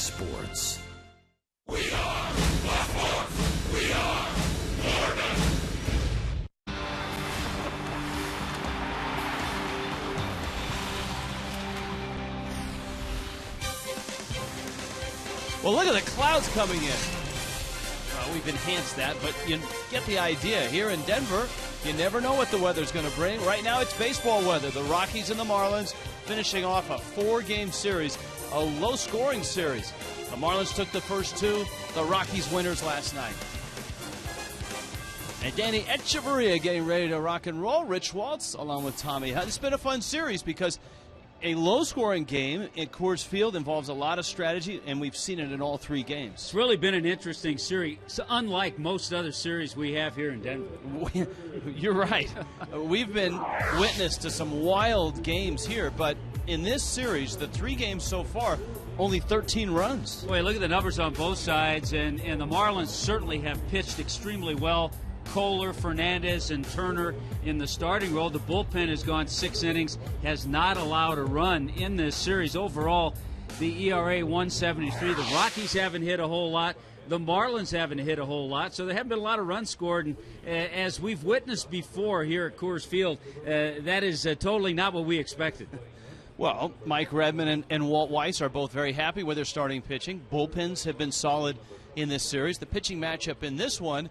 sports. Well, look at the clouds coming in. We've enhanced that, but you get the idea. Here in Denver, you never know what the weather's going to bring. Right now, it's baseball weather. The Rockies and the Marlins finishing off a 4-game series, a low-scoring series. The Marlins took the first 2, the Rockies winners last night. And Danny Echeverria getting ready to rock and roll. Rich Waltz along with Tommy Hunt. It's been a fun series because a low-scoring game at Coors Field involves a lot of strategy, and we've seen it in all 3 games. It's really been an interesting series, unlike most other series we have here in Denver. You're right. We've been witness to some wild games here, but in this series, the 3 games so far, only 13 runs. Boy, look at the numbers on both sides, and the Marlins certainly have pitched extremely well. Kohler, Fernandez, and Turner in the starting role. The bullpen has gone 6 innings, has not allowed a run in this series. Overall, the ERA 173. The Rockies haven't hit a whole lot. The Marlins haven't hit a whole lot, so there haven't been a lot of runs scored. And as we've witnessed before here at Coors Field, that is totally not what we expected. Well, Mike Redmond and Walt Weiss are both very happy with their starting pitching. Bullpens have been solid in this series. The pitching matchup in this one,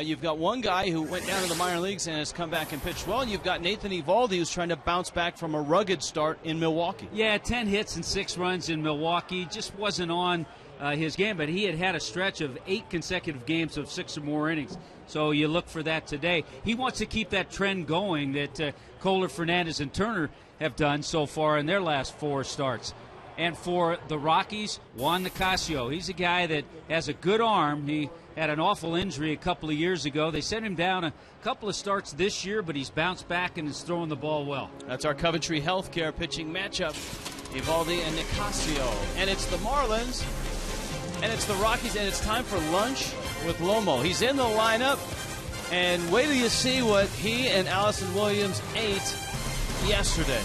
you've got one guy who went down to the minor leagues and has come back and pitched well, and you've got Nathan Eovaldi who's trying to bounce back from a rugged start in Milwaukee. Yeah, 10 hits and 6 runs in Milwaukee. Just wasn't on his game, but he had a stretch of 8 consecutive games of 6 or more innings. So you look for that today. He wants to keep that trend going that Kohler, Fernandez, and Turner have done so far in their last 4 starts. And for the Rockies, Juan Nicasio. He's a guy that has a good arm. He had an awful injury a couple of years ago. They sent him down a couple of starts this year, but he's bounced back and is throwing the ball well. That's our Coventry Healthcare pitching matchup, Eovaldi and Nicasio. And it's the Marlins, and it's the Rockies, and it's time for lunch with Lomo. He's in the lineup, and wait till you see what he and Allison Williams ate yesterday.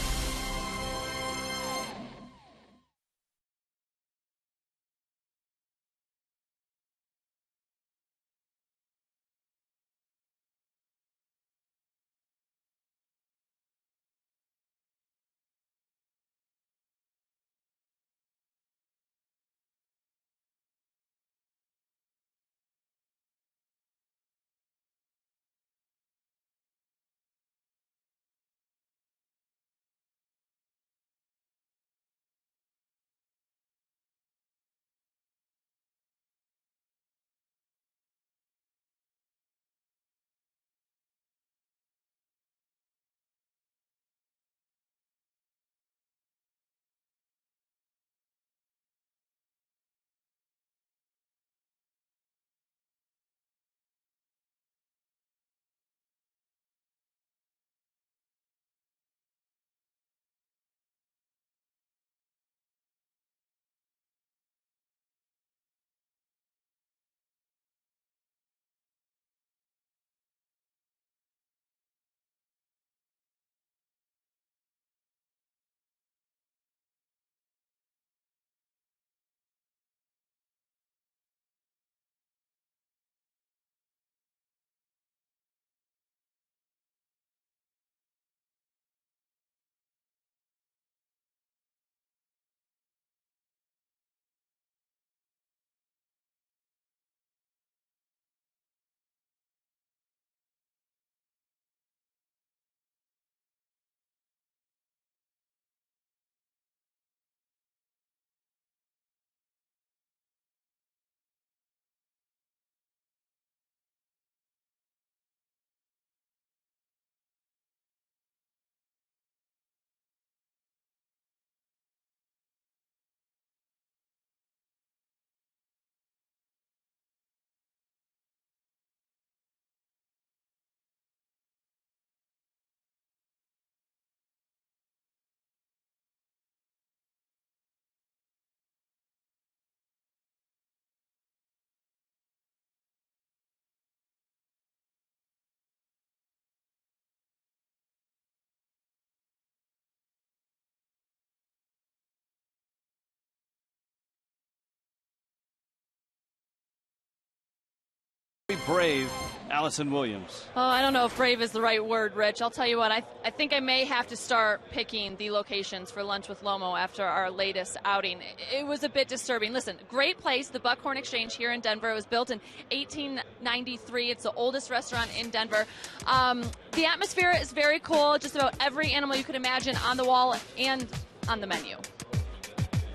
Brave Allison Williams. Oh, I don't know if brave is the right word, Rich. I'll tell you what, I think I may have to start picking the locations for Lunch with Lomo after our latest outing. It was a bit disturbing. Listen, great place, the Buckhorn Exchange here in Denver. It was built in 1893. It's the oldest restaurant in Denver. The atmosphere is very cool. Just about every animal you could imagine on the wall and on the menu.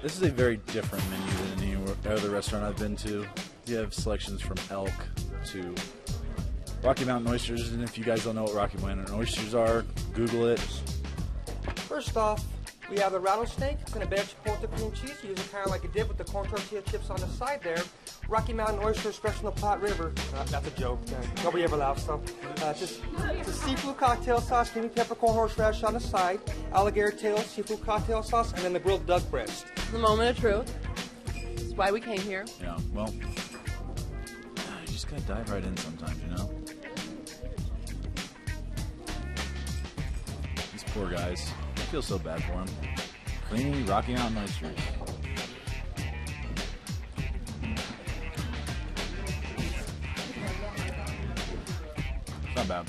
This is a very different menu than any other restaurant I've been to. You have selections from elk to Rocky Mountain oysters, and if you guys don't know what Rocky Mountain oysters are, Google it. First off, we have the rattlesnake and a bit of chipotle cream cheese. You use it kind of like a dip with the corn tortilla chips on the side there. Rocky Mountain oysters fresh from the Platte River. That's a joke. Nobody ever laughs, though. Just the seafood cocktail sauce, creamy peppercorn horseradish on the side, alligator tail, seafood cocktail sauce, and then the grilled duck breast. The moment of truth. That's why we came here. Yeah, well, you just gotta dive right in sometimes, you know? These poor guys. I feel so bad for them. Creamy Rocky Mountain oysters. It's not bad.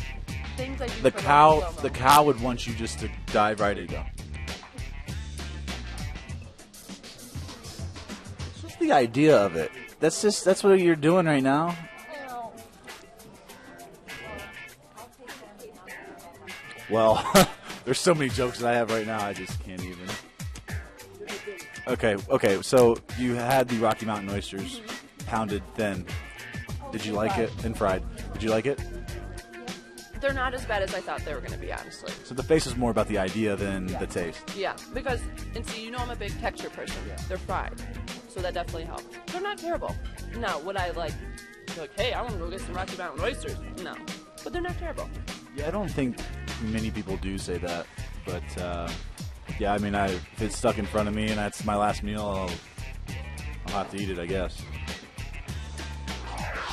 Things I do The for cow, the would want you just to dive right in. Go. What's the idea of it? That's what you're doing right now. Well, there's so many jokes that I have right now, I just can't even. Okay, so you had the Rocky Mountain oysters pounded thin. Did you like it? And fried. Did you like it? They're not as bad as I thought they were going to be, honestly. So the face is more about the idea than the taste. Yeah, because, and see, you know I'm a big texture person. Yeah. They're fried, so that definitely helps. They're not terrible. Now, would I like, hey, I want to go get some Rocky Mountain oysters? No, but they're not terrible. Yeah, I don't think many people do say that, but yeah, I mean, if it's stuck in front of me and that's my last meal, I'll have to eat it, I guess.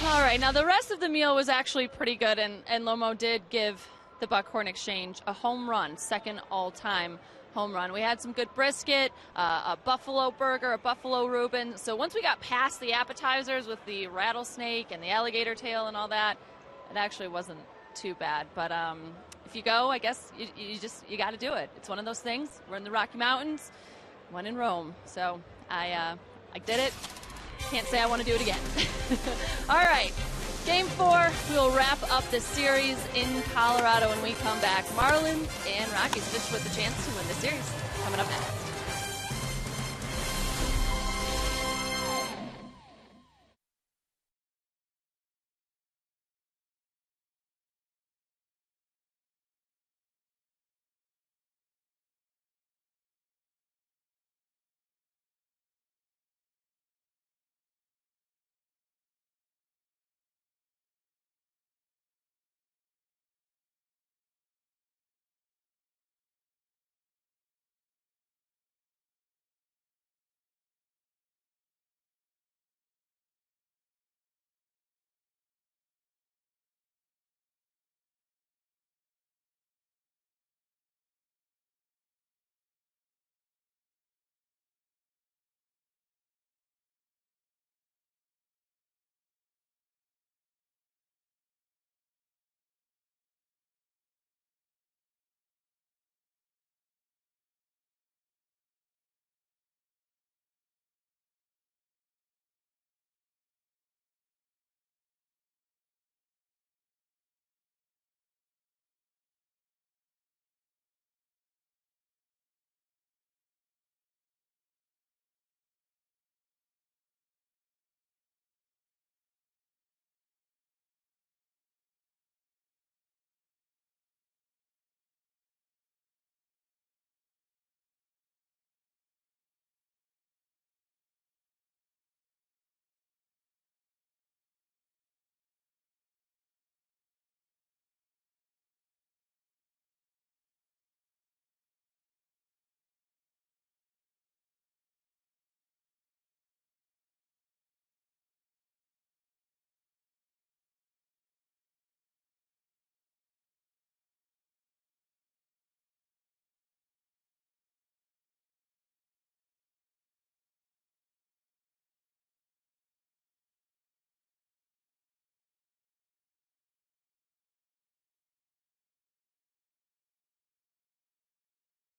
All right, now the rest of the meal was actually pretty good, and Lomo did give the Buckhorn Exchange a home run, second all-time home run. We had some good brisket, a buffalo burger, a buffalo Reuben. So once we got past the appetizers with the rattlesnake and the alligator tail and all that, it actually wasn't too bad. But if you go, I guess you got to do it. It's one of those things. We're in the Rocky Mountains, one in Rome. So I did it. Can't say I want to do it again. All right, Game 4, we'll wrap up the series in Colorado when we come back. Marlins and Rockies fish with the chance to win the series. Coming up next.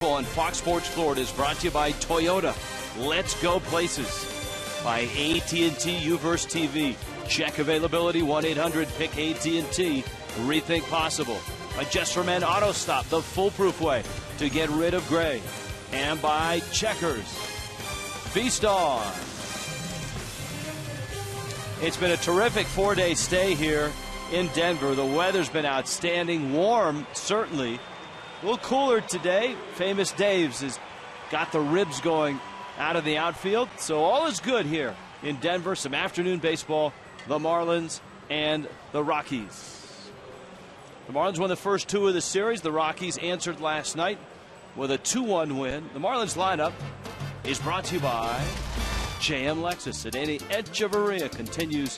On Fox Sports Florida is brought to you by Toyota. Let's go places. By AT&T Uverse TV. Check availability 1-800-PICK AT&T. Rethink possible. By Just for Men Auto Stop, the foolproof way to get rid of gray. And by Checkers. Feast on. It's been a terrific 4-day stay here in Denver. The weather's been outstanding. Warm, certainly. A little cooler today. Famous Dave's has got the ribs going out of the outfield. So all is good here in Denver. Some afternoon baseball. The Marlins and the Rockies. The Marlins won the first two of the series. The Rockies answered last night with a 2-1 win. The Marlins lineup is brought to you by JM Lexus. And Andy Echeverria continues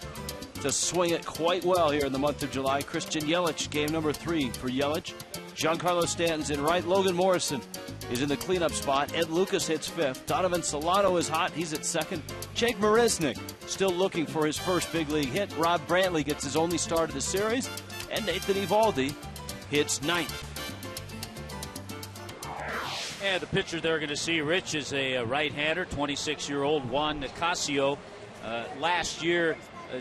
to swing it quite well here in the month of July. Christian Yelich, game number 3 for Yelich. Giancarlo Stanton's in right. Logan Morrison is in the cleanup spot. Ed Lucas hits 5th. Donovan Solano is hot. He's at 2nd. Jake Marisnick still looking for his first big league hit. Rob Brantley gets his only start of the series. And Nathan Eovaldi hits 9th. And the pitcher they're going to see, Rich, is a right-hander, 26-year-old Juan Nicasio. Last year,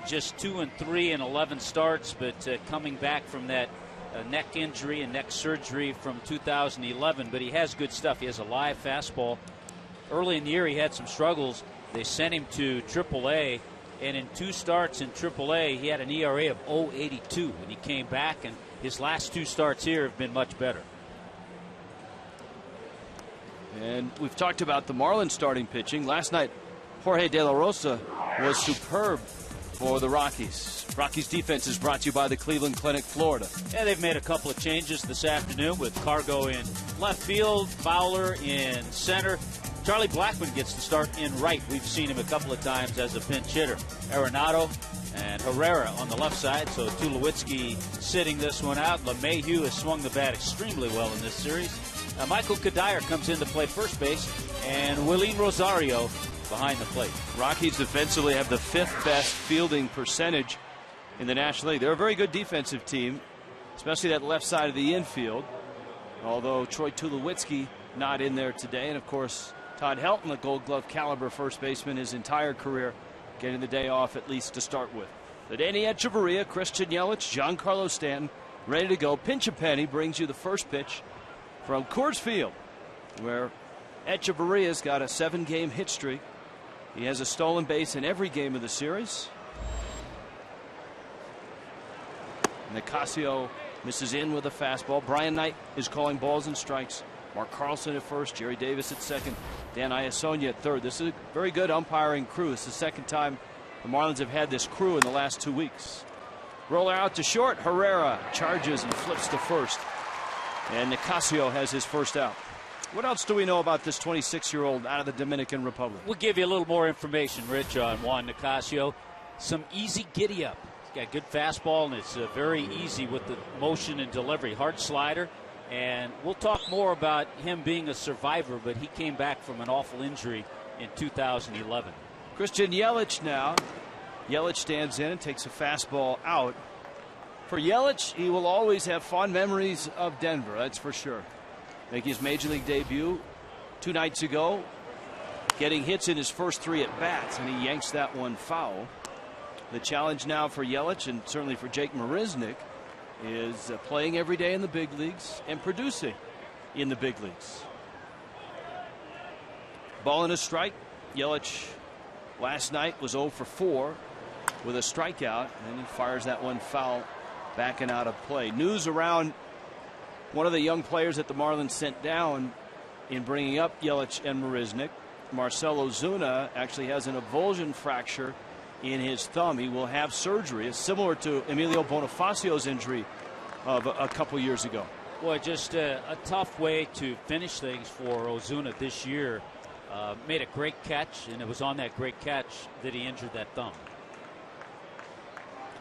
just 2-3 in 11 starts, but coming back from that neck injury and neck surgery from 2011. But he has good stuff. He has a live fastball. Early in the year, he had some struggles. They sent him to AAA, and in 2 starts in AAA, he had an ERA of 0.82, and he came back, and his last 2 starts here have been much better. And we've talked about the Marlins starting pitching. Last night, Jorge De La Rosa was superb for the Rockies. Rockies defense is brought to you by the Cleveland Clinic, Florida. Yeah, they've made a couple of changes this afternoon with Cargo in left field, Fowler in center. Charlie Blackmon gets the start in right. We've seen him a couple of times as a pinch hitter. Arenado and Herrera on the left side, so Tulowitzki sitting this one out. LeMahieu has swung the bat extremely well in this series. Michael Kadire comes in to play first base, and Willeen Rosario behind the plate. Rockies defensively have the 5th best fielding percentage in the National League. They're a very good defensive team, especially that left side of the infield. Although Troy Tulowitzki not in there today, and of course Todd Helton, the Gold Glove caliber first baseman, his entire career, getting the day off at least to start with. The Danny Echeverria, Christian Yelich, Giancarlo Stanton ready to go. Pinch a Penny brings you the first pitch from Coors Field, where Echeverria's got a 7-game hit streak. He has a stolen base in every game of the series. Nicasio misses in with a fastball. Brian Knight is calling balls and strikes. Mark Carlson at first, Jerry Davis at second, Dan Iasonia at third. This is a very good umpiring crew. It's the second time the Marlins have had this crew in the last 2 weeks. Roller out to short. Herrera charges and flips to first. And Nicasio has his first out. What else do we know about this 26-year-old out of the Dominican Republic? We'll give you a little more information, Rich, on Juan Nicasio. Some easy giddy-up. He's got good fastball, and it's very easy with the motion and delivery. Hard slider, and we'll talk more about him being a survivor, but he came back from an awful injury in 2011. Christian Yelich now. Yelich stands in and takes a fastball out. For Yelich, he will always have fond memories of Denver, that's for sure. Making his major league debut 2 nights ago, getting hits in his first 3 at bats, and he yanks that one foul. The challenge now for Yelich, and certainly for Jake Marisnick, is playing every day in the big leagues and producing in the big leagues. Ball and a strike. Yelich last night was 0 for 4 with a strikeout, and he fires that one foul back and out of play. News around one of the young players that the Marlins sent down in bringing up Yelich and Marisnick. Marcell Ozuna actually has an avulsion fracture in his thumb. He will have surgery. It's similar to Emilio Bonifacio's injury of a couple years ago. Boy, just a tough way to finish things for Ozuna this year. Made a great catch, and it was on that great catch that he injured that thumb.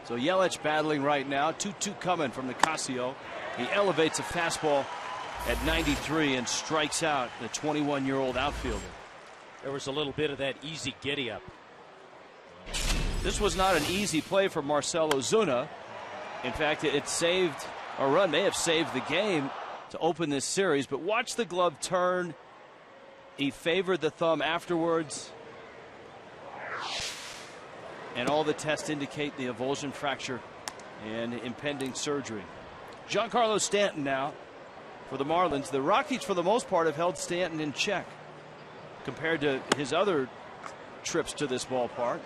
So Yelich battling right now. 2-2 coming from Nicasio. He elevates a fastball at 93 and strikes out the 21-year-old outfielder. There was a little bit of that easy giddy-up. This was not an easy play for Marcell Ozuna. In fact, it saved a run, may have saved the game. to open this series. But watch the glove turn. He favored the thumb afterwards. And all the tests indicate the avulsion fracture and impending surgery. Giancarlo Stanton now for the Marlins. The Rockies, for the most part, have held Stanton in check compared to his other trips to this ballpark.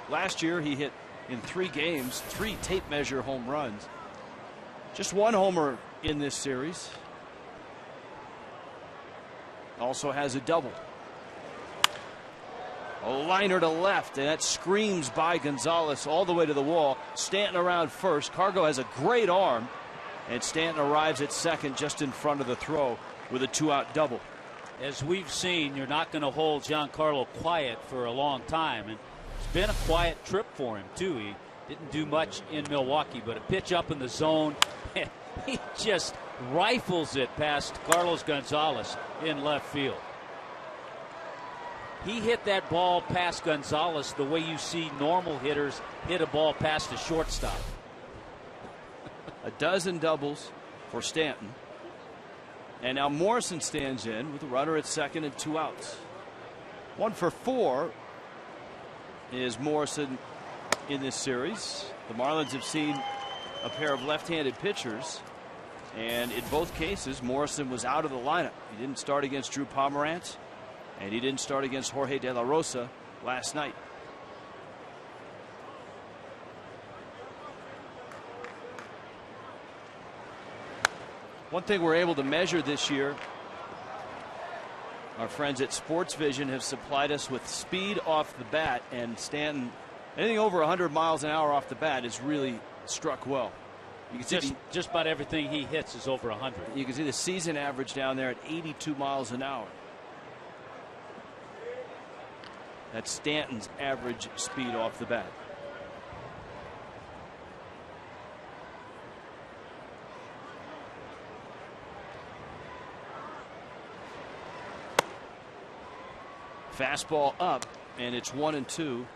Last year, he hit in 3 games, 3 tape measure home runs. Just 1 homer in this series. Also has a double. A liner to left, and that screams by Gonzalez all the way to the wall. Stanton around first. Cargo has a great arm, and Stanton arrives at second just in front of the throw with a 2-out double. As we've seen, you're not going to hold Giancarlo quiet for a long time, and it's been a quiet trip for him too. He didn't do much in Milwaukee, but a pitch up in the zone, he just rifles it past Carlos Gonzalez in left field. He hit that ball past Gonzalez the way you see normal hitters hit a ball past a shortstop. A dozen doubles for Stanton. And now Morrison stands in with a runner at second and 2 outs. 1 for 4 is Morrison in this series. The Marlins have seen a pair of left-handed pitchers, and in both cases Morrison was out of the lineup. He didn't start against Drew Pomerantz, and he didn't start against Jorge De La Rosa last night. One thing we're able to measure this year, our friends at Sports Vision have supplied us with speed off the bat, and Stanton, anything over 100 miles an hour off the bat is really struck well. You can see just about everything he hits is over 100. You can see the season average down there at 82 miles an hour. That's Stanton's average speed off the bat. Fastball up, and it's 1-2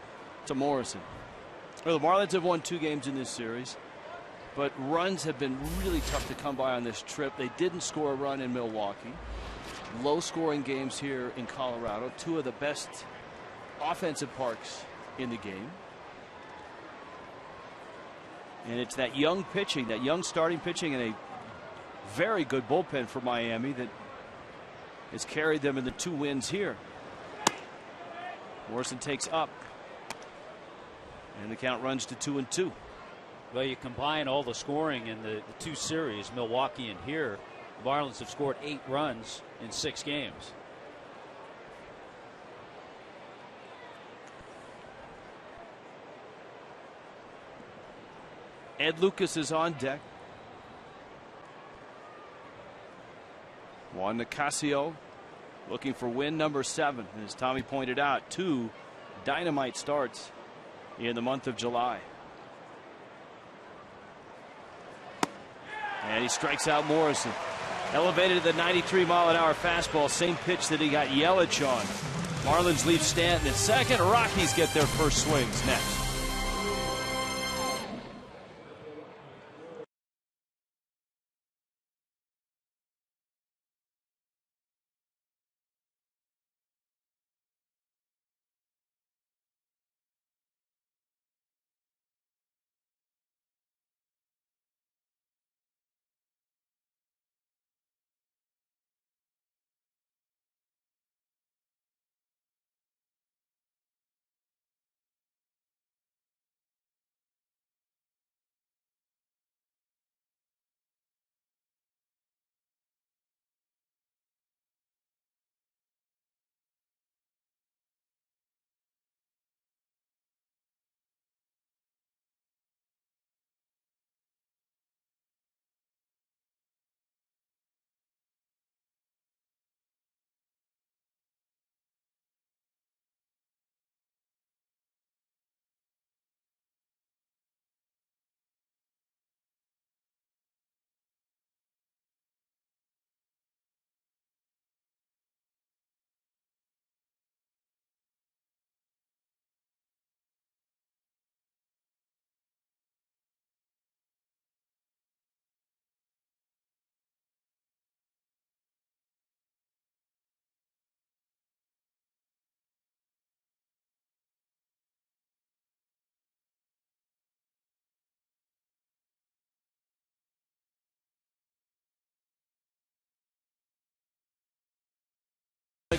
to Morrison. Well, the Marlins have won 2 games in this series, but runs have been really tough to come by on this trip. They didn't score a run in Milwaukee. Low scoring games here in Colorado. 2 of the best offensive parks in the game. And it's that young pitching, that young starting pitching, and a very good bullpen for Miami that has carried them in the 2 wins here. Morrison takes up, and the count runs to 2-2. Well, you combine all the scoring in the 2 series, Milwaukee and here, the Marlins have scored 8 runs in 6 games. Ed Lucas is on deck. Juan Nicasio looking for win number 7. And as Tommy pointed out, 2 dynamite starts in the month of July. And he strikes out Morrison. Elevated to the 93-mile-an-hour fastball, same pitch that he got Yelich on. Marlins leave Stanton at second. Rockies get their first swings next.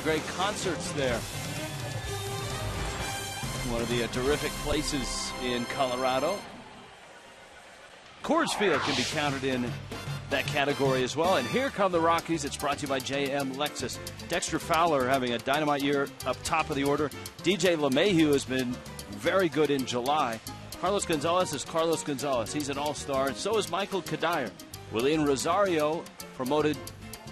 Great concerts there. One of the terrific places in Colorado. Coors Field can be counted in that category as well. And here come the Rockies. It's brought to you by JM Lexus. Dexter Fowler having a dynamite year up top of the order. DJ LeMahieu has been very good in July. Carlos Gonzalez is Carlos Gonzalez. He's an all-star. And so is Michael Kadire. Willian Rosario promoted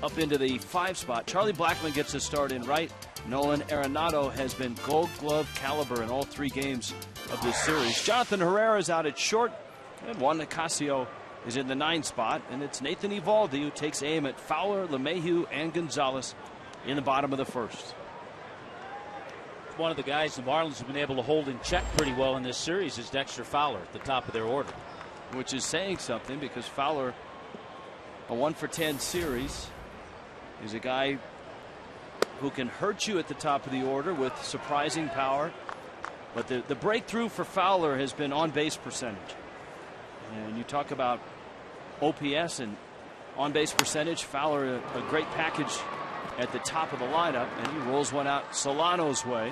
up into the 5 spot. Charlie Blackmon gets a start in right. Nolan Arenado has been Gold Glove caliber in all 3 games of this series. Jonathan Herrera is out at short. And Juan Nicasio is in the 9 spot. And it's Nathan Eovaldi who takes aim at Fowler, LeMahieu, and Gonzalez in the bottom of the first. One of the guys the Marlins have been able to hold in check pretty well in this series is Dexter Fowler at the top of their order. Which is saying something, because Fowler, a 1-for-10 series, is a guy who can hurt you at the top of the order with surprising power. But the breakthrough for Fowler has been on-base percentage. And you talk about OPS and on-base percentage. Fowler, a great package at the top of the lineup, and he rolls one out Solano's way.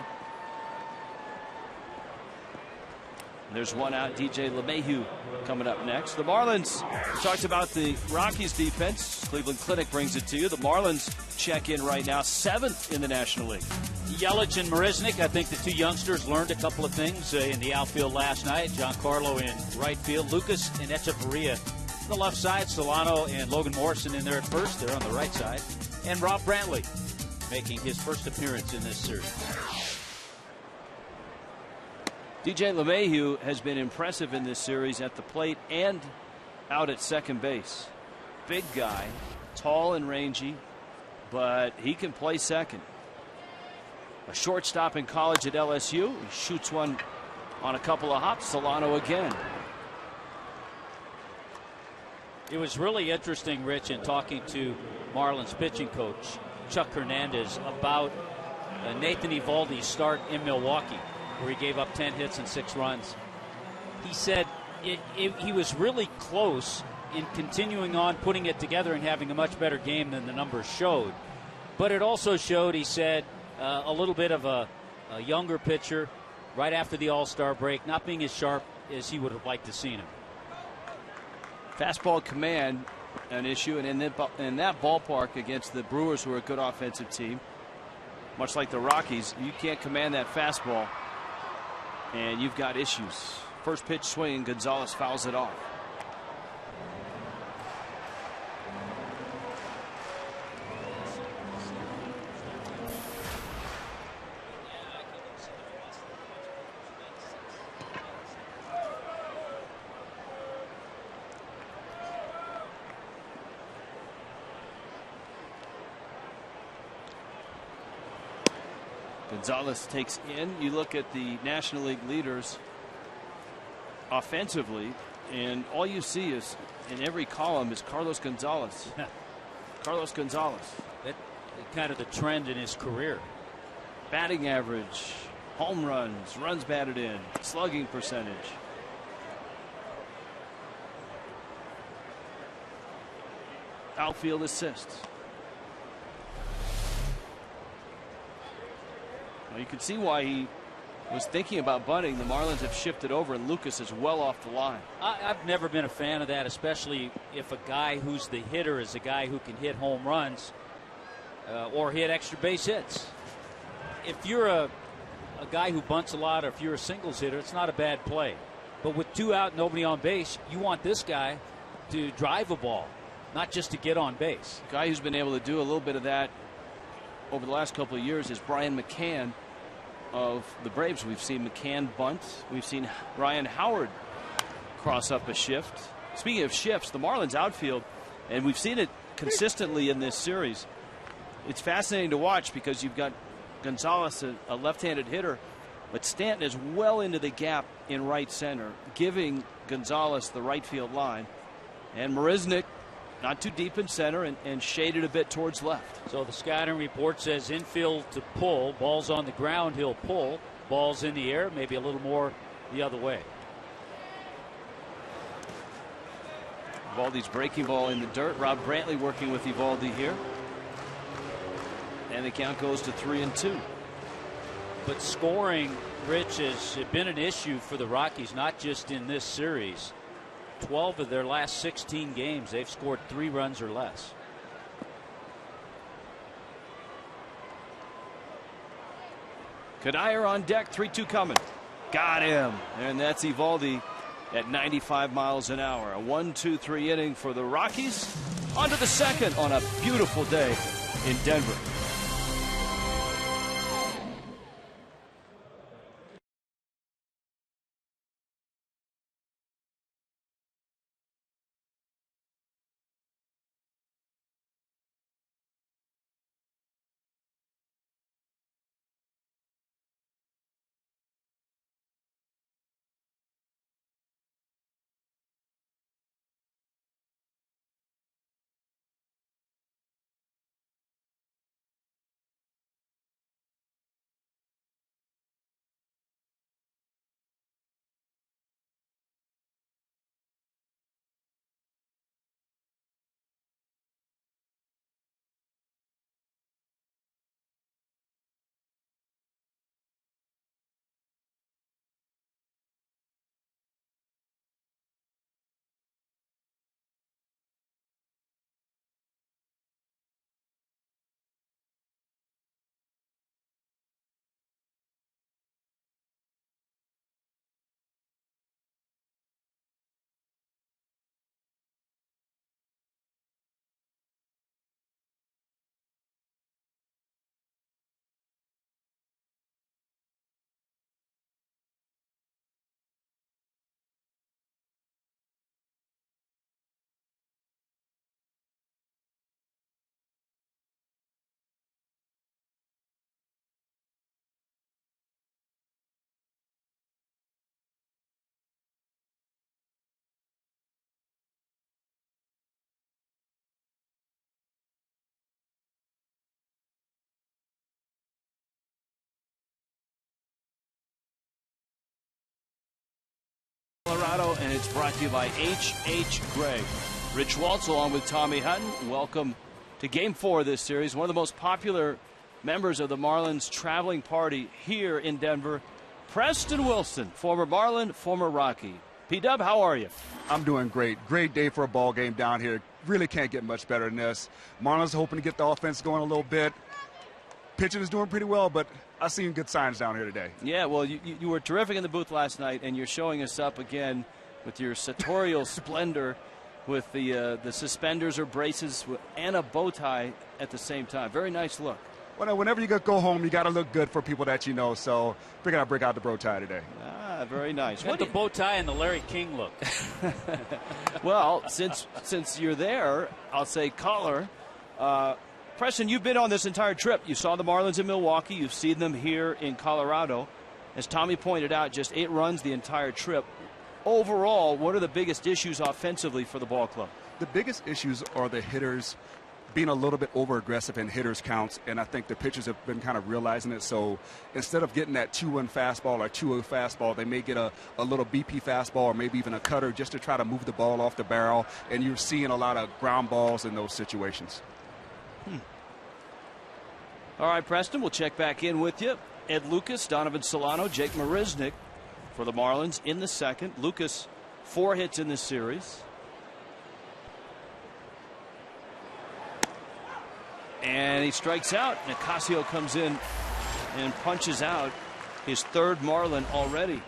There's one out, DJ LeMahieu coming up next. The Marlins, we talked about the Rockies defense. Cleveland Clinic brings it to you. The Marlins check in right now, 7th in the National League. Yelich and Marisnik, I think the 2 youngsters learned a couple of things in the outfield last night. Giancarlo in right field, Lucas and Echeverria on the left side, Solano and Logan Morrison in there at first. They're on the right side. And Rob Brantley making his first appearance in this series. DJ LeMahieu has been impressive in this series at the plate and out at second base. Big guy, tall and rangy, but he can play second. A shortstop in college at LSU. He shoots one on a couple of hops. Solano again. It was really interesting, Rich, in talking to Marlins pitching coach Chuck Hernandez about Nathan Eovaldi's start in Milwaukee, where he gave up 10 hits and 6 runs. He said he was really close in continuing on, putting it together, and having a much better game than the numbers showed. But it also showed, he said, a little bit of a younger pitcher right after the All-Star break, not being as sharp as he would have liked to see him. Fastball command, an issue, and in that ballpark against the Brewers, who are a good offensive team, much like the Rockies, you can't command that fastball, and you've got issues. First pitch swing, Gonzalez fouls it off. Gonzalez takes in. You look at the National League leaders offensively, and all you see is in every column is Carlos Gonzalez. Carlos Gonzalez. That's kind of the trend in his career. Batting average, home runs, runs batted in, slugging percentage. Outfield assists. Well, you can see why he was thinking about bunting. The Marlins have shifted over, and Lucas is well off the line. I've never been a fan of that, especially if a guy who's the hitter is a guy who can hit home runs or hit extra base hits. If you're a guy who bunts a lot, or if you're a singles hitter, it's not a bad play. But with 2 out, nobody on base, you want this guy to drive a ball, not just to get on base. A guy who's been able to do a little bit of that over the last couple of years is Brian McCann of the Braves. We've seen McCann bunt. We've seen Ryan Howard cross up a shift. Speaking of shifts, the Marlins outfield, and we've seen it consistently in this series. It's fascinating to watch because you've got Gonzalez, a left-handed hitter, but Stanton is well into the gap in right center, giving Gonzalez the right field line. And Marisnik not too deep in center and shaded a bit towards left. So the scouting report says infield to pull. Balls on the ground, he'll pull. Balls in the air, maybe a little more the other way. Eovaldi's breaking ball in the dirt. Rob Brantley working with Eovaldi here. And the count goes to 3-2. But scoring, Rich, has been an issue for the Rockies, not just in this series. 12 of their last 16 games, they've scored 3 runs or less. Kadire on deck, 3-2 coming. Got him. And that's Eovaldi at 95 miles an hour. A 1-2-3 inning for the Rockies. On to the second on a beautiful day in Denver. Colorado, and it's brought to you by H.H. Gregg. Rich Waltz along with Tommy Hutton. Welcome to Game 4 of this series. One of the most popular members of the Marlins traveling party here in Denver, Preston Wilson, former Marlin, former Rocky. P-Dub, how are you? I'm doing great. Great day for a ball game down here. Really can't get much better than this. Marlins hoping to get the offense going a little bit. Pitching is doing pretty well, but I've seen good signs down here today. Yeah, well, you were terrific in the booth last night, and you're showing us up again with your sartorial splendor with the suspenders or braces and a bow tie at the same time. Very nice look. Well, whenever you go home, you got to look good for people that you know, so figured I'd break out the bow tie today. Ah, very nice. What the bow tie and the Larry King look? Well, since you're there, I'll say caller. Preston, you've been on this entire trip. You saw the Marlins in Milwaukee. You've seen them here in Colorado. As Tommy pointed out, just 8 runs the entire trip. Overall, what are the biggest issues offensively for the ball club? The biggest issues are the hitters being a little bit over-aggressive in hitters' counts, and I think the pitchers have been kind of realizing it. So instead of getting that 2-1 fastball or 2-0 fastball, they may get a little BP fastball or maybe even a cutter just to try to move the ball off the barrel, and you're seeing a lot of ground balls in those situations. All right, Preston, we'll check back in with you. Ed Lucas, Donovan Solano, Jake Marisnick for the Marlins in the second. Lucas, 4 hits in this series. And he strikes out. Nicasio comes in and punches out his 3rd Marlin already.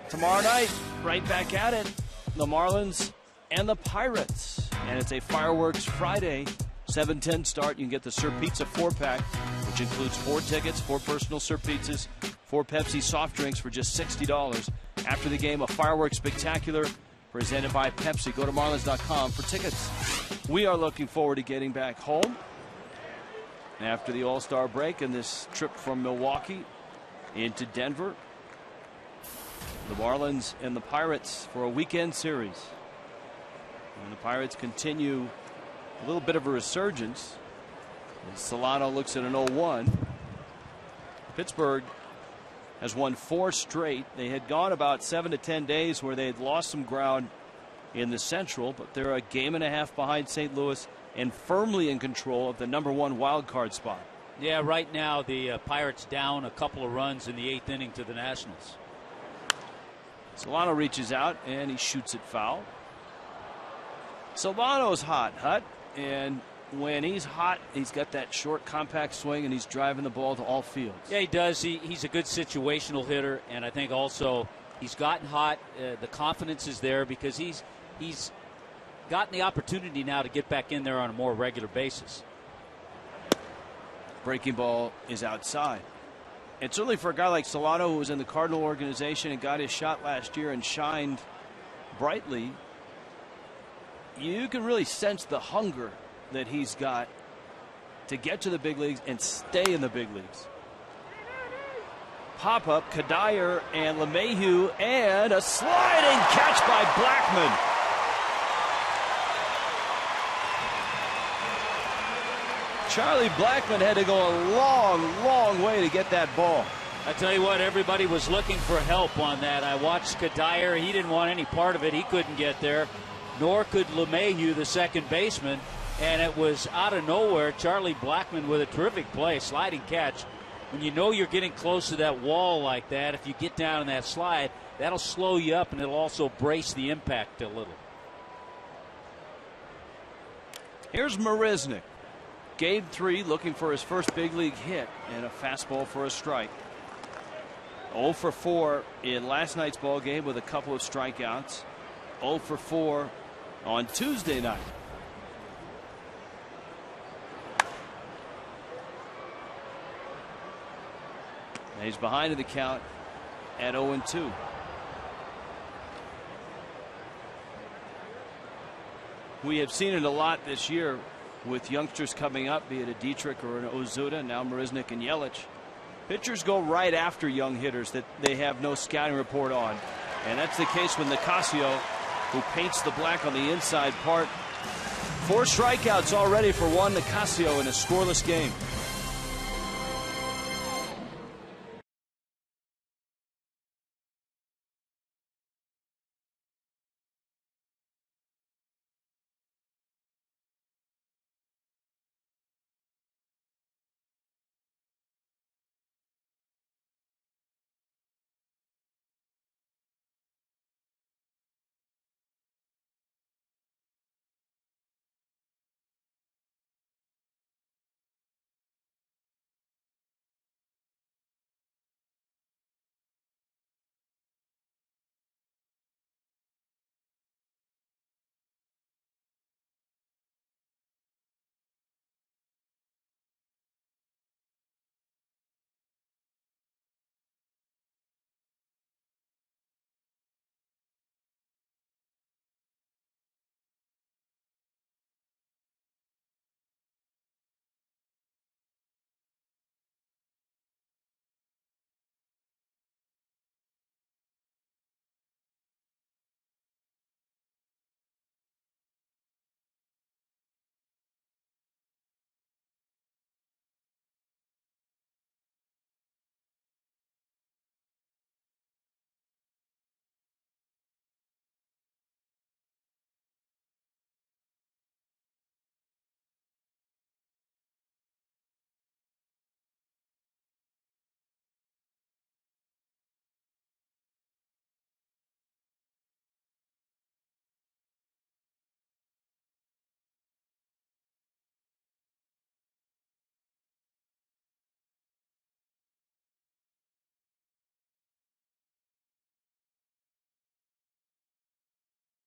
Tomorrow night, right back at it, the Marlins and the Pirates. And it's a Fireworks Friday. 7:10 start. You can get the Sir Pizza 4-pack, which includes 4 tickets, 4 personal Sir Pizzas, 4 Pepsi soft drinks for just $60. After the game, a fireworks spectacular presented by Pepsi. Go to Marlins.com for tickets. We are looking forward to getting back home after the All-Star break and this trip from Milwaukee into Denver. The Marlins and the Pirates for a weekend series. And the Pirates continue a little bit of a resurgence. Solano looks at an 0-1. Pittsburgh has won 4 straight. They had gone about 7 to 10 days where they had lost some ground in the Central, but they're a game and a half behind St. Louis and firmly in control of the #1 wild card spot. Yeah, right now the Pirates down a couple of runs in the 8th inning to the Nationals. Solano reaches out and he shoots it foul. Solano's hot, Hut, and when he's hot, he's got that short, compact swing, and he's driving the ball to all fields. Yeah, he does. He's a good situational hitter, and I think also he's gotten hot. The confidence is there because he's gotten the opportunity now to get back in there on a more regular basis. Breaking ball is outside. And certainly for a guy like Solano, who was in the Cardinal organization and got his shot last year and shined brightly, you can really sense the hunger that he's got to get to the big leagues and stay in the big leagues. Pop-up, Kadire and LeMahieu, and a sliding catch by Blackman. Charlie Blackman had to go a long way to get that ball. I tell you what, everybody was looking for help on that. I watched Kadire. He didn't want any part of it. He couldn't get there, nor could LeMahieu, the second baseman. And it was out of nowhere. Charlie Blackman with a terrific play, sliding catch. When you know you're getting close to that wall like that, if you get down in that slide, that'll slow you up and it'll also brace the impact a little. Here's Marisnick. Game 3, looking for his first big league hit, and a fastball for a strike. 0 for 4 in last night's ball game with a couple of strikeouts. 0 for 4 on Tuesday night. And he's behind in the count at 0-2. We have seen it a lot this year with youngsters coming up, be it a Dietrich or an Ozuna, now Marisnick and Yelich. Pitchers go right after young hitters that they have no scouting report on. And that's the case with Nicasio, who paints the black on the inside part. 4 strikeouts already for Juan Nicasio in a scoreless game.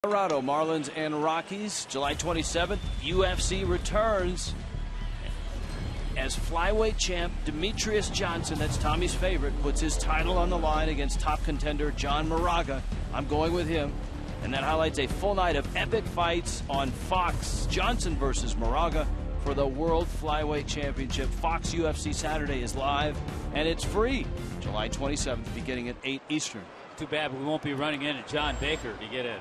Colorado, Marlins and Rockies, July 27th, UFC returns as flyweight champ Demetrius Johnson, that's Tommy's favorite, puts his title on the line against top contender John Moraga. I'm going with him. And that highlights a full night of epic fights on Fox. Johnson versus Moraga for the World Flyweight Championship. Fox UFC Saturday is live, and it's free. July 27th, beginning at 8 Eastern. Too bad we won't be running into John Baker to get a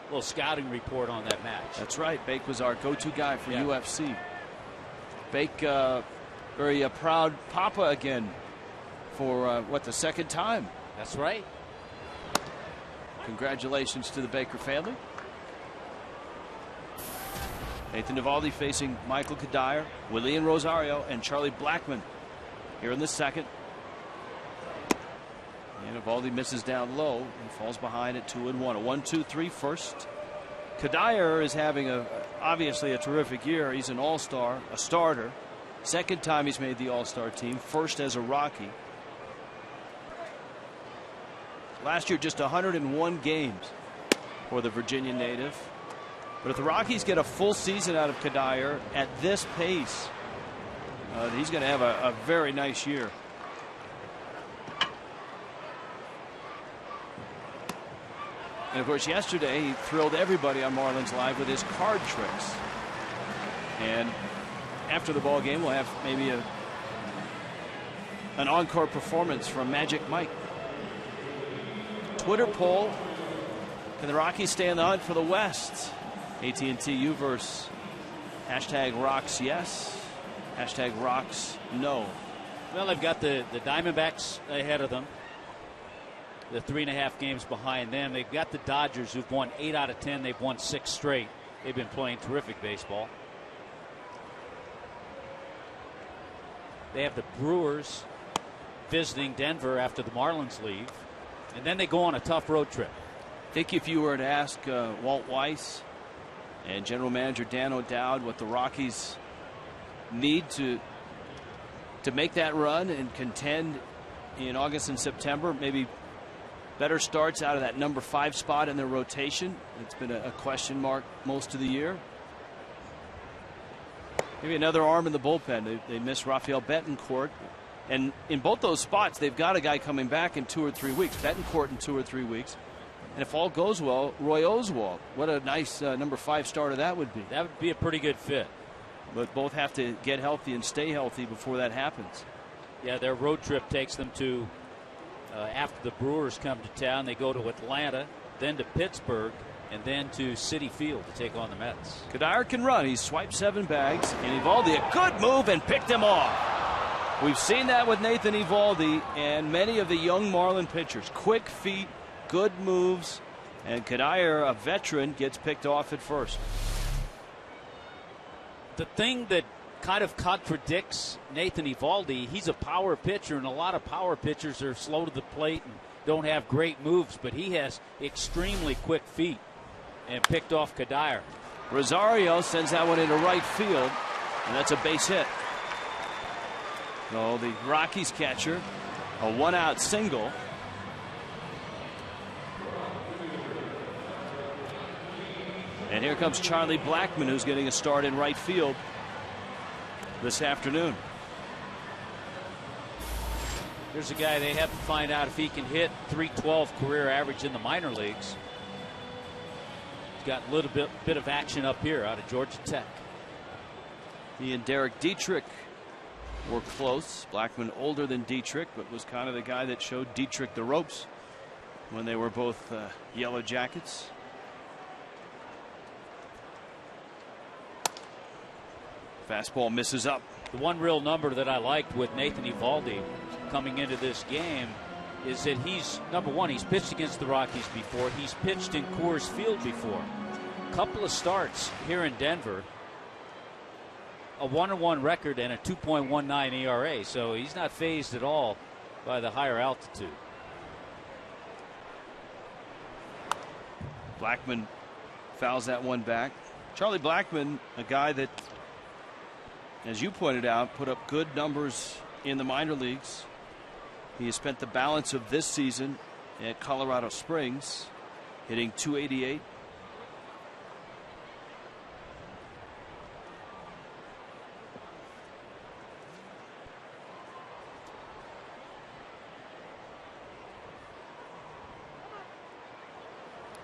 little scouting report on that match. That's right. Bake was our go-to guy for UFC. Bake, very proud papa again for, the second time? That's right. Congratulations to the Baker family. Nathan Eovaldi facing Michael Kadire, Willian Rosario, and Charlie Blackmon here in the second. And Eovaldi misses down low and falls behind at 2-1. A 1-2-3 first. Kadire is having obviously a terrific year. He's an all-star, a starter. Second time he's made the all-star team, first as a Rocky. Last year just 101 games for the Virginia native. But if the Rockies get a full season out of Kadire at this pace, he's going to have a very nice year. And of course, yesterday he thrilled everybody on Marlins Live with his card tricks. And after the ball game, we'll have maybe an encore performance from Magic Mike. Twitter poll: can the Rockies stay in the hunt for the West? AT&T Uverse. Hashtag rocks yes. Hashtag rocks no. Well, they've got the Diamondbacks ahead of them. The 3.5 games behind them. They've got the Dodgers, who've won 8 out of 10. They've won 6 straight. They've been playing terrific baseball. They have the Brewers visiting Denver after the Marlins leave. And then they go on a tough road trip. I think if you were to ask Walt Weiss and General Manager Dan O'Dowd what the Rockies need to make that run and contend in August and September, maybe better starts out of that number 5 spot in their rotation. It's been a question mark most of the year. Maybe another arm in the bullpen. They miss Rafael Betancourt. And in both those spots, they've got a guy coming back in 2 or 3 weeks. Betancourt in 2 or 3 weeks. And if all goes well, Roy Oswalt. What a nice number 5 starter that would be. That would be a pretty good fit. But both have to get healthy and stay healthy before that happens. Yeah, their road trip takes them to, after the Brewers come to town, they go to Atlanta, then to Pittsburgh, and then to Citi Field to take on the Mets. Kadire can run. He's swiped 7 bags. And Eovaldi, a good move, and picked him off. We've seen that with Nathan Eovaldi and many of the young Marlin pitchers. Quick feet, good moves, and Kadire, a veteran, gets picked off at first. The thing that kind of contradicts Nathan Eovaldi, he's a power pitcher, and a lot of power pitchers are slow to the plate and don't have great moves, but he has extremely quick feet and picked off Kadire. Rosario sends that one into right field, and that's a base hit. So the Rockies catcher, a 1-out single. And here comes Charlie Blackmon, who's getting a start in right field this afternoon. Here's a guy they have to find out if he can hit .312 career average in the minor leagues. He's got a little bit of action up here out of Georgia Tech. He and Derek Dietrich were close. Blackmon older than Dietrich, but was kind of the guy that showed Dietrich the ropes when they were both Yellow Jackets. Fastball misses up. The one real number that I liked with Nathan Eovaldi coming into this game is that he's, number one, he's pitched against the Rockies before. He's pitched in Coors Field before. Couple of starts here in Denver. A 1-1 record and a 2.19 ERA. So he's not fazed at all by the higher altitude. Blackmon fouls that one back. Charlie Blackmon, a guy that, as you pointed out, put up good numbers in the minor leagues. He has spent the balance of this season at Colorado Springs, hitting .288.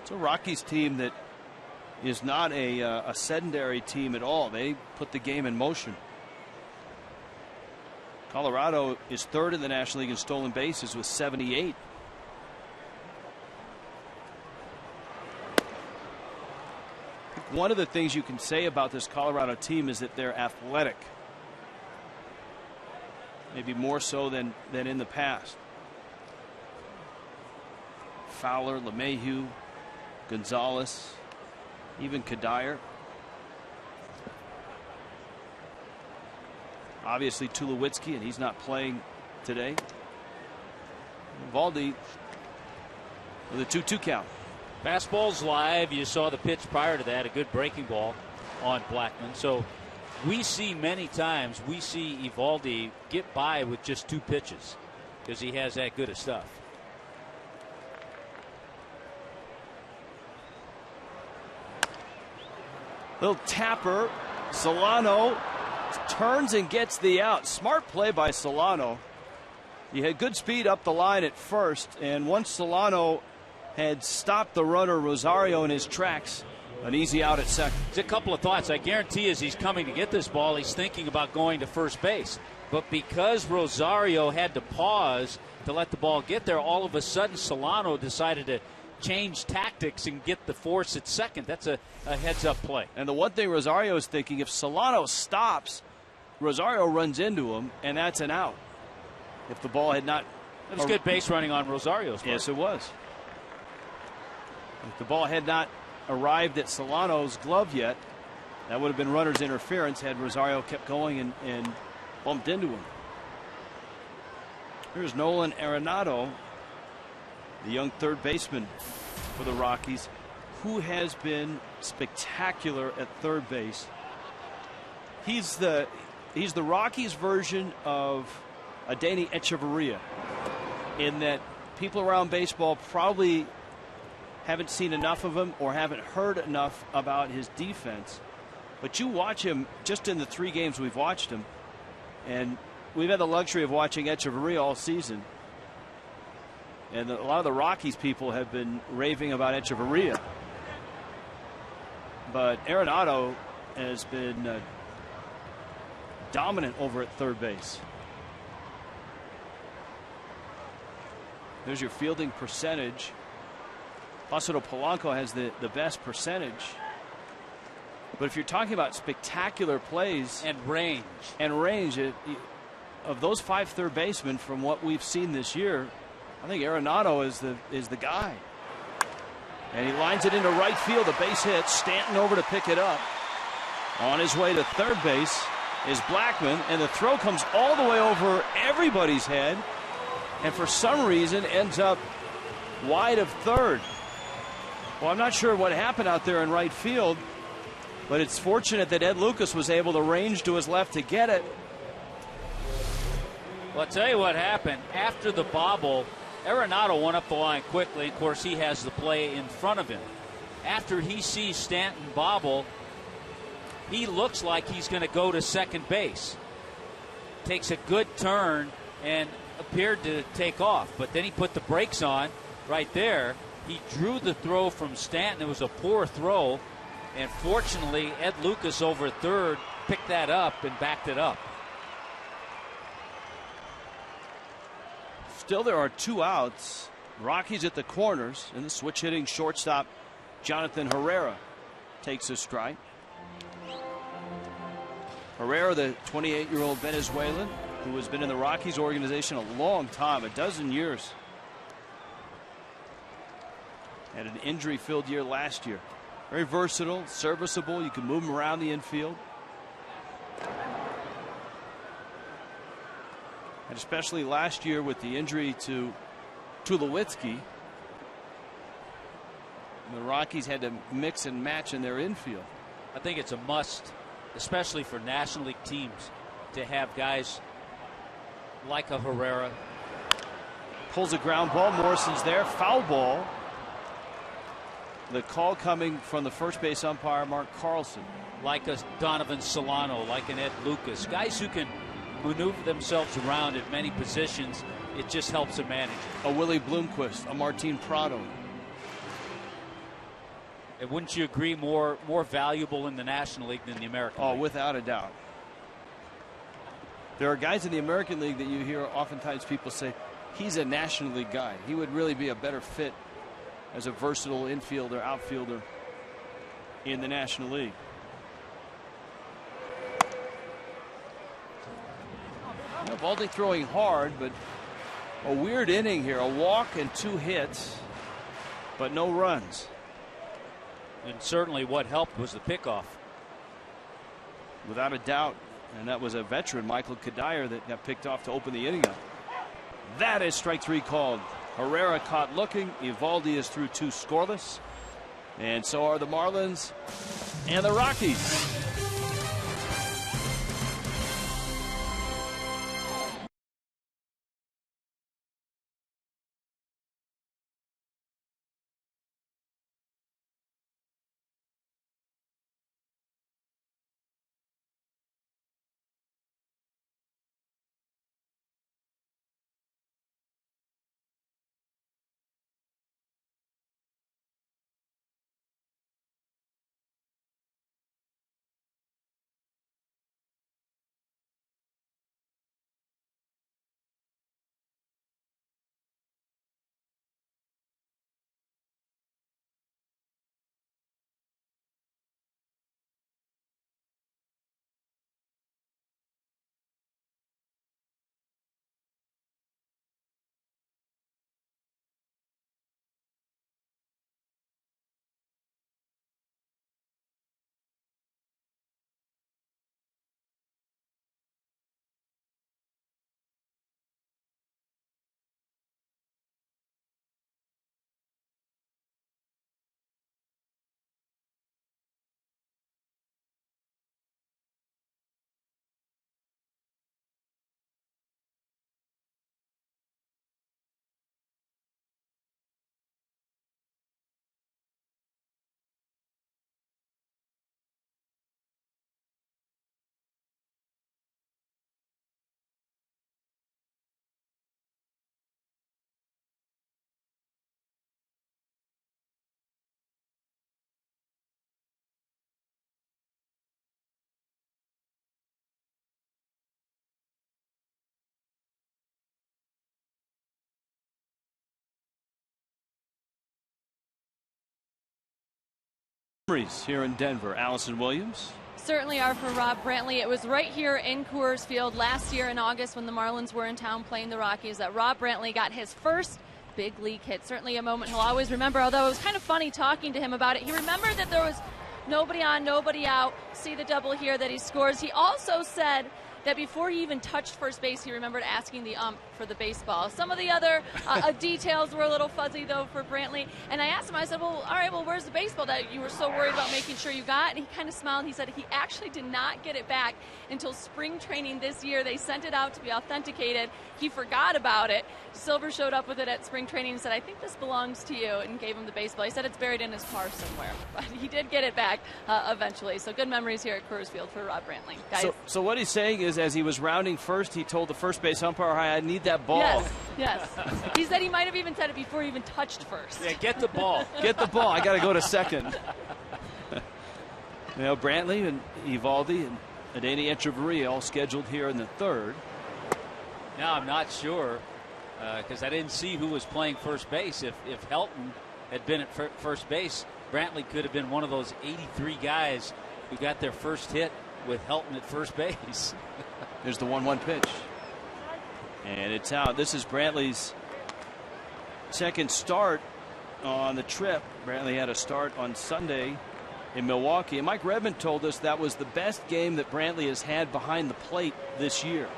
It's a Rockies team that is not a sedentary team at all. They put the game in motion. Colorado is third in the National League in stolen bases with 78. One of the things you can say about this Colorado team is that they're athletic. Maybe more so than in the past. Fowler, LeMahieu, Gonzalez, even Kadire. Obviously Tulowitzki, and he's not playing today. Eovaldi with a 2-2 count. Fastball's live. You saw the pitch prior to that, a good breaking ball on Blackmon. So we see many times, we see Eovaldi get by with just 2 pitches because he has that good of stuff. Little tapper. Solano turns and gets the out. Smart play by Solano. He had good speed up the line at first, and once Solano had stopped the runner Rosario in his tracks, an easy out at second. There's a couple of thoughts. I guarantee as he's coming to get this ball, he's thinking about going to first base. But because Rosario had to pause to let the ball get there, all of a sudden Solano decided to change tactics and get the force at second. That's a heads-up play. And the one thing Rosario is thinking, if Solano stops, Rosario runs into him, and that's an out. If the ball had not... That was good base running on Rosario's part. Yes, it was. If the ball had not arrived at Solano's glove yet, that would have been runner's interference had Rosario kept going and bumped into him. Here's Nolan Arenado, the young third baseman for the Rockies, who has been spectacular at third base. He's the Rockies version of Adeiny Echeverria, in that people around baseball probably haven't seen enough of him or haven't heard enough about his defense. But you watch him just in the 3 games we've watched him, and we've had the luxury of watching Echeverria all season. And a lot of the Rockies people have been raving about Echeverria. But Arenado has been dominant over at third base. There's your fielding percentage. Placido Polanco has the best percentage. But if you're talking about spectacular plays and range, of those 5 third basemen from what we've seen this year, I think Arenado is the guy. And he lines it into right field, a base hit. Stanton over to pick it up. On his way to third base is Blackmon, and the throw comes all the way over everybody's head, and for some reason ends up wide of third. Well, I'm not sure what happened out there in right field, but it's fortunate that Ed Lucas was able to range to his left to get it. Well, I'll tell you what happened. After the bobble, Arenado went up the line quickly. Of course, he has the play in front of him. After he sees Stanton bobble, he looks like he's going to go to second base. Takes a good turn and appeared to take off, but then he put the brakes on right there. He drew the throw from Stanton. It was a poor throw, and fortunately Ed Lucas over at third picked that up and backed it up. Still, there are 2 outs. Rockies at the corners, and the switch hitting shortstop Jonathan Herrera takes a strike. Herrera, the 28-year-old Venezuelan who has been in the Rockies organization a long time, 12 years. Had an injury-filled year last year. Very versatile, serviceable. You can move him around the infield. And especially last year with the injury to Tulowitzki, the Rockies had to mix and match in their infield. I think it's a must, especially for National League teams, to have guys like a Herrera. Pulls a ground ball. Morrison's there. Foul ball. The call coming from the first base umpire, Mark Carlson. Like a Donovan Solano, like an Ed Lucas. Guys who can maneuver themselves around at many positions. It just helps a manager. A Willie Bloomquist, a Martin Prado. And wouldn't you agree, more valuable in the National League than the American League? Oh, without a doubt. There are guys in the American League that you hear oftentimes people say, he's a National League guy. He would really be a better fit as a versatile infielder, outfielder in the National League. Eovaldi throwing hard, but a weird inning here. A walk and 2 hits, but no runs. And certainly what helped was the pickoff. Without a doubt, And that was a veteran, Michael Kadire, that got picked off to open the inning up. That is strike 3 called. Herrera caught looking. Eovaldi is through 2 scoreless. And so are the Marlins and the Rockies. Here in Denver, Allison Williams. Certainly are for Rob Brantley. It was right here in Coors Field last year in August when the Marlins were in town playing the Rockies that Rob Brantley got his first big league hit. Certainly a moment he'll always remember, although it was kind of funny talking to him about it. He remembered that there was nobody on, nobody out. See the double here that he scores. He also said that before he even touched first base, he remembered asking the ump for the baseball. Some of the other details were a little fuzzy, though, for Brantley. And I asked him, I said, well, all right, well, where's the baseball that you were so worried about making sure you got? And he kind of smiled. He said he actually did not get it back until spring training this year. They sent it out to be authenticated. He forgot about it. Silver showed up with it at spring training and said, I think this belongs to you, and gave him the baseball. He said it's buried in his car somewhere. But he did get it back eventually. So good memories here at Coors Field for Rob Brantley. Guys. So what he's saying is, as he was rounding first, he told the first base umpire, I need that ball. Yes. He said he might have even said it before he even touched first. Yeah, get the ball. Get the ball. I got to go to second. Brantley and Eovaldi and Adeiny Echeverria all scheduled here in the third. Now I'm not sure because I didn't see who was playing first base. If Helton had been at first base, Brantley could have been one of those 83 guys who got their first hit with Helton at first base. There's the 1-1 pitch. And it's out. This is Brantley's second start on the trip. Brantley had a start on Sunday in Milwaukee. And Mike Redmond told us that was the best game that Brantley has had behind the plate this year.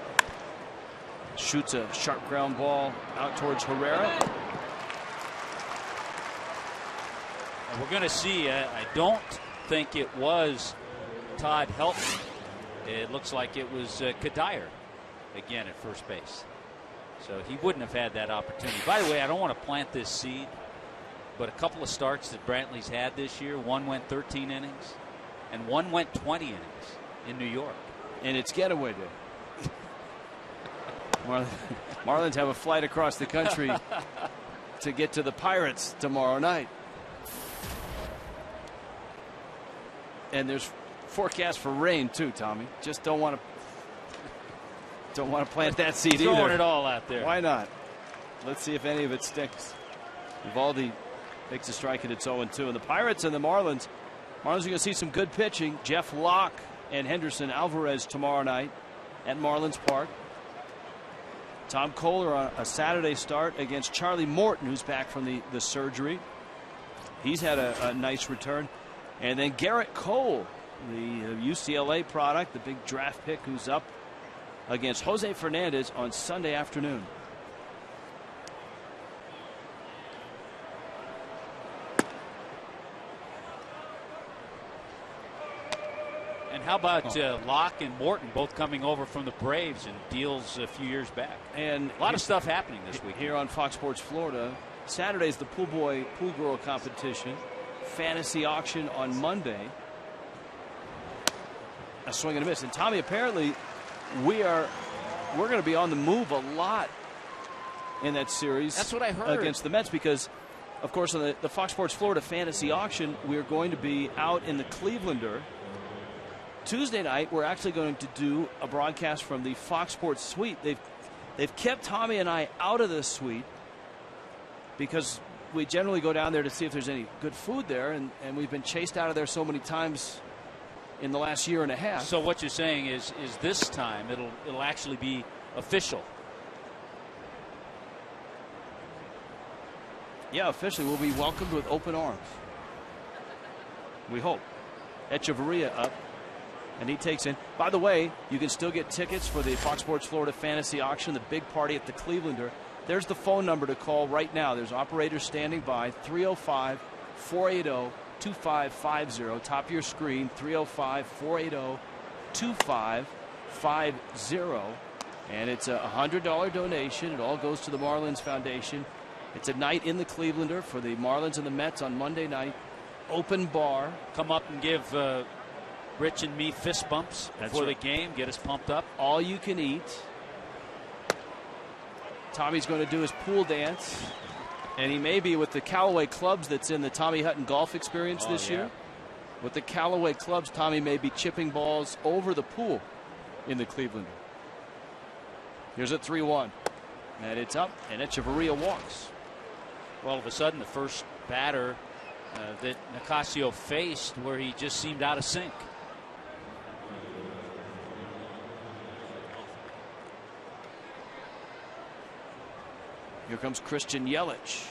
Shoots a sharp ground ball out towards Herrera. And we're going to see, I don't think it was Todd Helton. It looks like it was Kadire again at first base. So he wouldn't have had that opportunity. By the way, I don't want to plant this seed, but a couple of starts that Brantley's had this year, one went 13 innings and one went 20 innings in New York. And it's getaway day. Marlins have a flight across the country to get to the Pirates tomorrow night. And there's forecast for rain too, Tommy. Just don't want to plant that seed either. Throwing it all out there. Why not? Let's see if any of it sticks. Eovaldi makes a strike and it's 0-2. And the Pirates and the Marlins are going to see some good pitching. Jeff Locke and Henderson Alvarez tomorrow night at Marlins Park. Tom Kohler on a Saturday start against Charlie Morton, who's back from the surgery. He's had a nice return. And then Garrett Cole the UCLA product, the big draft pick who's up against Jose Fernandez on Sunday afternoon. And how about Locke and Morton both coming over from the Braves and deals a few years back? And a lot of stuff happening this week. Here on Fox Sports Florida, Saturday's the pool boy, pool girl competition. Fantasy auction on Monday. A swing and a miss. And Tommy, apparently we're going to be on the move a lot in that series. That's what I heard. Against the Mets, because of course on the Fox Sports Florida fantasy auction, we're going to be out in the Clevelander. Tuesday night, we're actually going to do a broadcast from the Fox Sports suite. They've kept Tommy and I out of this suite because we generally go down there to see if there's any good food there, and we've been chased out of there so many times in the last year and a half. So what you're saying is this time it'll actually be official. Yeah, officially we'll be welcomed with open arms. We hope. Echeverria up. And he takes in. By the way, you can still get tickets for the Fox Sports Florida Fantasy Auction, the big party at the Clevelander. There's the phone number to call right now. There's operators standing by. 305-480-2550. Top of your screen, 305-480-2550. And it's a $100 donation. It all goes to the Marlins Foundation. It's a night in the Clevelander for the Marlins and the Mets on Monday night. Open bar. Come up and give Rich and me fist bumps before the game. Get us pumped up. All you can eat. Tommy's going to do his pool dance. And he may be with the Callaway clubs that's in the Tommy Hutton Golf Experience this year. With the Callaway clubs, Tommy may be chipping balls over the pool in the Clevelander. Here's a 3-1. And it's up, and Echeverria walks. Well, all of a sudden, the first batter that Nicasio faced where he just seemed out of sync. Here comes Christian Yelich.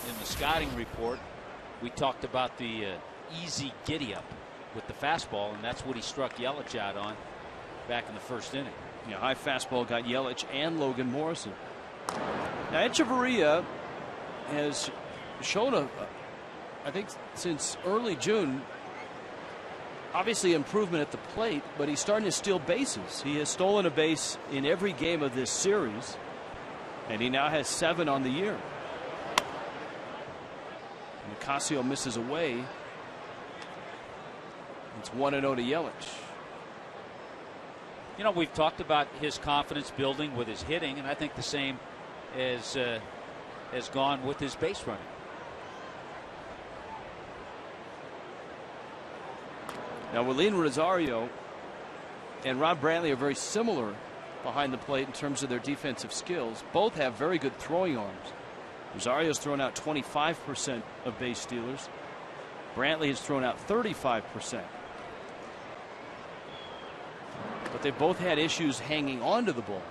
In the scouting report, we talked about the easy giddy-up with the fastball, and that's what he struck Yelich out on back in the first inning. Yeah, high fastball got Yelich and Logan Morrison. Now, Echeverria has shown I think since early June, obviously improvement at the plate, but he's starting to steal bases. He has stolen a base in every game of this series, and he now has 7 on the year. Nicasio misses away. It's 1-0 to Yelich. You know, we've talked about his confidence building with his hitting, and I think the same has gone with his base running. Now, Willeen Rosario and Rob Brantley are very similar behind the plate in terms of their defensive skills. Both have very good throwing arms. Rosario's thrown out 25% of base stealers. Brantley has thrown out 35%. But they both had issues hanging onto the ball.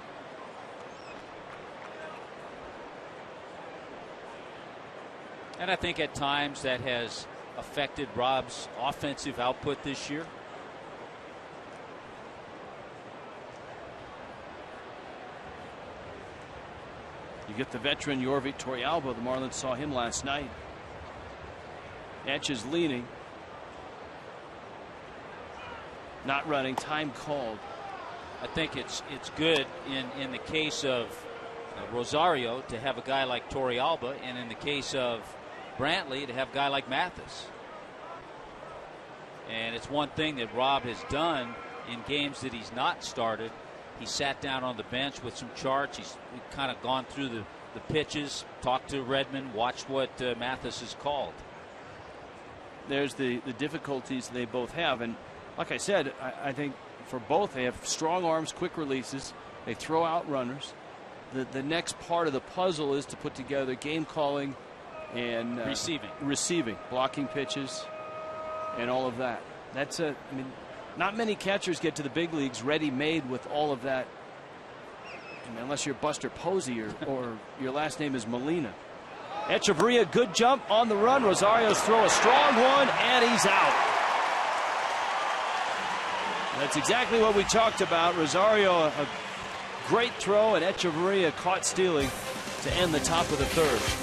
And I think at times that has affected Rob's offensive output this year. You get the veteran Yorvik Torrealba. The Marlins saw him last night. Etch is leaning. Not running. Time called. I think it's good in the case of Rosario to have a guy like Torrealba, and in the case of Brantley to have a guy like Mathis. And it's one thing that Rob has done in games that he's not started. He sat down on the bench with some charts. He's kind of gone through the pitches, talked to Redmond, watched what Mathis has called. There's the difficulties they both have. And like I said, I think for both, they have strong arms, quick releases. They throw out runners. The next part of the puzzle is to put together game calling and receiving, blocking pitches, and all of that. That's I mean, not many catchers get to the big leagues ready-made with all of that. I mean, unless you're Buster Posey or your last name is Molina. Echeverria, good jump on the run. Rosario's throw, a strong one, and he's out. That's exactly what we talked about. Rosario, a great throw, and Echeverria caught stealing to end the top of the third.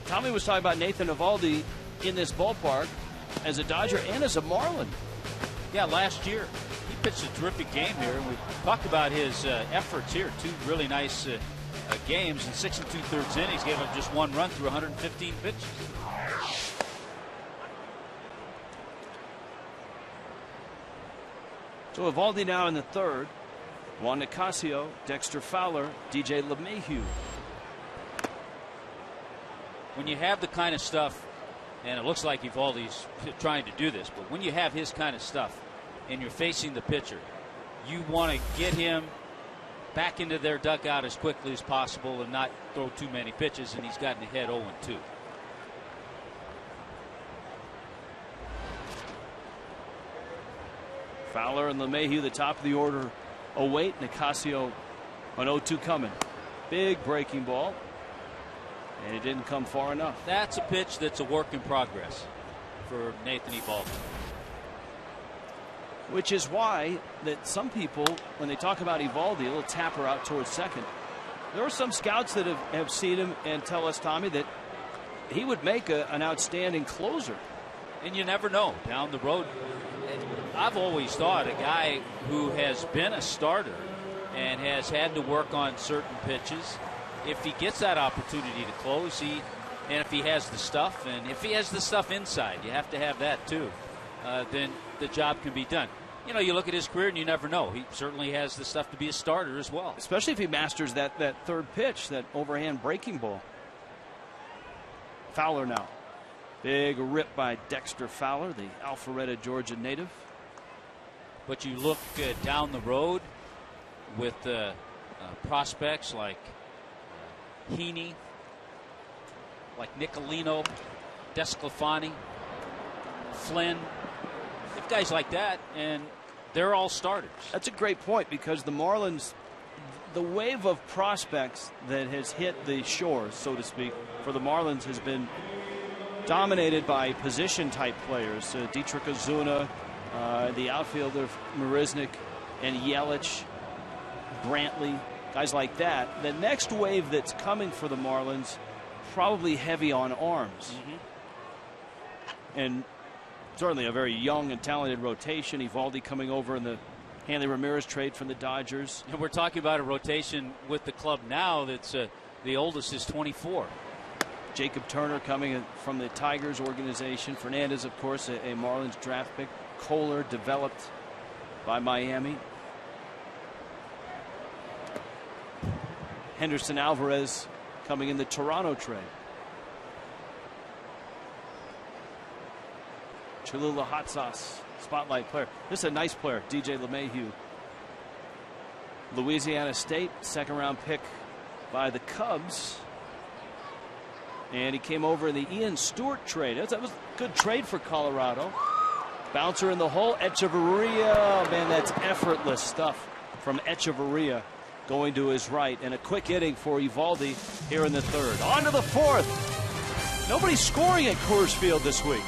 Tommy was talking about Nathan Eovaldi in this ballpark as a Dodger and as a Marlin. Yeah, last year he pitched a terrific game here, and we talked about his efforts here. 2 really nice games in 6 2/3 innings. Gave up just 1 run through 115 pitches. So Eovaldi now in the third. Juan Nicasio, Dexter Fowler, DJ LeMahieu. When you have the kind of stuff, and it looks like Eovaldi's trying to do this, but when you have his kind of stuff and you're facing the pitcher, you want to get him back into their dugout as quickly as possible and not throw too many pitches, and he's gotten ahead 0-2. Fowler and LeMahieu, the top of the order, await. Nicasio on 0-2 coming. Big breaking ball. And it didn't come far enough. That's a pitch that's a work in progress for Nathan Eovaldi. Which is why that some people, when they talk about Eovaldi, a little tapper out towards second. There are some scouts that have seen him and tell us, Tommy, that he would make an outstanding closer. And you never know down the road. I've always thought a guy who has been a starter and has had to work on certain pitches, if he gets that opportunity to close, and if he has the stuff, and if he has the stuff inside, you have to have that too, then the job can be done. You know, you look at his career and you never know. He certainly has the stuff to be a starter as well. Especially if he masters that third pitch, that overhand breaking ball. Fowler now. Big rip by Dexter Fowler, the Alpharetta, Georgia native. But you look down the road with prospects like Heaney, like Nicolino, Desclafani, Flynn. If guys like that, and they're all starters. That's a great point, because the Marlins, the wave of prospects that has hit the shores, so to speak, for the Marlins has been dominated by position-type players. Dietrich Ozuna, the outfielder Marisnik, and Yelich, Brantley. Guys like that. The next wave that's coming for the Marlins, probably heavy on arms. And certainly a very young and talented rotation. Eovaldi coming over in the Hanley Ramirez trade from the Dodgers. And we're talking about a rotation with the club now that's the oldest is 24. Jacob Turner coming from the Tigers organization. Fernandez, of course, a Marlins draft pick. Kohler, developed by Miami. Henderson Alvarez coming in the Toronto trade. Cholula Hot Sauce, spotlight player. This is a nice player, DJ LeMahieu. Louisiana State, second-round pick by the Cubs. And he came over in the Ian Stewart trade. That was a good trade for Colorado. Bouncer in the hole, Echeverria. Oh, man, that's effortless stuff from Echeverria going to his right. And a quick inning for Eovaldi here in the third. On to the fourth. Nobody's scoring at Coors Field this week.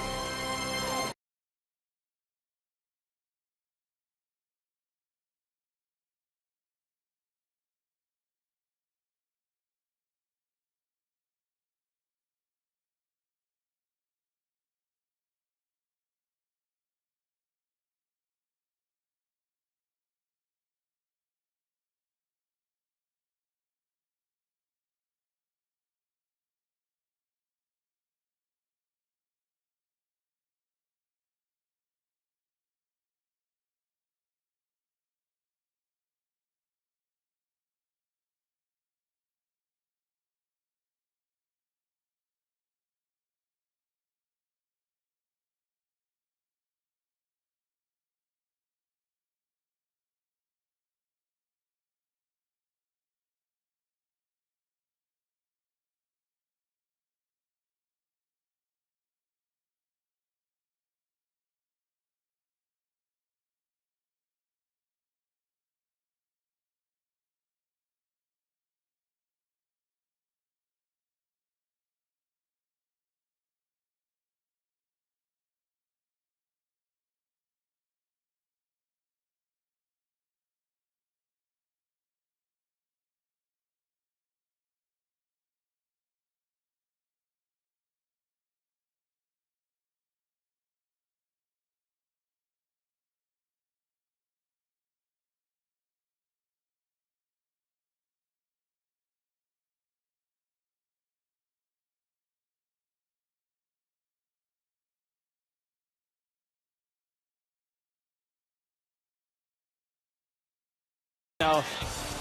Now,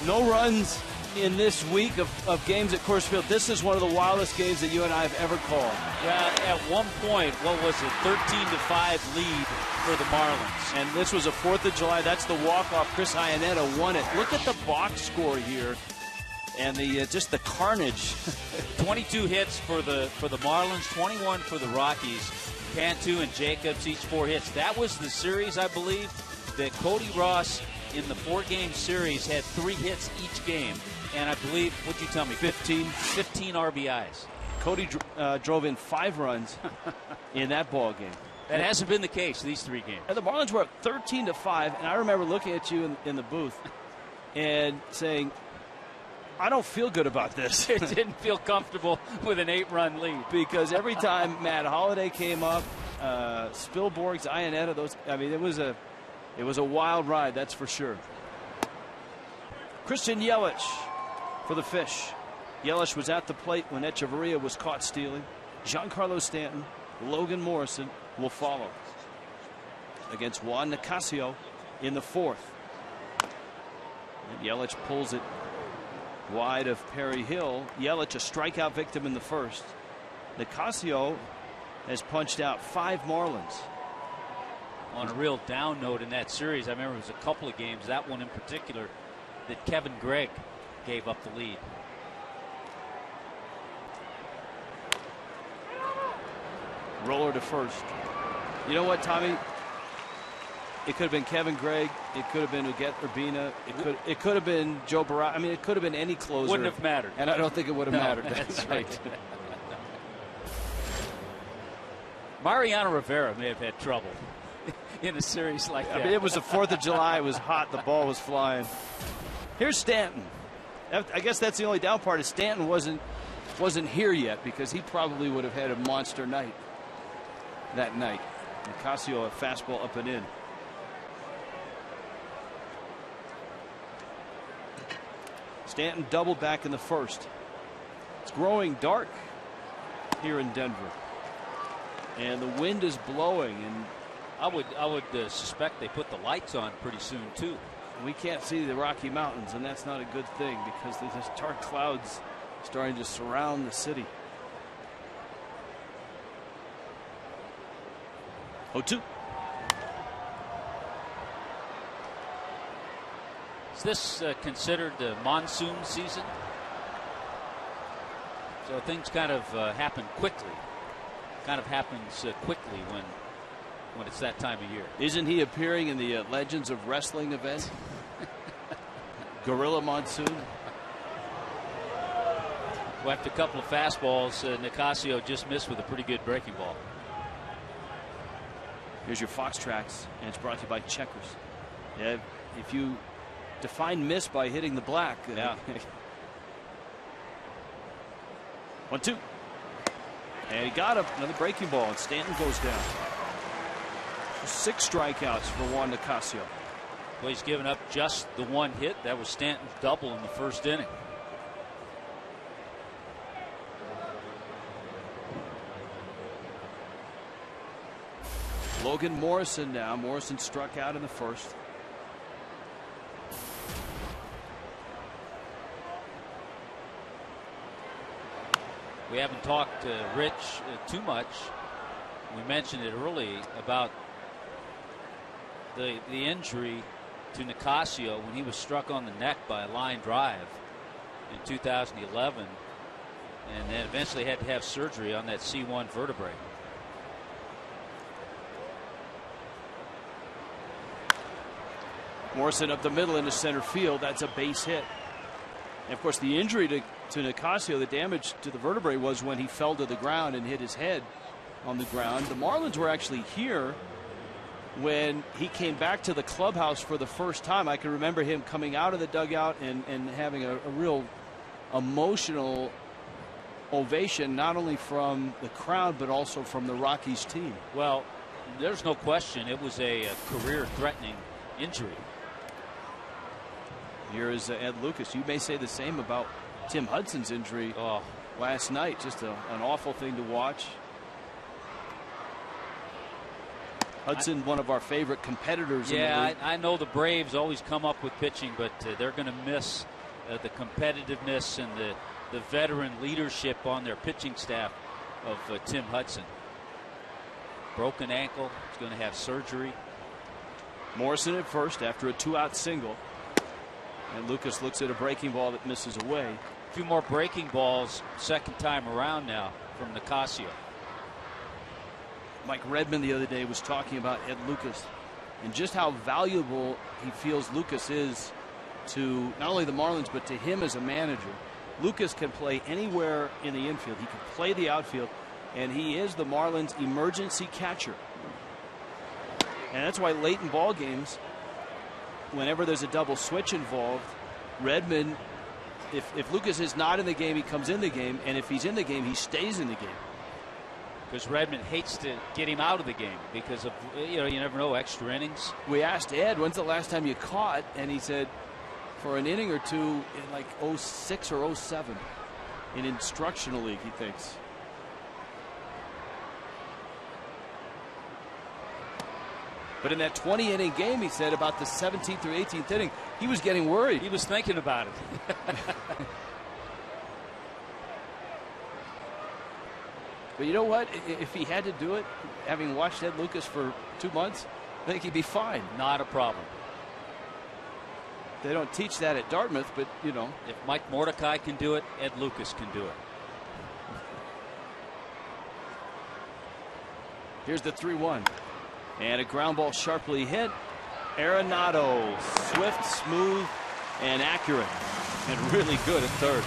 no runs in this week of games at Coors Field. This is one of the wildest games that you and I have ever called. Yeah, at one point, what was it, 13-5 lead for the Marlins. And this was a 4th of July. That's the walk-off. Chris Iannetta won it. Look at the box score here. And the just the carnage. 22 hits for the Marlins, 21 for the Rockies. Cantu and Jacobs, each 4 hits. That was the series, I believe, that Cody Ross in the 4-game series had 3 hits each game. And I believe, what'd you tell me? 15 RBIs. Cody drove in 5 runs in that ball game. That hasn't been the case these 3 games. And the Marlins were up 13-5, and I remember looking at you in the booth and saying, I don't feel good about this. It didn't feel comfortable with an 8-run lead. Because every time Matt Holliday came up, Spielborgs, Iannetta, those, I mean, it was a wild ride, that's for sure. Christian Yelich for the Fish. Yelich was at the plate when Echeverria was caught stealing. Giancarlo Stanton, Logan Morrison will follow against Juan Nicasio in the 4th. And Yelich pulls it wide of Perry Hill. Yelich a strikeout victim in the 1st. Nicasio has punched out 5 Marlins. On a real down note in that series, I remember it was a couple of games, that one in particular, that Kevin Gregg gave up the lead. Roller to first. You know what, Tommy? It could have been Kevin Gregg. It could have been Uget Urbina. It could have been Joe Barra. I mean, it could have been any closer. Wouldn't have mattered. And I don't think it would have mattered. That's right. Mariano Rivera may have had trouble in a series like that. I mean, it was the 4th of July. It was hot. The ball was flying. Here's Stanton. I guess that's the only down part is Stanton wasn't here yet because he probably would have had a monster night that night. Nicasio a fastball up and in. Stanton doubled back in the 1st. It's growing dark here in Denver. And the wind is blowing. And I would suspect they put the lights on pretty soon too. We can't see the Rocky Mountains, and that's not a good thing because there's this dark clouds starting to surround the city. 0-2. Is this considered the monsoon season? So things kind of happen quickly. Kind of happens quickly when it's that time of year. Isn't he appearing in the Legends of Wrestling event? Gorilla Monsoon. Well, after a couple of fastballs, Nicasio just missed with a pretty good breaking ball. Here's your Fox Tracks, and it's brought to you by Checkers. Yeah, if you define miss by hitting the black. Yeah. 1-2. And he got him. Another breaking ball, and Stanton goes down. 6 strikeouts for Juan Nicasio. Well, he's given up just the one hit. That was Stanton's double in the first inning. Logan Morrison now. Morrison struck out in the first. We haven't talked Rich too much. We mentioned it early about the injury to Nicasio when he was struck on the neck by a line drive in 2011, and then eventually had to have surgery on that C1 vertebrae. Morrison up the middle into center field. That's a base hit. And of course, the injury to Nicasio, the damage to the vertebrae, was when he fell to the ground and hit his head on the ground. The Marlins were actually here when he came back to the clubhouse for the first time. I can remember him coming out of the dugout and having a real emotional ovation, not only from the crowd but also from the Rockies team. Well, there's no question it was a career-threatening injury. Here is Ed Lucas. You may say the same about Tim Hudson's injury last night. Just an awful thing to watch. Hudson, one of our favorite competitors. Yeah, in the league. I know the Braves always come up with pitching, but they're going to miss the competitiveness and the veteran leadership on their pitching staff of Tim Hudson. Broken ankle. He's going to have surgery. Morrison at first after a 2-out single. And Lucas looks at a breaking ball that misses away. A few more breaking balls second time around now from Nicasio. Mike Redmond the other day was talking about Ed Lucas and just how valuable he feels Lucas is to not only the Marlins but to him as a manager. Lucas can play anywhere in the infield. He can play the outfield, and he is the Marlins' emergency catcher. And that's why late in ball games, whenever there's a double switch involved, Redmond, if Lucas is not in the game, he comes in the game, and if he's in the game, he stays in the game. Because Redmond hates to get him out of the game because of, you never know, extra innings. We asked Ed, when's the last time you caught? And he said, for an inning or two in like 06 or 07 in instructional league, he thinks. But in that 20-inning game, he said about the 17th or 18th inning, he was getting worried. He was thinking about it. But you know what? If he had to do it, having watched Ed Lucas for 2 months, I think he'd be fine. Not a problem. They don't teach that at Dartmouth, but, If Mike Mordecai can do it, Ed Lucas can do it. Here's the 3-1. And a ground ball sharply hit. Arenado, swift, smooth, and accurate. And really good at third.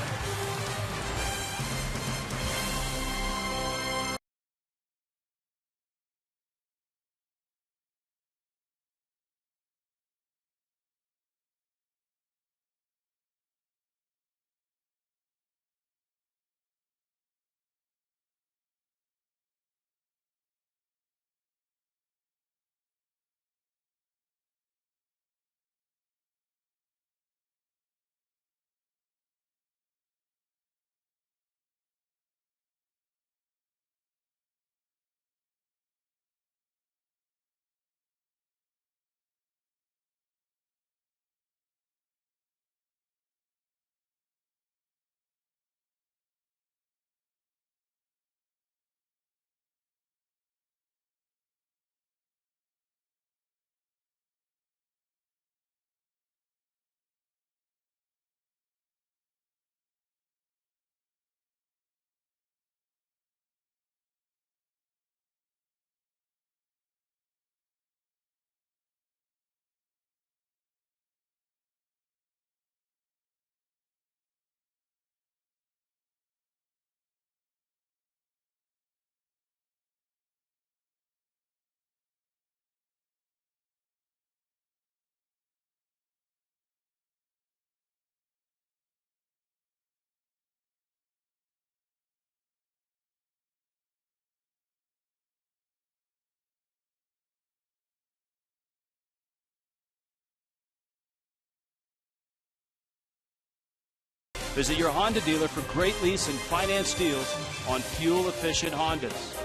Visit your Honda dealer for great lease and finance deals on fuel-efficient Hondas.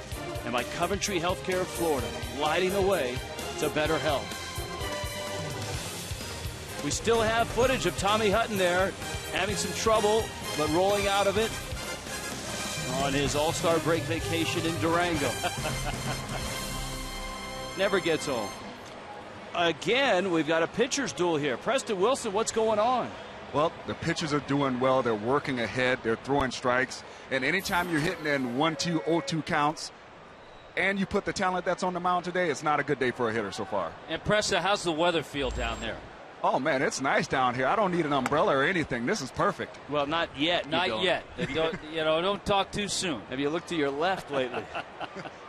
And by Coventry Healthcare of Florida, lighting the way to better health. We still have footage of Tommy Hutton there, having some trouble, but rolling out of it on his All-Star break vacation in Durango. Never gets old. Again, we've got a pitcher's duel here. Preston Wilson, what's going on? Well, the pitchers are doing well. They're working ahead. They're throwing strikes. And anytime you're hitting in 1-2, 0-2 counts, and you put the talent that's on the mound today, it's not a good day for a hitter so far. And Preston, how's the weather feel down there? Oh, man, it's nice down here. I don't need an umbrella or anything. This is perfect. Well, not yet. Not yet. Don't talk too soon. Have you looked to your left lately?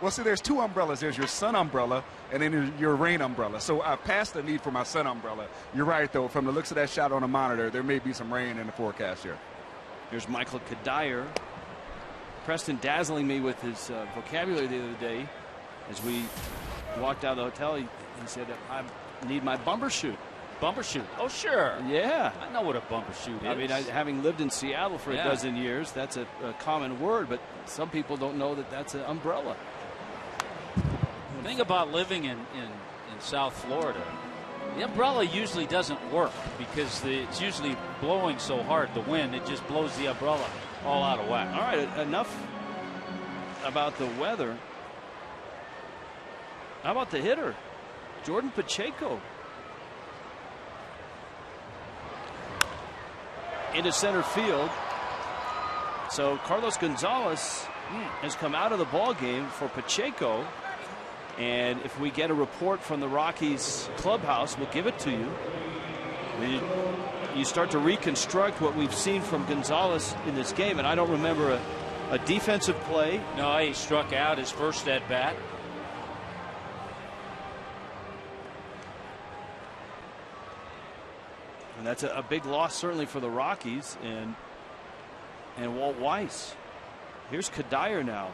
Well, see, there's two umbrellas. There's your sun umbrella and then there's your rain umbrella. So I passed the need for my sun umbrella. You're right, though. From the looks of that shot on the monitor, there may be some rain in the forecast here. Here's Michael Kadire. Preston dazzling me with his vocabulary the other day. As we walked out of the hotel, he said, I need my bumper shoot. Bumper shoot. Oh, sure. Yeah. I know what a bumper shoot is. I mean, having lived in Seattle for a dozen years, that's a common word, but some people don't know that that's an umbrella. The thing about living in South Florida, the umbrella usually doesn't work because it's usually blowing so hard, the wind, it just blows the umbrella all out of whack. All right, enough about the weather. How about the hitter, Jordan Pacheco? Into center field. So Carlos Gonzalez has come out of the ball game for Pacheco. And if we get a report from the Rockies clubhouse, we'll give it to you. You start to reconstruct what we've seen from Gonzalez in this game. And I don't remember a defensive play. No, he struck out his first at bat. And that's a big loss, certainly, for the Rockies and Walt Weiss. Here's Kadire now.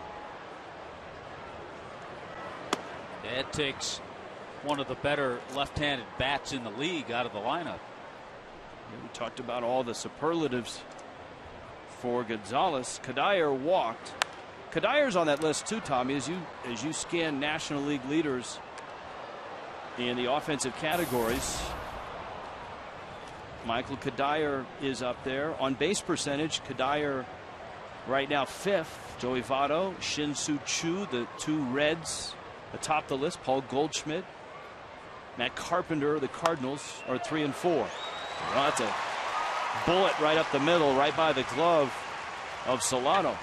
That takes one of the better left-handed bats in the league out of the lineup. We talked about all the superlatives for Gonzalez. Kadire walked. Kadire's on that list too, Tommy, as you scan National League leaders in the offensive categories. Michael Kadire is up there. On base percentage, Kadire right now 5th. Joey Votto, Shin-Soo Choo, the two Reds atop the list. Paul Goldschmidt, Matt Carpenter, the Cardinals are 3 and 4. Well, that's a bullet right up the middle, right by the glove of Solano.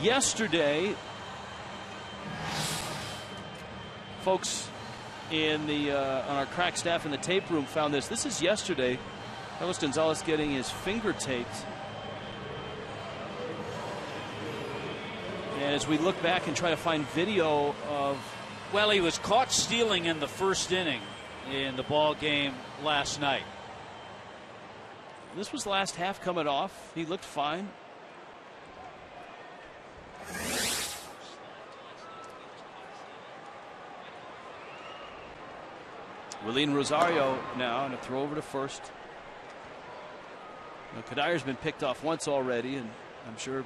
Yesterday, folks in the on our crack staff in the tape room found this. This is yesterday. Carlos Gonzalez getting his finger taped. And as we look back and try to find video of... Well, he was caught stealing in the first inning in the ball game last night. This was the last half coming off. He looked fine. Willeen Rosario now, and a throw over to first. Now, Kadire's been picked off once already, and I'm sure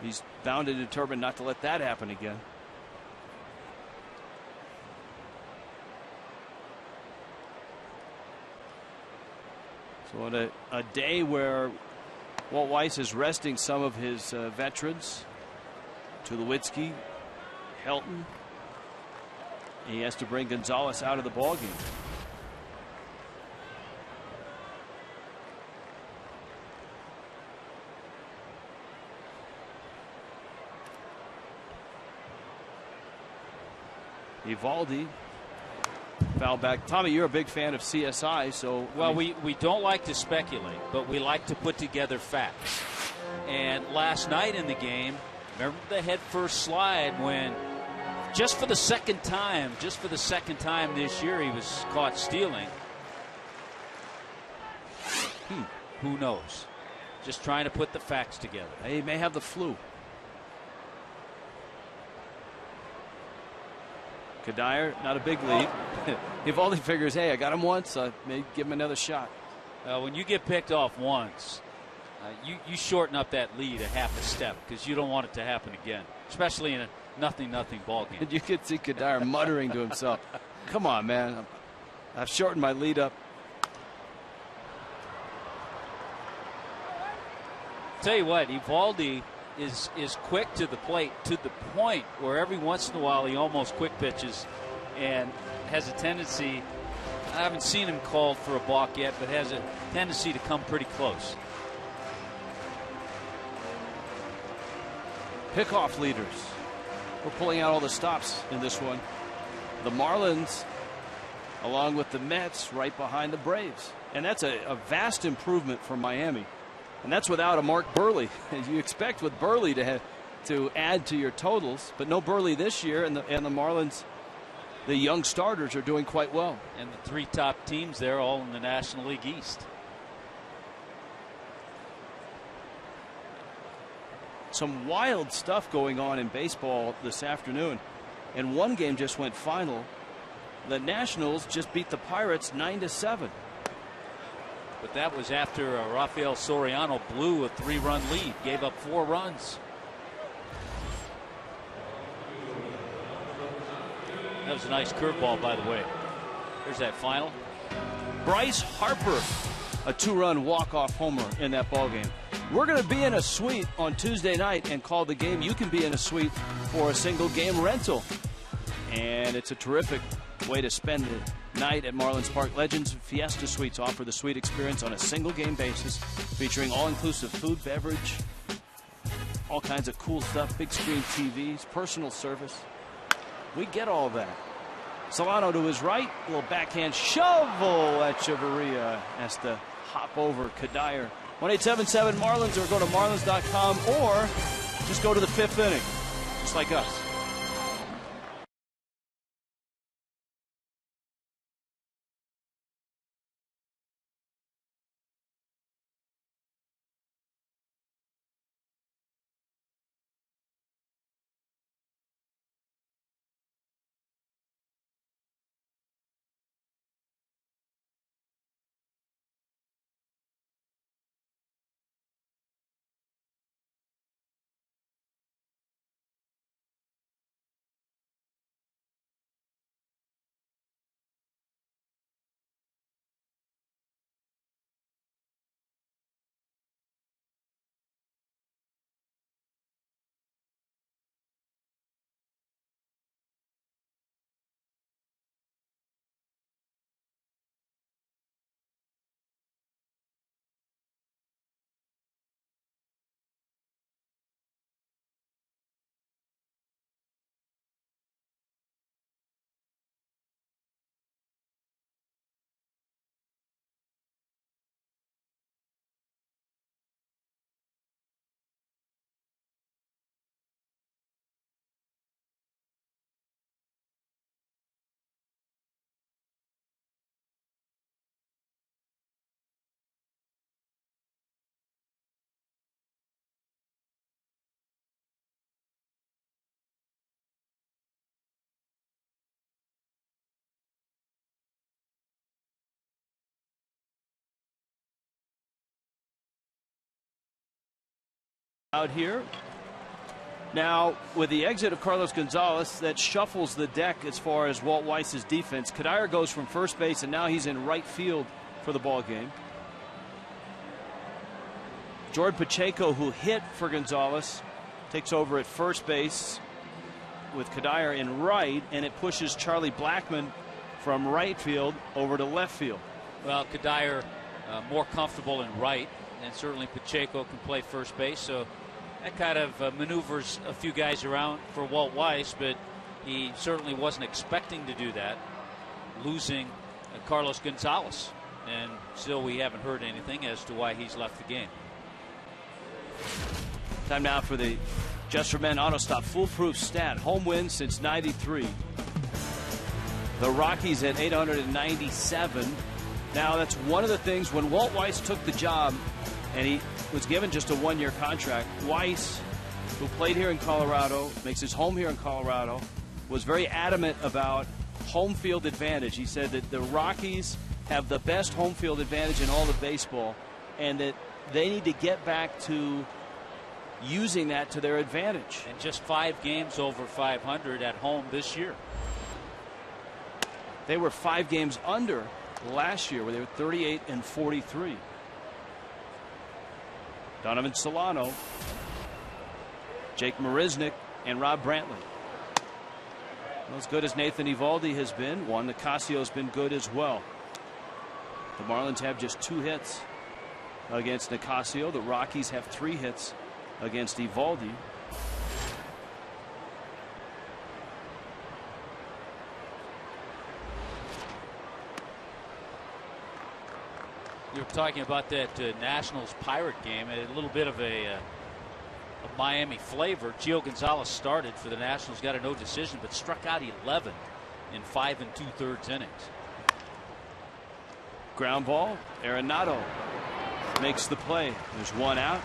he's bound and determined not to let that happen again. So on a day where Walt Weiss is resting some of his veterans, Tulowitzki, Helton, he has to bring Gonzalez out of the ballgame. Evaldi foul back. Tommy, you're a big fan of CSI, so well, we don't like to speculate, but we like to put together facts. And last night in the game, remember the head first slide when just for the second time this year he was caught stealing. Who knows? Just trying to put the facts together. He may have the flu. Kadire, not a big lead. Evaldi figures, hey, I got him once, maybe give him another shot. When you get picked off once, you shorten up that lead a half a step because you don't want it to happen again, especially in a 0-0 ball game. And you could see Kadire muttering to himself, come on, man. I've shortened my lead up. Tell you what, Evaldi is quick to the plate to the point where every once in a while he almost quick pitches and has a tendency, I haven't seen him called for a balk yet, but has a tendency to come pretty close. Pickoff leaders. We're pulling out all the stops in this one. The Marlins, along with the Mets, right behind the Braves. And that's a vast improvement from Miami. And that's without a Mark Burley. You expect with Burley to add to your totals, but no Burley this year, and the Marlins, the young starters, are doing quite well. And the 3 top teams there, all in the National League East. Some wild stuff going on in baseball this afternoon. And one game just went final. The Nationals just beat the Pirates 9-7. But that was after Rafael Soriano blew a 3-run lead, gave up 4 runs. That was a nice curveball, by the way. There's that final. Bryce Harper, a 2-run walk-off homer in that ball game. We're going to be in a suite on Tuesday night and call the game. You can be in a suite for a single game rental. And it's a terrific way to spend the night at Marlins Park. Legends Fiesta Suites offer the suite experience on a single game basis, featuring all-inclusive food, beverage, all kinds of cool stuff, big screen TVs, personal service. We get all that. Solano to his right, a little backhand shovel at Chavarria. Has to hop over Kadire. 1-877 Marlins, or go to marlins.com, or just go to the 5th inning, just like us. Out here. Now, with the exit of Carlos Gonzalez, that shuffles the deck as far as Walt Weiss's defense. Kadire goes from first base, and now he's in right field for the ball game. Jordan Pacheco, who hit for Gonzalez, takes over at first base with Kadire in right, and it pushes Charlie Blackmon from right field over to left field. Well, Kadire more comfortable in right, and certainly Pacheco can play first base, so that kind of maneuvers a few guys around for Walt Weiss, but he certainly wasn't expecting to do that, losing Carlos Gonzalez, and still we haven't heard anything as to why he's left the game. Time now for the Just for Men Auto Stop foolproof stat. Home wins since '93. The Rockies at 897. Now, that's one of the things when Walt Weiss took the job and he was given just a one-year contract. Weiss, who played here in Colorado, makes his home here in Colorado, was very adamant about home field advantage. He said that the Rockies have the best home field advantage in all of baseball, and that they need to get back to using that to their advantage. And just 5 games over 500 at home this year. They were 5 games under last year, where they were 38 and 43. Donovan Solano, Jake Marisnick, and Rob Brantley. Well, as good as Nathan Eovaldi has been, Juan Nicasio has been good as well. The Marlins have just 2 hits against Nicasio. The Rockies have 3 hits against Eovaldi. You were talking about that Nationals Pirate game, a little bit of a Miami flavor. Gio Gonzalez started for the Nationals, got a no decision, but struck out 11 in 5 2/3 innings. Ground ball. Arenado makes the play. There's 1 out.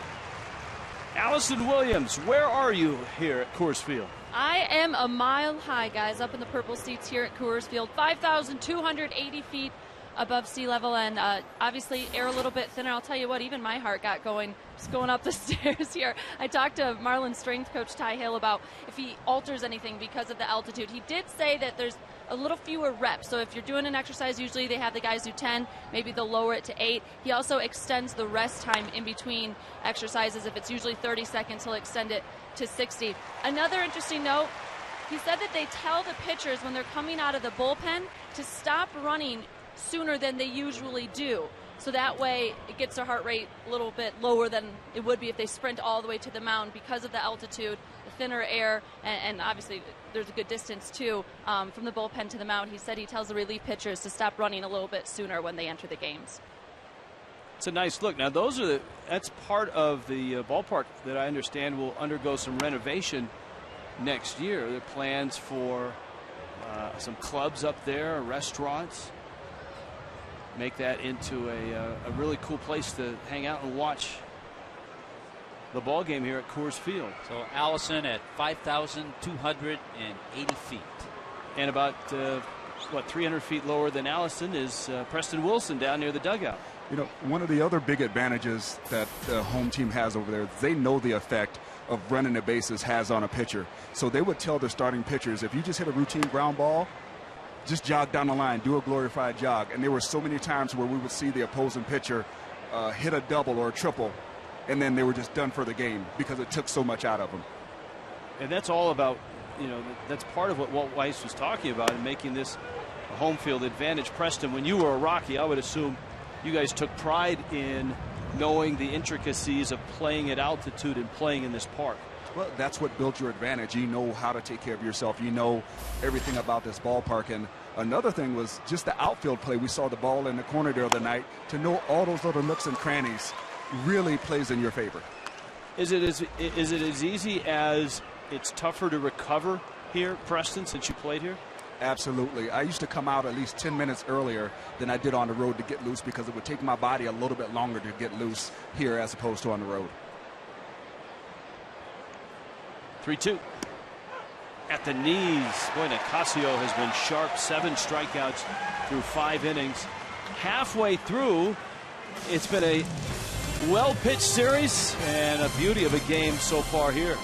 Allison Williams, where are you here at Coors Field? I am a mile high, guys, up in the purple seats here at Coors Field, 5,280 feet above sea level, and obviously air a little bit thinner. I'll tell you what, even my heart got going just going up the stairs here. I talked to Marlins strength coach Ty Hale about if he alters anything because of the altitude. He did say that there's a little fewer reps, so if you're doing an exercise, usually they have the guys do 10, maybe they'll lower it to 8. He also extends the rest time in between exercises. If it's usually 30 seconds, he'll extend it to 60. Another interesting note, he said that they tell the pitchers when they're coming out of the bullpen to stop running sooner than they usually do, so that way it gets their heart rate a little bit lower than it would be if they sprint all the way to the mound because of the altitude, the thinner air, and obviously there's a good distance too from the bullpen to the mound. He said he tells the relief pitchers to stop running a little bit sooner when they enter the games. It's a nice look. Now that's part of the ballpark that I understand will undergo some renovation next year. There are plans for some clubs up there, restaurants. Make that into a really cool place to hang out and watch the ball game here at Coors Field. So Allison at 5,280 feet. And about 300 feet lower than Allison is Preston Wilson down near the dugout. You know, one of the other big advantages that the home team has over there, they know the effect of running the bases has on a pitcher. So they would tell their starting pitchers, if you just hit a routine ground ball, just jog down the line, do a glorified jog. And there were so many times where we would see the opposing pitcher hit a double or a triple, and then they were just done for the game because it took so much out of them. And that's all about, that's part of what Walt Weiss was talking about in making this a home field advantage. Preston, when you were a Rocky, I would assume you guys took pride in knowing the intricacies of playing at altitude and playing in this park. Well, that's what built your advantage. You know how to take care of yourself. You know everything about this ballpark. And another thing was just the outfield play. We saw the ball in the corner the other night. To know all those little nooks and crannies really plays in your favor. Is it as easy as it's tougher to recover here, Preston, since you played here? Absolutely. I used to come out at least 10 minutes earlier than I did on the road to get loose because it would take my body a little bit longer to get loose here as opposed to on the road. 3-2. At the knees. Boy, Nicasio has been sharp. 7 strikeouts through 5 innings. Halfway through, it's been a well-pitched series and a beauty of a game so far here.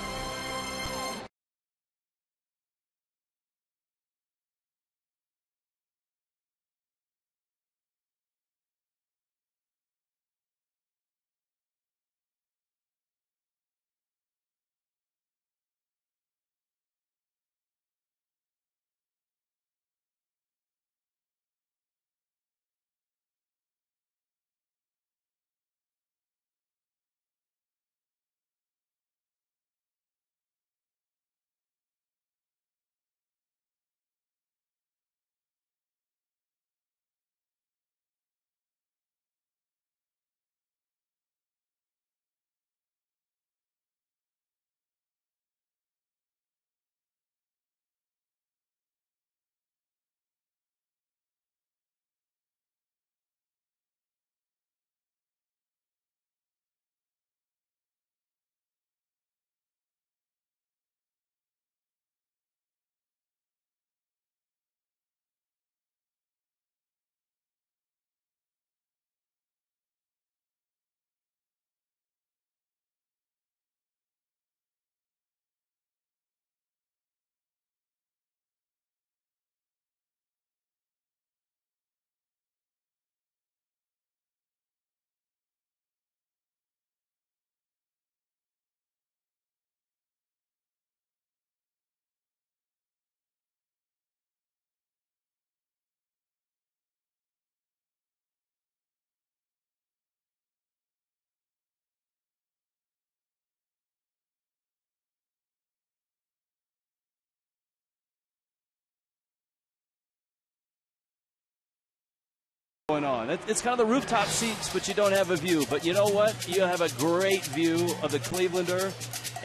going on. It's kind of the rooftop seats, but you don't have a view. But you know what? You have a great view of the Clevelander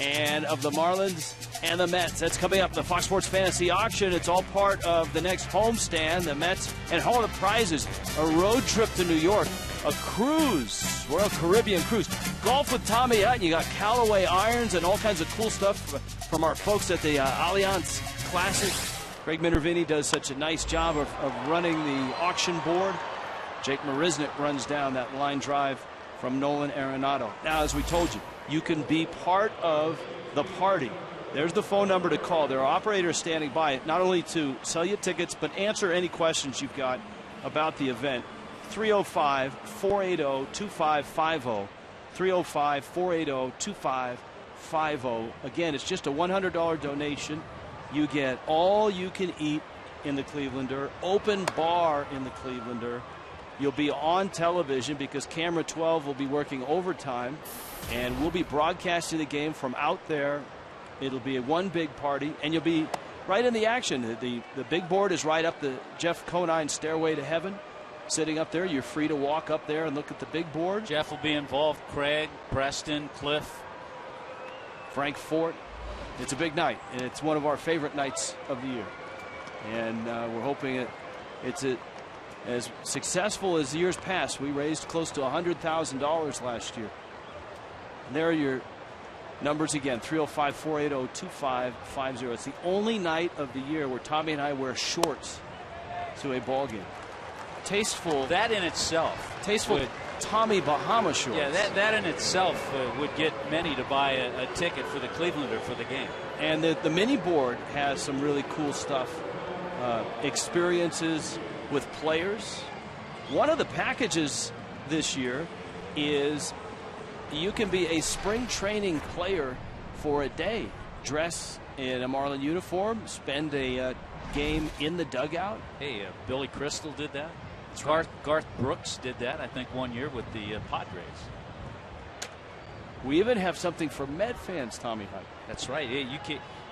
and of the Marlins and the Mets. That's coming up in the Fox Sports Fantasy Auction. It's all part of the next homestand, the Mets, and all the prizes. A road trip to New York, a cruise, Royal Caribbean cruise, golf with Tommy Hutt. You got Callaway irons and all kinds of cool stuff from our folks at the Allianz Classic. Greg Minervini does such a nice job of running the auction board. Jake Marisnick runs down that line drive from Nolan Arenado. Now, as we told you, you can be part of the party. There's the phone number to call. There are operators standing by, not only to sell you tickets, but answer any questions you've got about the event. 305-480-2550. 305-480-2550. Again, it's just a $100 donation. You get all you can eat in the Clevelander, open bar in the Clevelander. You'll be on television because Camera 12 will be working overtime, and we'll be broadcasting the game from out there. It'll be one big party, and you'll be right in the action. The big board is right up the Jeff Conine Stairway to Heaven. Sitting up there, you're free to walk up there and look at the big board. Jeff will be involved. Craig, Preston, Cliff, Frank Fort. It's a big night, and it's one of our favorite nights of the year. And we're hoping it's as successful as years past. We raised close to $100,000 last year. And there are your numbers again, 305-480-2550. It's the only night of the year where Tommy and I wear shorts to a ball game. Tasteful. That in itself. Tasteful Tommy Bahama shorts. Yeah, that in itself would get many to buy a ticket for the Clevelander for the game. And the mini board has some really cool stuff. Experiences with players. One of the packages this year is you can be a spring training player for a day. Dress in a Marlin uniform, spend a game in the dugout. Hey, Billy Crystal did that. Garth Brooks did that, I think, one year with the Padres. We even have something for Met fans, Tommy Hutt. That's right. Yeah, you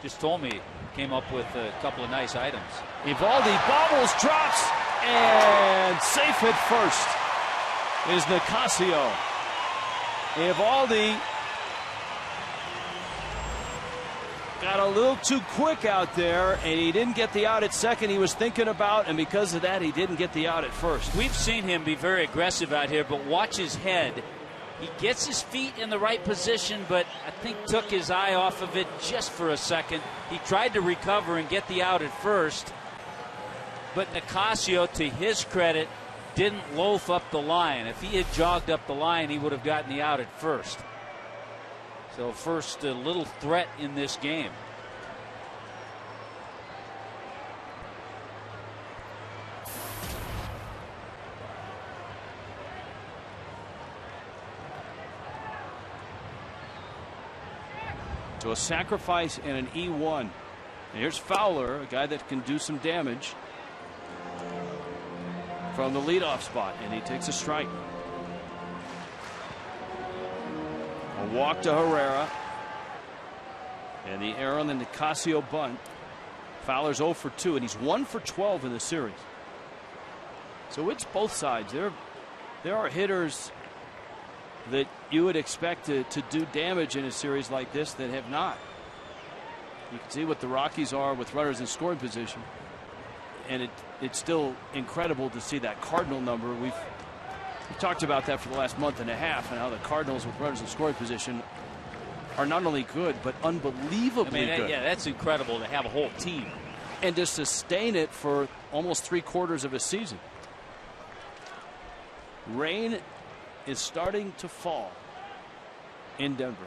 just told me, came up with a couple of nice items. Evaldi bobbles, drops, and safe at first is Nicasio. Evaldi got a little too quick out there, and he didn't get the out at second he was thinking about, and because of that, he didn't get the out at first. We've seen him be very aggressive out here, but watch his head. He gets his feet in the right position, but I think took his eye off of it just for a second. He tried to recover and get the out at first, but Nicasio, to his credit, didn't loaf up the line. If he had jogged up the line, he would have gotten the out at first. So first little threat in this game. So a sacrifice and an E1. And here's Fowler, a guy that can do some damage from the leadoff spot, and he takes a strike. A walk to Herrera, and the error on the Nicasio bunt. Fowler's 0 for 2, and he's 1 for 12 in the series. So it's both sides. There are hitters that you would expect to do damage in a series like this that have not. You can see what the Rockies are with runners in scoring position, and it's still incredible to see that Cardinal number. We've talked about that for the last month and a half, and how the Cardinals with runners in scoring position are not only good, but unbelievably good. Yeah, that's incredible to have a whole team. And to sustain it for almost 3/4 of a season. Rain is starting to fall in Denver.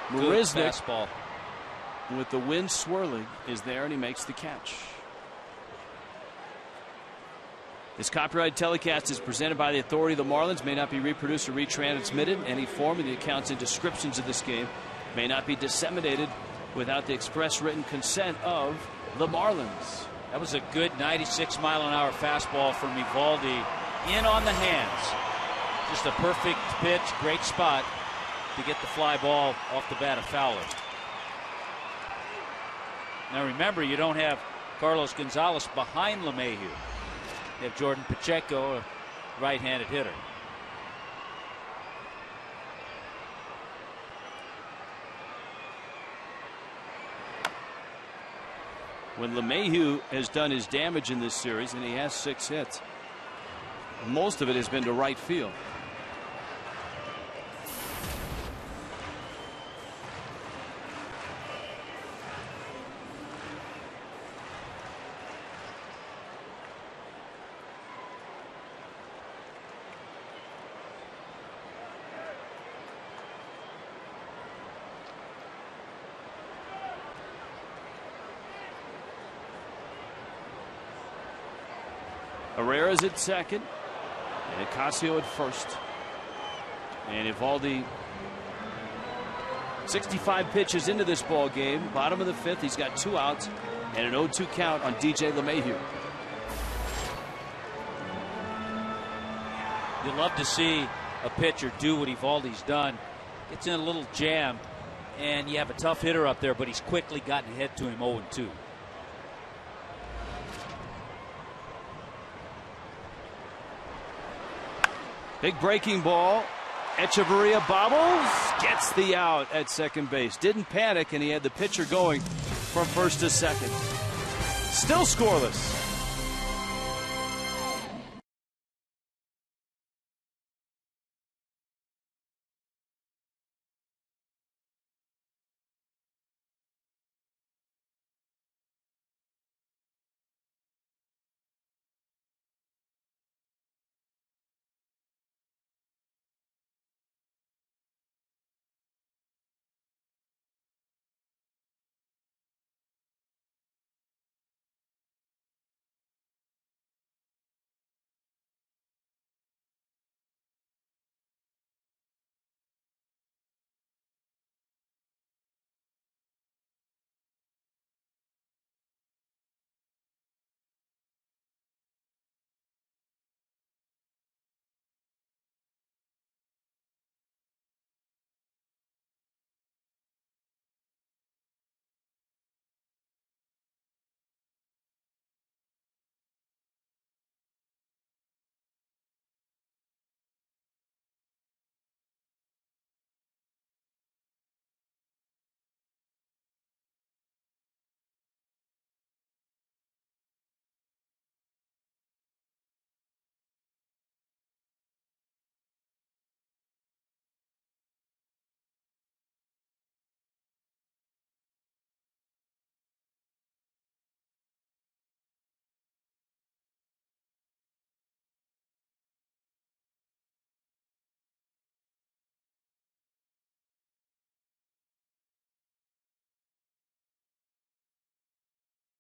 Marisnick, fastball, with the wind swirling, is there, and he makes the catch. This copyrighted telecast is presented by the authority of the Marlins, may not be reproduced or retransmitted in any form, and the accounts and descriptions of this game may not be disseminated without the express written consent of the Marlins. That was a good 96-mile-an-hour fastball from Evaldi, in on the hands. Just a perfect pitch, great spot to get the fly ball off the bat of Fowler. Now remember, you don't have Carlos Gonzalez behind LeMahieu. You have Jordan Pacheco, a right-handed hitter. When LeMahieu has done his damage in this series, and he has 6 hits, most of it has been to right field. Herrera's at second, and Ocasio at first. And Eovaldi, 65 pitches into this ball game, bottom of the 5th. He's got 2 outs and an 0-2 count on DJ LeMahieu. You'd love to see a pitcher do what Eovaldi's done. Gets in a little jam, and you have a tough hitter up there, but he's quickly gotten ahead to him 0-2. Big breaking ball. Echeverria bobbles, gets the out at second base. Didn't panic, and he had the pitcher going from first to second. Still scoreless.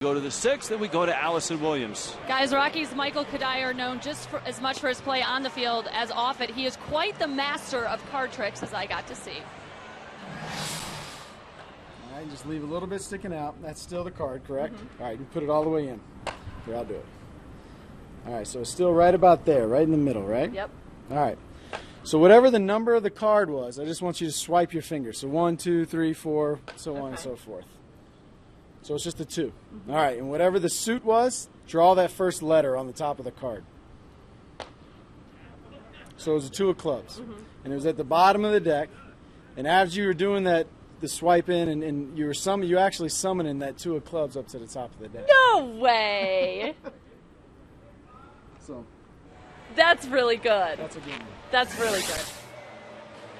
Go to the 6th, then we go to Allison Williams. Guys, Rockies' Michael Kadire, known just for, as much for his play on the field as off it. He is quite the master of card tricks, as I got to see. All right, just leave a little bit sticking out. That's still the card, correct? All right, you put it all the way in. Here, I'll do it. All right, so it's still right about there, right in the middle, right? Yep. All right. So whatever the number of the card was, I just want you to swipe your finger. So 1, 2, 3, 4, so on and so forth. So it's just a 2. All right, and whatever the suit was, draw that first letter on the top of the card. So it was a 2 of clubs. And it was at the bottom of the deck. And as you were doing that, the swipe in, and you were actually summoning that 2 of clubs up to the top of the deck. No way! So That's really good. that's a good one. That's really good.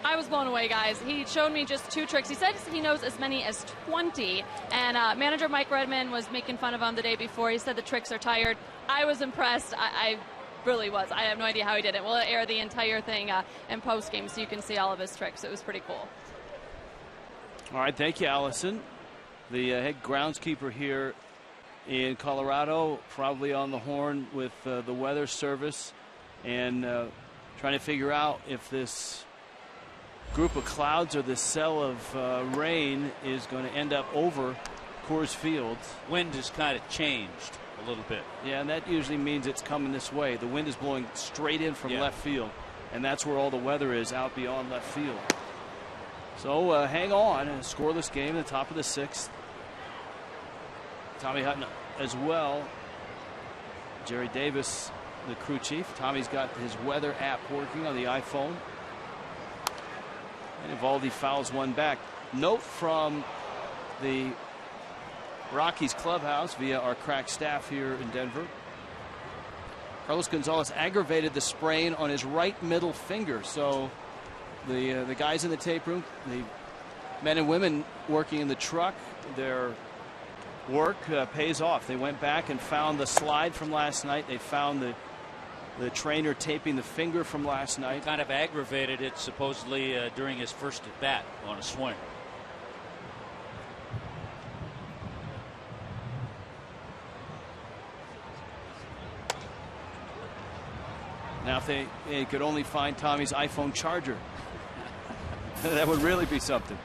I was blown away, guys. He showed me just 2 tricks. He said he knows as many as 20. And manager Mike Redman was making fun of him the day before. He said the tricks are tired. I was impressed. I really was. I have no idea how he did it. We'll air the entire thing in post-game so you can see all of his tricks. It was pretty cool. All right, thank you, Allison. The head groundskeeper here in Colorado, probably on the horn with the weather service and trying to figure out if this group of clouds or this cell of rain is going to end up over Coors Field. Wind has kind of changed a little bit. Yeah, and that usually means it's coming this way. The wind is blowing straight in from left field, and that's where all the weather is, out beyond left field. So hang on, a scoreless game at the top of the 6th. Tommy Hutton as well. Jerry Davis, the crew chief. Tommy's got his weather app working on the iPhone. And Eovaldi fouls one back. Note from the Rockies clubhouse via our crack staff here in Denver. Carlos Gonzalez aggravated the sprain on his right middle finger. So the guys in the tape room, the men and women working in the truck, their work pays off. They went back and found the slide from last night. They found the trainer taping the finger from last night. Kind of aggravated it supposedly during his first at bat on a swing. Now if they could only find Tommy's iPhone charger, that would really be something.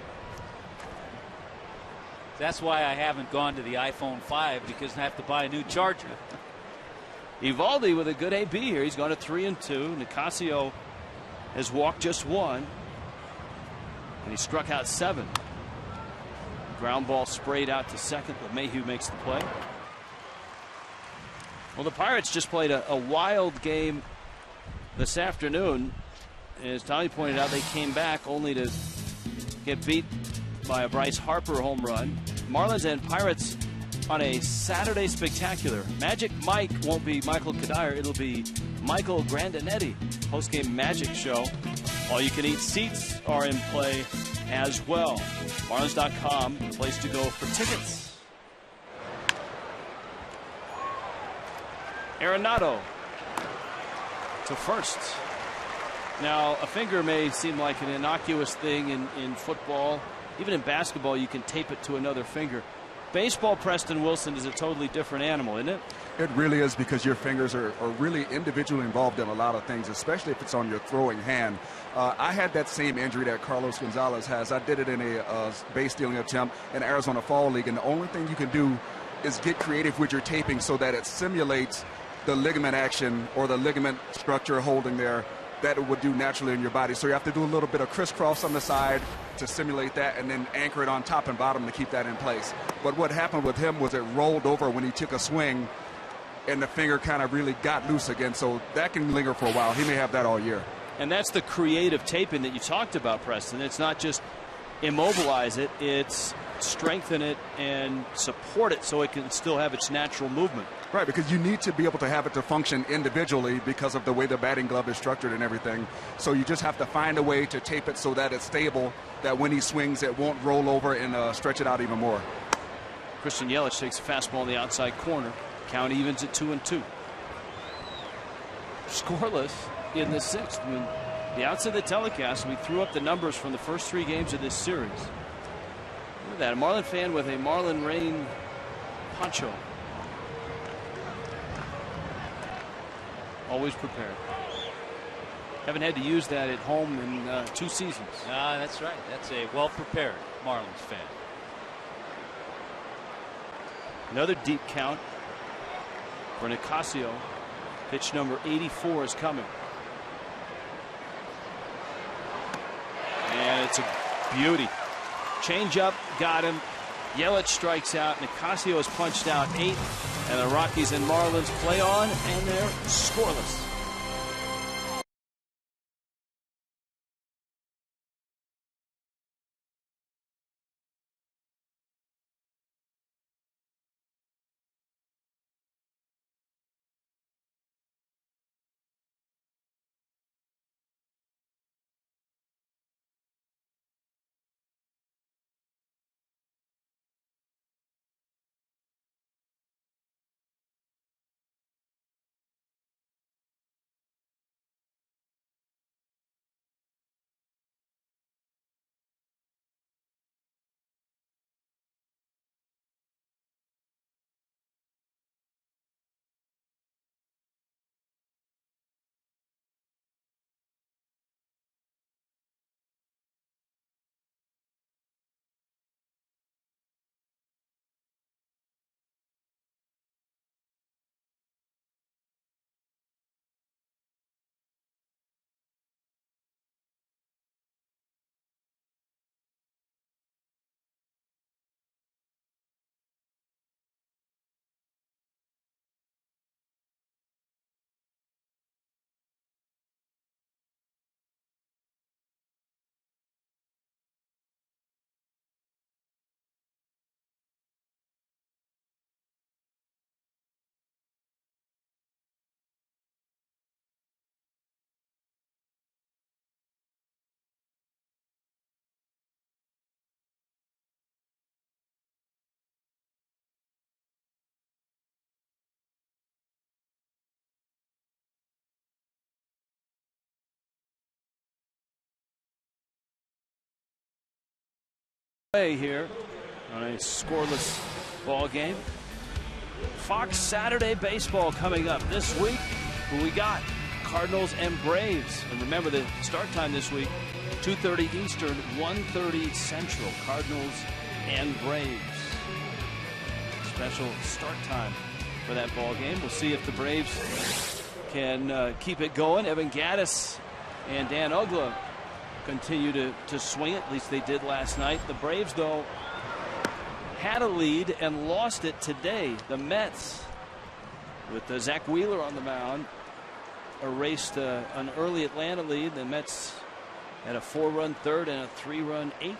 That's why I haven't gone to the iPhone 5, because I have to buy a new charger. Eovaldi with a good AB here. He's gone to 3-2. Nicasio has walked just one, and he struck out 7. Ground ball sprayed out to second, but Mayhew makes the play. Well, the Pirates just played a wild game this afternoon. As Tommy pointed out, they came back only to get beat by a Bryce Harper home run. Marlins and Pirates on a Saturday spectacular. Magic Mike won't be Michael Kadire. It'll be Michael Grandinetti. Post-game Magic show. All-you-can-eat seats are in play as well. Marlins.com, the place to go for tickets. Arenado to first. Now, a finger may seem like an innocuous thing in football. Even in basketball, you can tape it to another finger. Baseball, Preston Wilson, is a totally different animal, isn't it? It really is, because your fingers are really individually involved in a lot of things, especially if it's on your throwing hand. I had that same injury that Carlos Gonzalez has. I did it in a base stealing attempt in Arizona Fall League, and the only thing you can do is get creative with your taping so that it simulates the ligament action or the ligament structure holding there that it would do naturally in your body. So you have to do a little bit of crisscross on the side to simulate that, and then anchor it on top and bottom to keep that in place. But what happened with him was it rolled over when he took a swing, and the finger kind of really got loose again. So that can linger for a while. He may have that all year. And that's the creative taping that you talked about, Preston. It's not just immobilize it, it's strengthen it and support it so it can still have its natural movement. Right, because you need to be able to have it to function individually because of the way the batting glove is structured and everything. So you just have to find a way to tape it so that it's stable, that when he swings it won't roll over and stretch it out even more. Christian Yelich takes a fastball in the outside corner. Count evens at 2-2. Scoreless in the 6th. I mean, the outset of the telecast, we threw up the numbers from the first 3 games of this series. Look at that, a Marlin fan with a Marlin rain poncho. Always prepared. Haven't had to use that at home in 2 seasons. That's right. That's a well-prepared Marlins fan. Another deep count for Nicasio. Pitch number 84 is coming. And it's a beauty. Change up, got him. Yelich strikes out. Nicasio has punched out 8. And the Rockies and Marlins play on, and they're scoreless. Here on a scoreless ball game. Fox Saturday baseball coming up this week. Who we got? Cardinals and Braves. And remember the start time this week, 2:30 Eastern, 1:30 Central. Cardinals and Braves. Special start time for that ball game. We'll see if the Braves can keep it going. Evan Gaddis and Dan Uggla continue to swing it. At least they did last night. The Braves, though, had a lead and lost it today. The Mets, with Zach Wheeler on the mound, erased an early Atlanta lead. The Mets had a 4-run third and a 3-run eighth.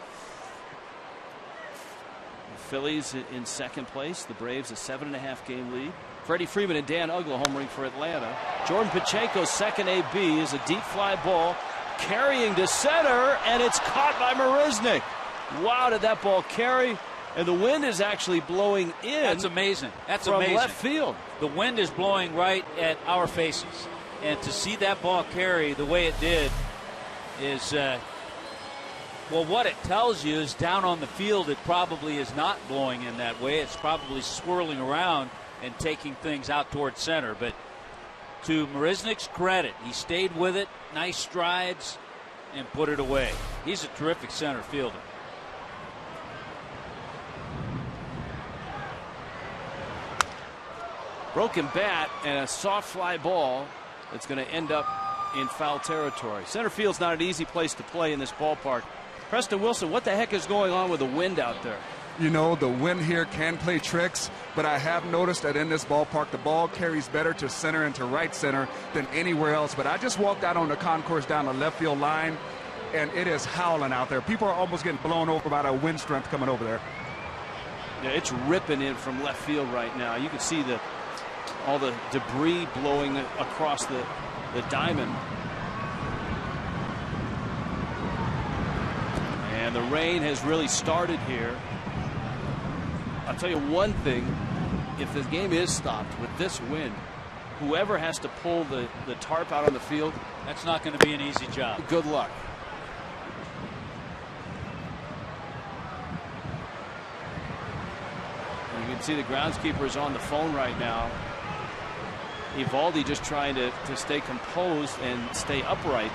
The Phillies in second place. The Braves a 7.5 game lead. Freddie Freeman and Dan Uggla homering for Atlanta. Jordan Pacheco's second AB is a deep fly ball carrying to center, and it's caught by Marisnick. Wow, did that ball carry? And the wind is actually blowing in. That's amazing. That's from amazing. Left field. The wind is blowing right at our faces, and to see that ball carry the way it did is, well, what it tells you is down on the field it probably is not blowing in that way. It's probably swirling around and taking things out towards center. But to Marisnick's credit, he stayed with it, nice strides, and put it away. He's a terrific center fielder. Broken bat and a soft fly ball that's going to end up in foul territory. Center field's not an easy place to play in this ballpark. Preston Wilson, what the heck is going on with the wind out there? You know, the wind here can play tricks, but I have noticed that in this ballpark, the ball carries better to center and to right center than anywhere else. But I just walked out on the concourse down the left field line, and it is howling out there. People are almost getting blown over by the wind strength coming over there. Yeah, it's ripping in from left field right now. You can see all the debris blowing across the diamond. And the rain has really started here. I'll tell you one thing, if the game is stopped with this wind, whoever has to pull the tarp out on the field, that's not going to be an easy job. Good luck. And you can see the groundskeeper is on the phone right now. Evaldi just trying to stay composed and stay upright.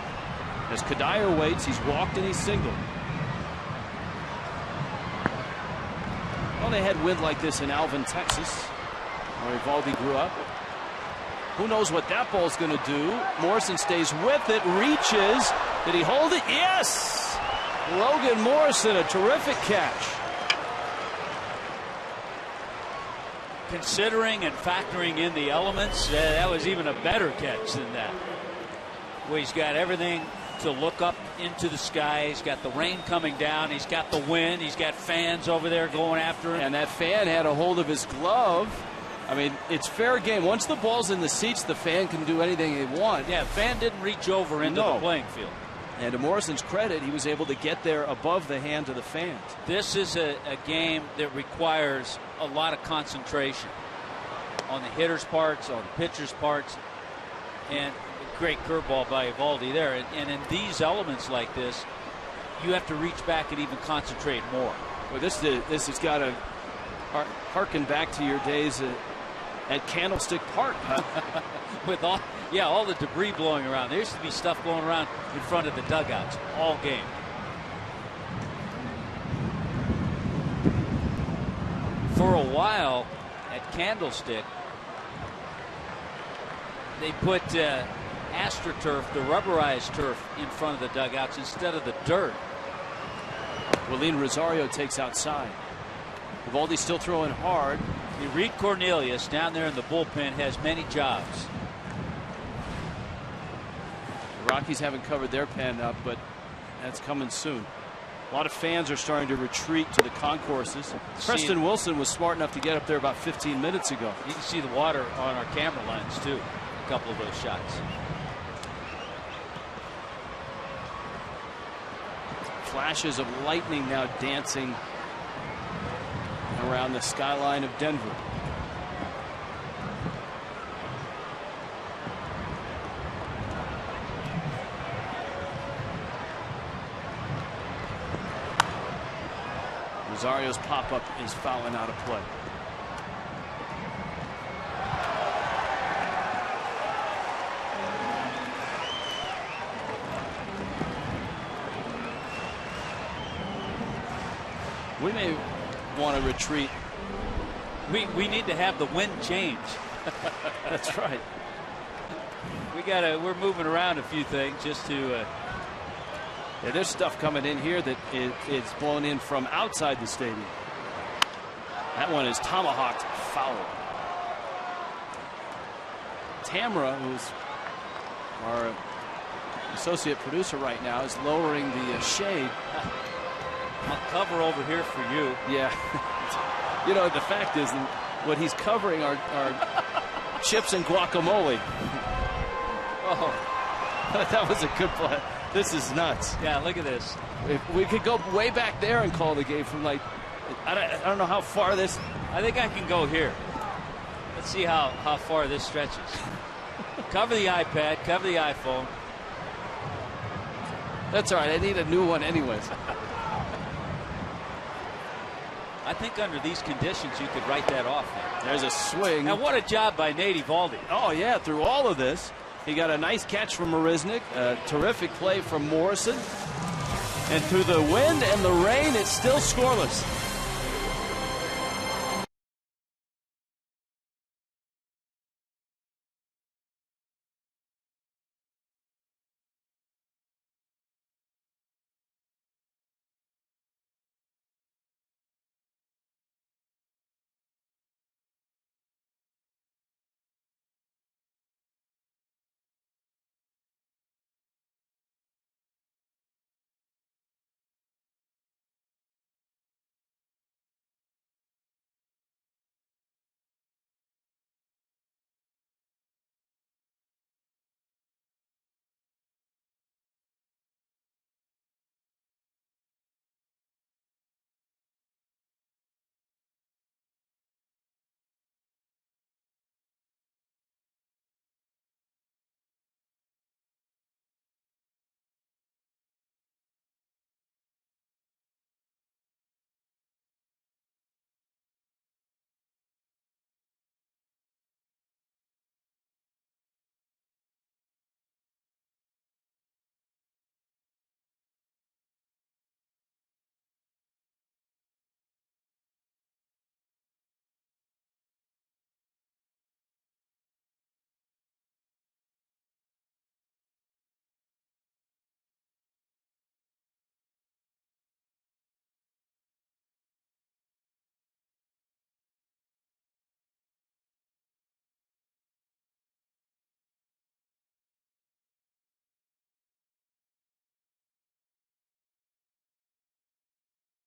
As Kadire waits, he's walked and he's singled. Well, they had wind like this in Alvin, Texas, where Evaldi grew up. Who knows what that ball's going to do? Morrison stays with it, reaches. Did he hold it? Yes! Logan Morrison, a terrific catch. Considering and factoring in the elements, that was even a better catch than that. Well, he's got everything to look up into the sky. He's got the rain coming down. He's got the wind. He's got fans over there going after him. And that fan had a hold of his glove. I mean, it's fair game. Once the ball's in the seats, the fan can do anything they want. Yeah, fan didn't reach over into the playing field. And to Morrison's credit, he was able to get there above the hand of the fans. This is a game that requires a lot of concentration on the hitter's parts, on the pitcher's parts, and great curveball by Evaldi there. And in these elements like this, you have to reach back and even concentrate more. Well, this has got to harken back to your days at Candlestick Park, huh? With all the debris blowing around. There used to be stuff going around in front of the dugouts all game. For a while at Candlestick, they put AstroTurf, the rubberized turf, in front of the dugouts instead of the dirt. Willeen Rosario takes outside. Evaldi still throwing hard. Reed Cornelius down there in the bullpen has many jobs. The Rockies haven't covered their pen up, but that's coming soon. A lot of fans are starting to retreat to the concourses. Preston Wilson was smart enough to get up there about 15 minutes ago. You can see the water on our camera lens too. A couple of those shots. Flashes of lightning now dancing around the skyline of Denver. Rosario's pop-up is fouling out of play. We may want to retreat. We need to have the wind change. That's right. We're moving around a few things just to. Yeah, there's stuff coming in here that is blown in from outside the stadium. That one is tomahawked foul. Tamara, who's our associate producer right now, is lowering the shade. Cover over here for you. Yeah. You know, the fact is, what he's covering are chips and guacamole. Oh, that was a good play. This is nuts. Yeah, look at this. If we could go way back there and call the game from, like, I don't know how far this. I think I can go here. Let's see how far this stretches. Cover the iPad, cover the iPhone. That's all right. I need a new one anyways. I think under these conditions you could write that off. There's a swing. And what a job by Nate Evaldi. Oh, yeah, through all of this. He got a nice catch from Marisnik, a terrific play from Morrison. And through the wind and the rain, it's still scoreless.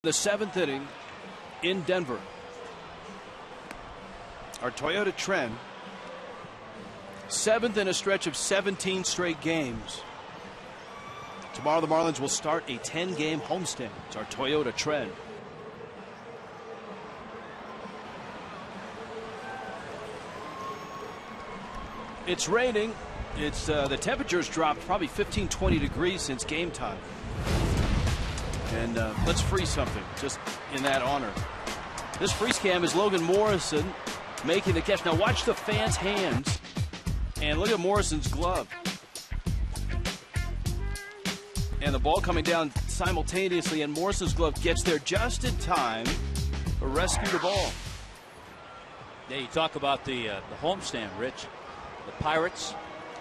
The 7th inning in Denver. Our Toyota trend, 7th in a stretch of 17 straight games. Tomorrow the Marlins will start a 10-game homestand. It's our Toyota trend. It's raining. It's the temperature's dropped probably 15-20 degrees since game time. And let's freeze something just in that honor. This freeze cam is Logan Morrison making the catch. Now watch the fans' hands and look at Morrison's glove. And the ball coming down simultaneously, and Morrison's glove gets there just in time to rescue the ball. Yeah, you talk about the homestand, Rich. The Pirates,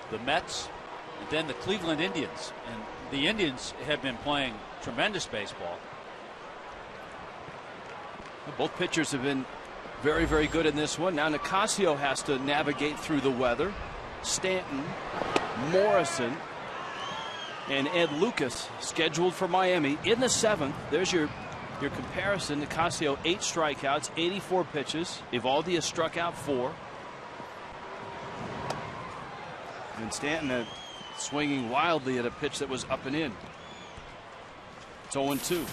the Mets, and then the Cleveland Indians. And the Indians have been playing tremendous baseball. Both pitchers have been very, very good in this one. Now Nicasio has to navigate through the weather. Stanton, Morrison, and Ed Lucas scheduled for Miami in the 7th. There's your comparison. Nicasio 8 strikeouts, 84 pitches. Evaldi has struck out 4. And Stanton swinging wildly at a pitch that was up and in. It's 0-2.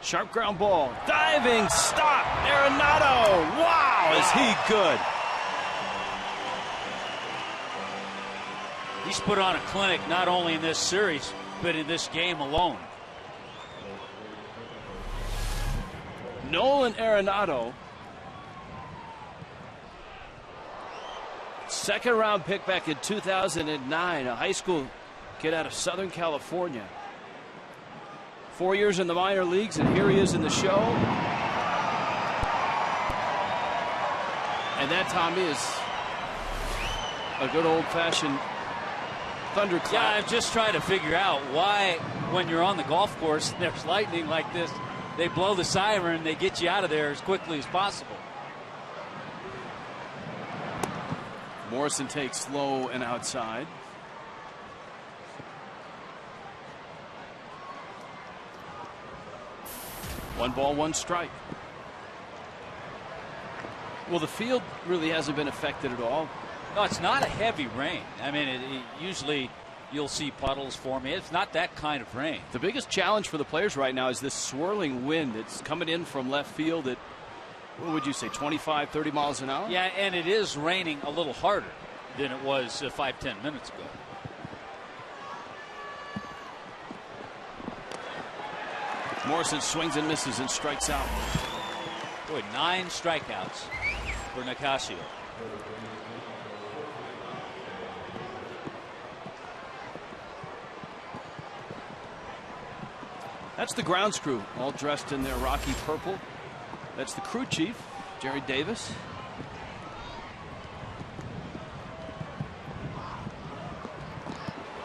Sharp ground ball. Diving stop. Arenado. Wow, is he good. He's put on a clinic not only in this series, but in this game alone. Nolan Arenado, second round pick back in 2009, a high school kid out of Southern California. 4 years in the minor leagues, and here he is in the show. And that, Tommy, is a good old-fashioned thunderclap. Yeah, I'm just trying to figure out why, when you're on the golf course and there's lightning like this, they blow the siren, they get you out of there as quickly as possible. Morrison takes low and outside. One ball, one strike. Well, the field really hasn't been affected at all. No, it's not a heavy rain. I mean, usually you'll see puddles forming. It's not that kind of rain. The biggest challenge for the players right now is this swirling wind that's coming in from left field at, what would you say, 25, 30 miles an hour? Yeah, and it is raining a little harder than it was 5-10 minutes ago. Morrison swings and misses and strikes out. Boy, 9 strikeouts for Nicasio. That's the grounds crew, all dressed in their Rocky purple. That's the crew chief, Jerry Davis.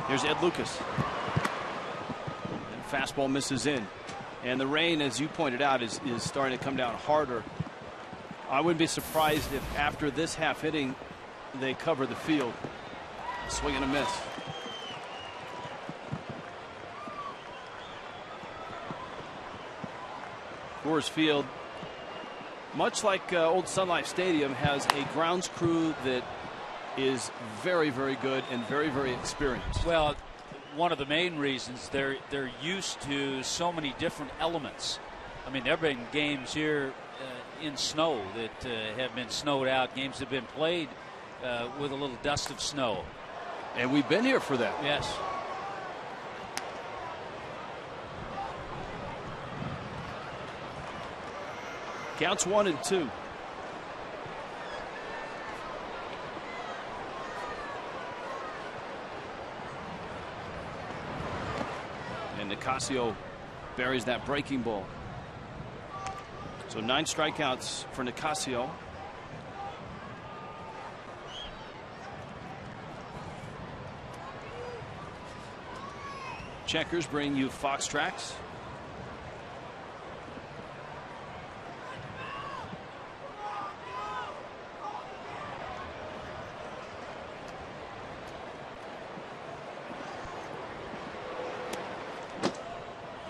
Here's Ed Lucas. And fastball misses in. And the rain, as you pointed out, is starting to come down harder. I wouldn't be surprised if after this half inning they cover the field. Swing and a miss. Coors Field, much like old Sun Life Stadium, has a grounds crew that is very, very good and very, very experienced. Well, one of the main reasons they're used to so many different elements. I mean, there have been games here in snow that have been snowed out. Games have been played with a little dust of snow. And we've been here for that. Yes. Counts 1-2. And Nicasio buries that breaking ball. So 9 strikeouts for Nicasio. Checkers bring you Fox Tracks.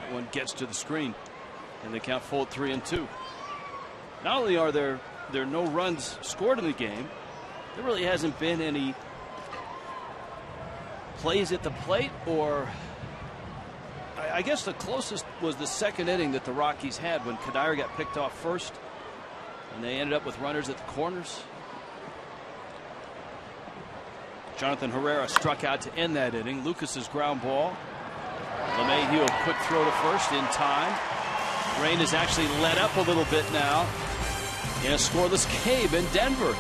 One gets to the screen, and they count full at 3-2. Not only are there no runs scored in the game, there really hasn't been any plays at the plate, or I guess the closest was the second inning that the Rockies had when Kadire got picked off first, and they ended up with runners at the corners. Jonathan Herrera struck out to end that inning. Lucas's ground ball. LeMahieu, a quick throw to first in time. Rain has actually let up a little bit now in a scoreless game in Denver.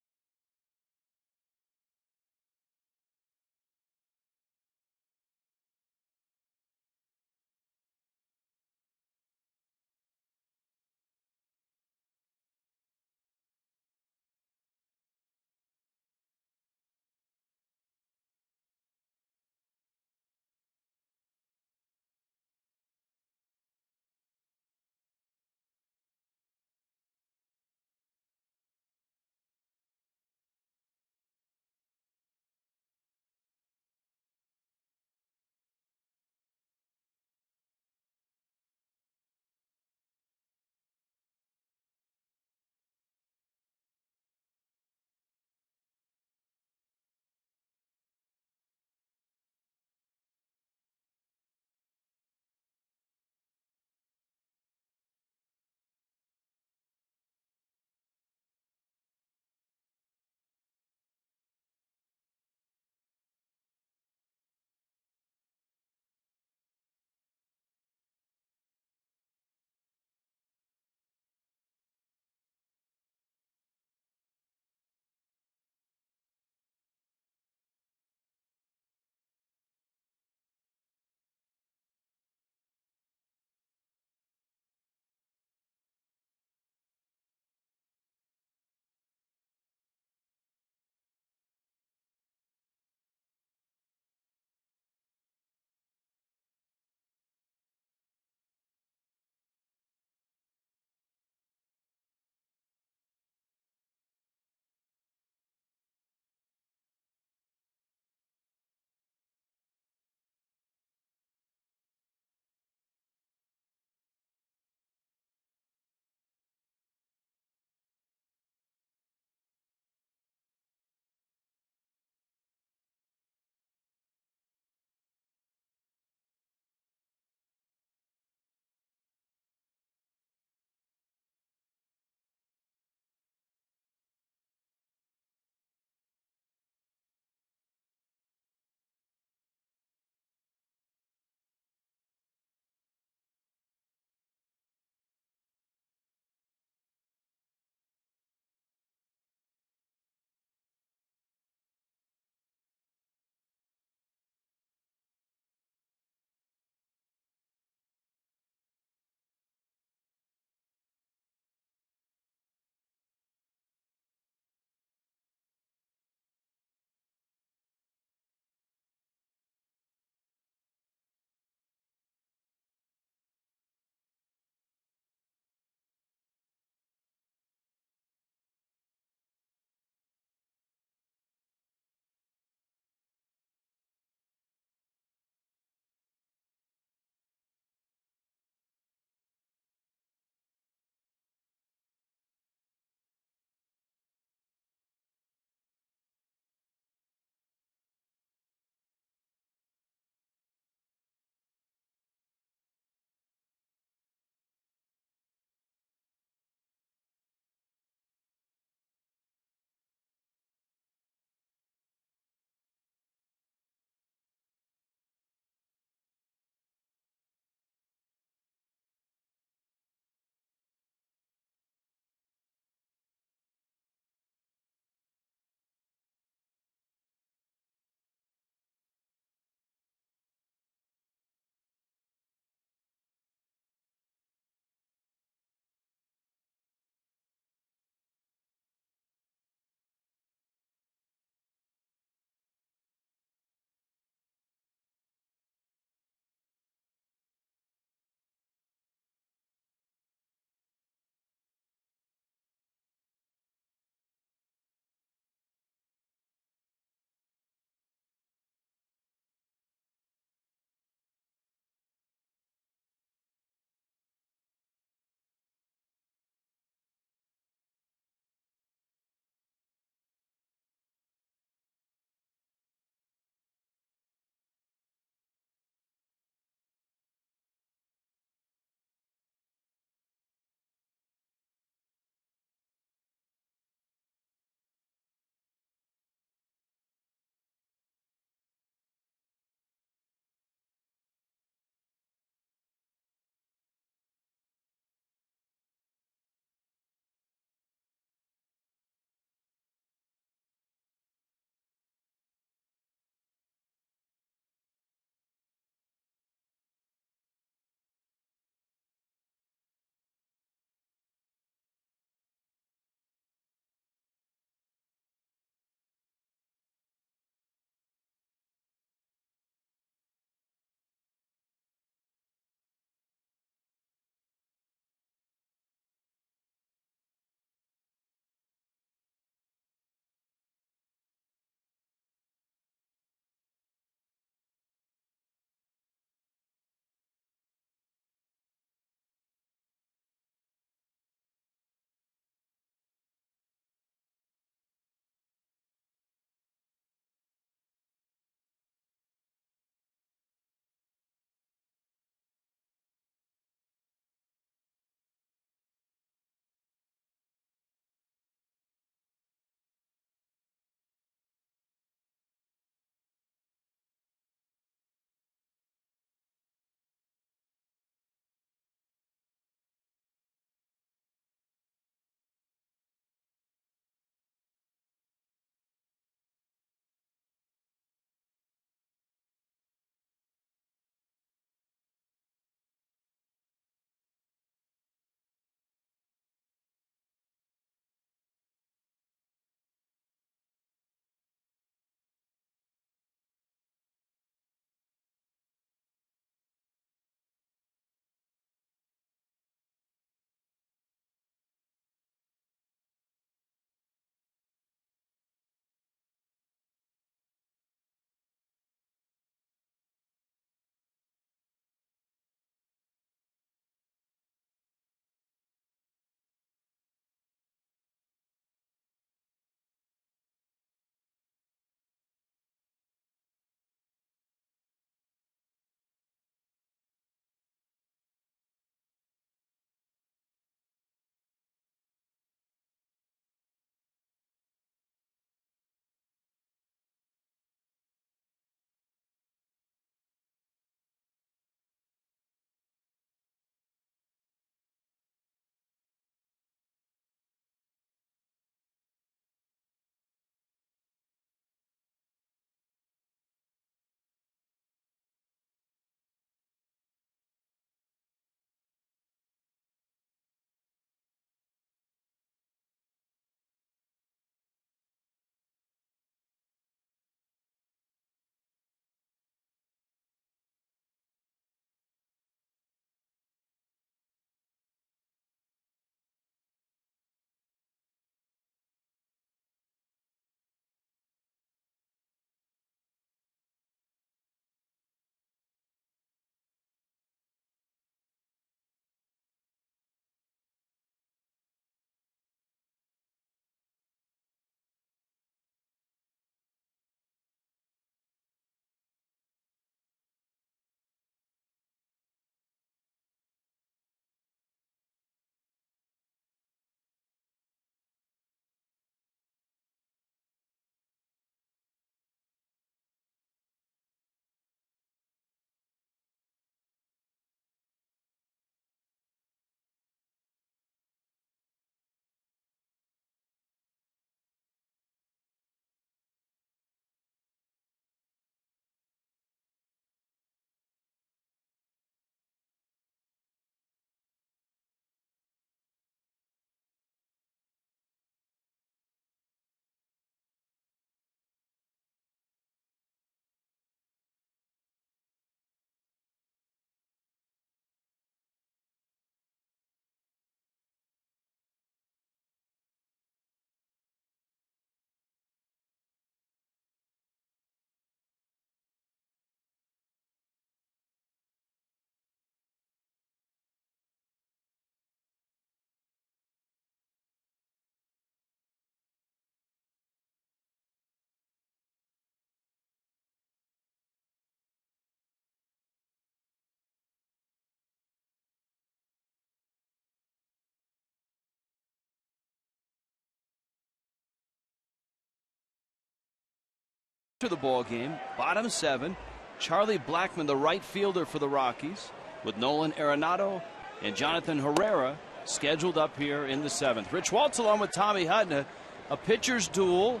after the ball game, bottom 7. Charlie Blackmon, the right fielder for the Rockies, with Nolan Arenado and Jonathan Herrera scheduled up here in the 7th. Rich Waltz along with Tommy Hudna, a pitcher's duel,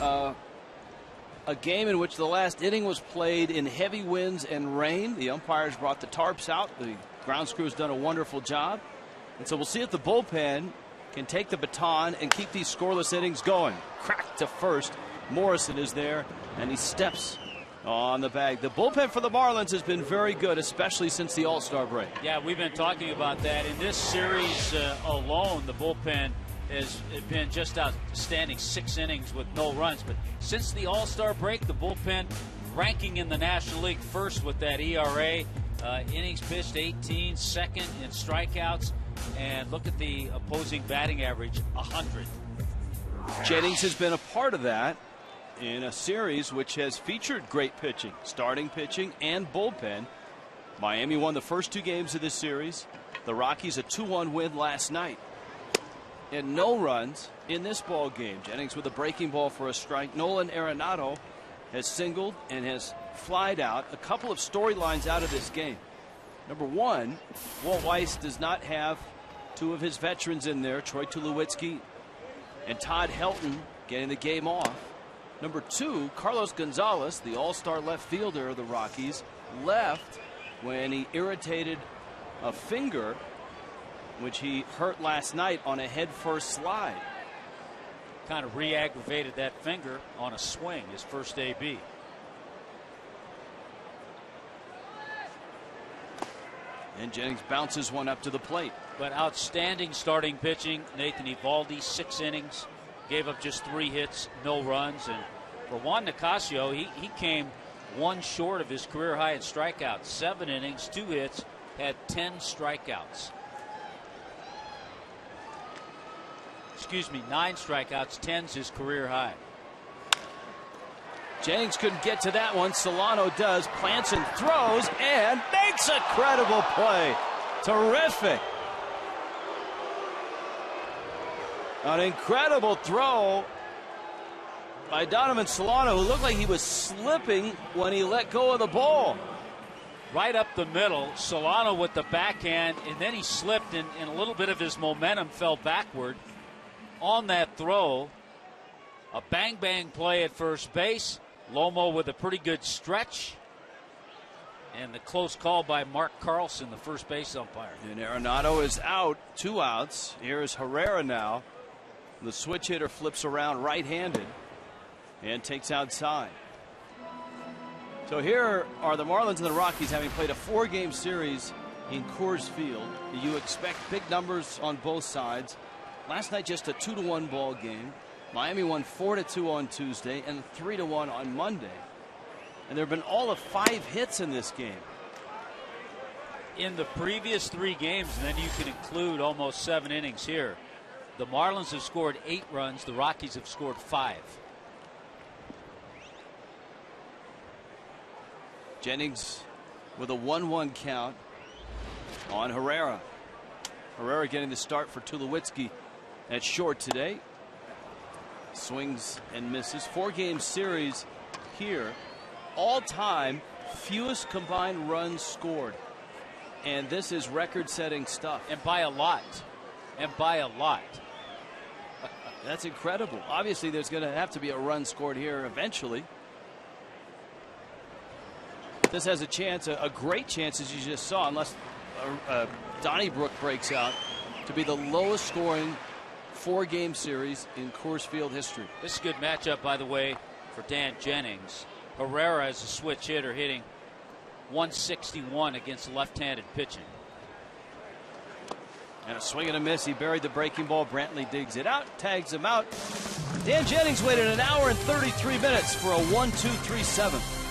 a game in which the last inning was played in heavy winds and rain. The umpires brought the tarps out. The grounds crew has done a wonderful job. And so we'll see if the bullpen can take the baton and keep these scoreless innings going. Crack to first. Morrison is there, and he steps on the bag. The bullpen for the Marlins has been very good, especially since the All-Star break. Yeah, we've been talking about that. In this series alone, the bullpen has been just outstanding. 6 innings with no runs. But since the All-Star break, the bullpen ranking in the National League first with that ERA. Innings pitched 18, second in strikeouts. And look at the opposing batting average, 100. Jennings has been a part of that in a series which has featured great pitching, starting pitching and bullpen. Miami won the first 2 games of this series. The Rockies a 2-1 win last night. And no runs in this ball game. Jennings with a breaking ball for a strike. Nolan Arenado has singled and has flied out. A couple of storylines out of this game. Number 1, Walt Weiss does not have 2 of his veterans in there, Troy Tulowitzki and Todd Helton, getting the game off. Number 2, Carlos Gonzalez, the all-star left fielder of the Rockies, left when he irritated a finger, which he hurt last night on a head-first slide. Kind of re-aggravated that finger on a swing, his first AB. And Jennings bounces one up to the plate. But outstanding starting pitching. Nathan Eovaldi, 6 innings, gave up just 3 hits, no runs. And for Juan Nicasio, he came 1 short of his career high in strikeouts. 7 innings, 2 hits, had 10 strikeouts. Excuse me, 9 strikeouts, 10's his career high. Jennings couldn't get to that one. Solano does, plants and throws, and makes a credible play. Terrific. An incredible throw by Donovan Solano, who looked like he was slipping when he let go of the ball. Right up the middle, Solano with the backhand, and then he slipped, and a little bit of his momentum fell backward on that throw. A bang-bang play at first base. Lomo with a pretty good stretch. And the close call by Mark Carlson, the first base umpire. And Arenado is out, 2 outs. Here is Herrera now. The switch hitter flips around right-handed and takes outside. So here are the Marlins and the Rockies having played a 4-game series in Coors Field. You expect big numbers on both sides. Last night just a 2-1 ball game. Miami won 4-2 on Tuesday and 3-1 on Monday. And there have been all of 5 hits in this game. In the previous 3 games, and then you can include almost 7 innings here, the Marlins have scored 8 runs. The Rockies have scored 5. Jennings with a 1-1 count on Herrera. Herrera getting the start for Tulowitzki at short today. Swings and misses. 4-game series here. All-time fewest combined runs scored. And this is record-setting stuff. And by a lot. And by a lot. That's incredible. Obviously, there's going to have to be a run scored here eventually. This has a chance, a great chance, as you just saw, unless Donnybrook breaks out, to be the lowest scoring 4-game series in Coors Field history. This is a good matchup, by the way, for Dan Jennings. Herrera is a switch hitter, hitting 161 against left-handed pitching. And a swing and a miss. He buried the breaking ball. Brantley digs it out, tags him out. Dan Jennings waited an hour and 33 minutes for a 1-2-3 7th.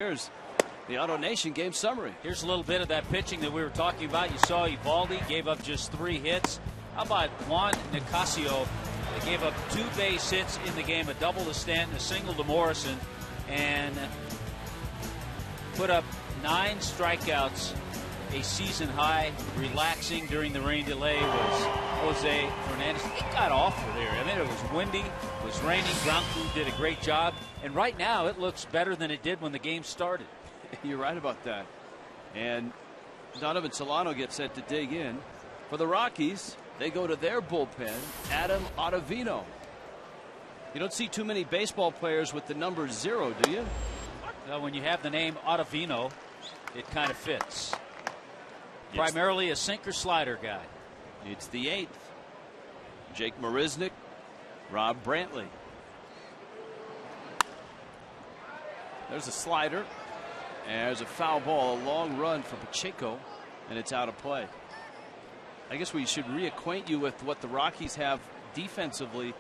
Here's the Auto Nation game summary. Here's a little bit of that pitching that we were talking about. You saw Eovaldi gave up just 3 hits. How about Juan Nicasio? They gave up 2 base hits in the game, a double to Stanton, a single to Morrison, and put up 9 strikeouts, a season high. Relaxing during the rain delay was Jose Fernandez. It got awful there. I mean, it was windy, it was raining. Ground crew did a great job, and right now it looks better than it did when the game started. You're right about that. And Donovan Solano gets set to dig in. For the Rockies, they go to their bullpen, Adam Ottavino. You don't see too many baseball players with the number 0, do you? Well, when you have the name Ottavino, it kind of fits. Yes. Primarily a sinker slider guy. It's the 8th. Jake Marisnick, Rob Brantley. There's a slider. And there's a foul ball, a long run for Pacheco, and it's out of play. I guess we should reacquaint you with what the Rockies have defensively,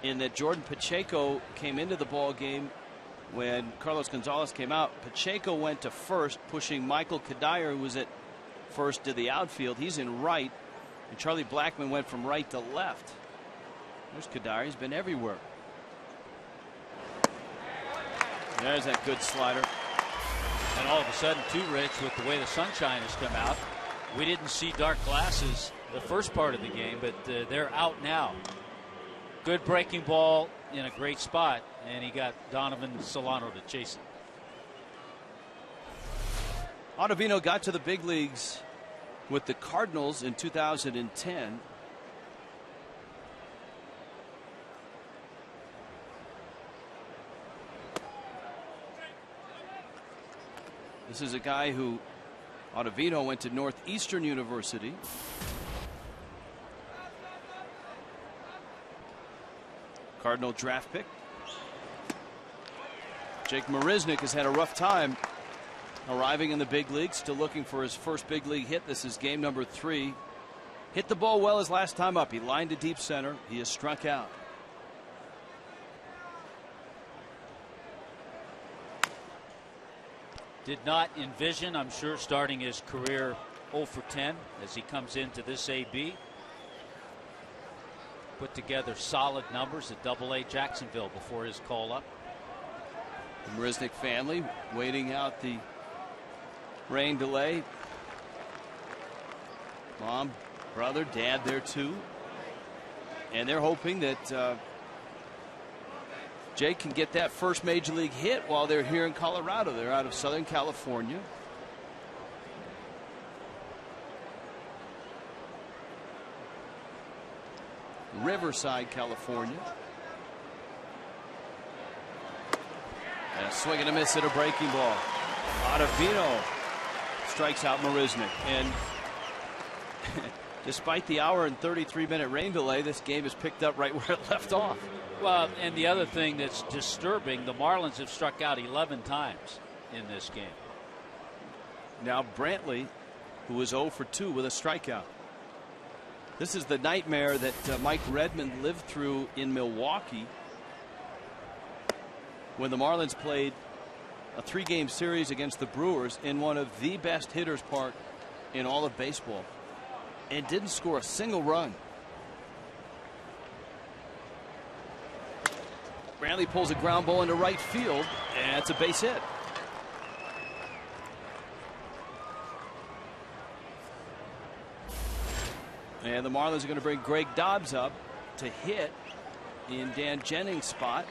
in that Jordan Pacheco came into the ball game when Carlos Gonzalez came out. Pacheco went to first, pushing Michael Kadire, who was at first, to the outfield. He's in right, and Charlie Blackmon went from right to left. There's Kadire. He's been everywhere. There's that good slider. And all of a sudden, too, Rich, with the way the sunshine has come out, we didn't see dark glasses the first part of the game, but they're out now. Good breaking ball in a great spot, and he got Donovan Solano to chase it. Ottavino got to the big leagues with the Cardinals in 2010. This is a guy who, Ottavino, went to Northeastern University. Cardinal draft pick. Jake Marisnick has had a rough time arriving in the big leagues, still looking for his first big league hit. This is game number 3. Hit the ball well his last time up. He lined to deep center. He is struck out. Did not envision, I'm sure, starting his career 0 for 10 as he comes into this AB. Put together solid numbers at Double-A Jacksonville before his call up. The Marisnick family waiting out the rain delay. Mom, brother, dad there too. And they're hoping that Jake can get that first major league hit while they're here in Colorado. They're out of Southern California. Riverside, California. And a swing and a miss at a breaking ball. Ottavino strikes out Marisnick. And despite the hour and 33-minute rain delay, this game is picked up right where it left off. Well, and the other thing that's disturbing, the Marlins have struck out 11 times in this game. Now Brantley, who was 0 for 2 with a strikeout. This is the nightmare that Mike Redmond lived through in Milwaukee when the Marlins played a 3-game series against the Brewers in one of the best hitters park in all of baseball, and didn't score a single run. Brantley pulls a ground ball into right field, and it's a base hit. And the Marlins are going to bring Greg Dobbs up to hit in Dan Jennings' spot.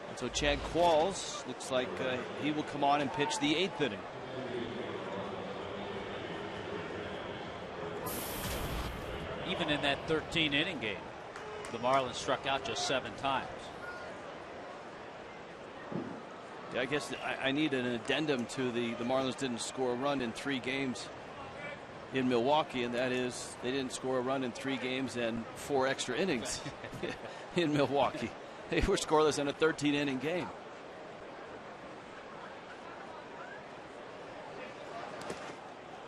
And so Chad Qualls looks like he will come on and pitch the 8th inning. Even in that 13-inning game, the Marlins struck out just 7 times. Yeah, I guess I need an addendum to the Marlins didn't score a run in 3 games in Milwaukee, and that is they didn't score a run in 3 games and 4 extra innings in Milwaukee. They were scoreless in a 13-inning game.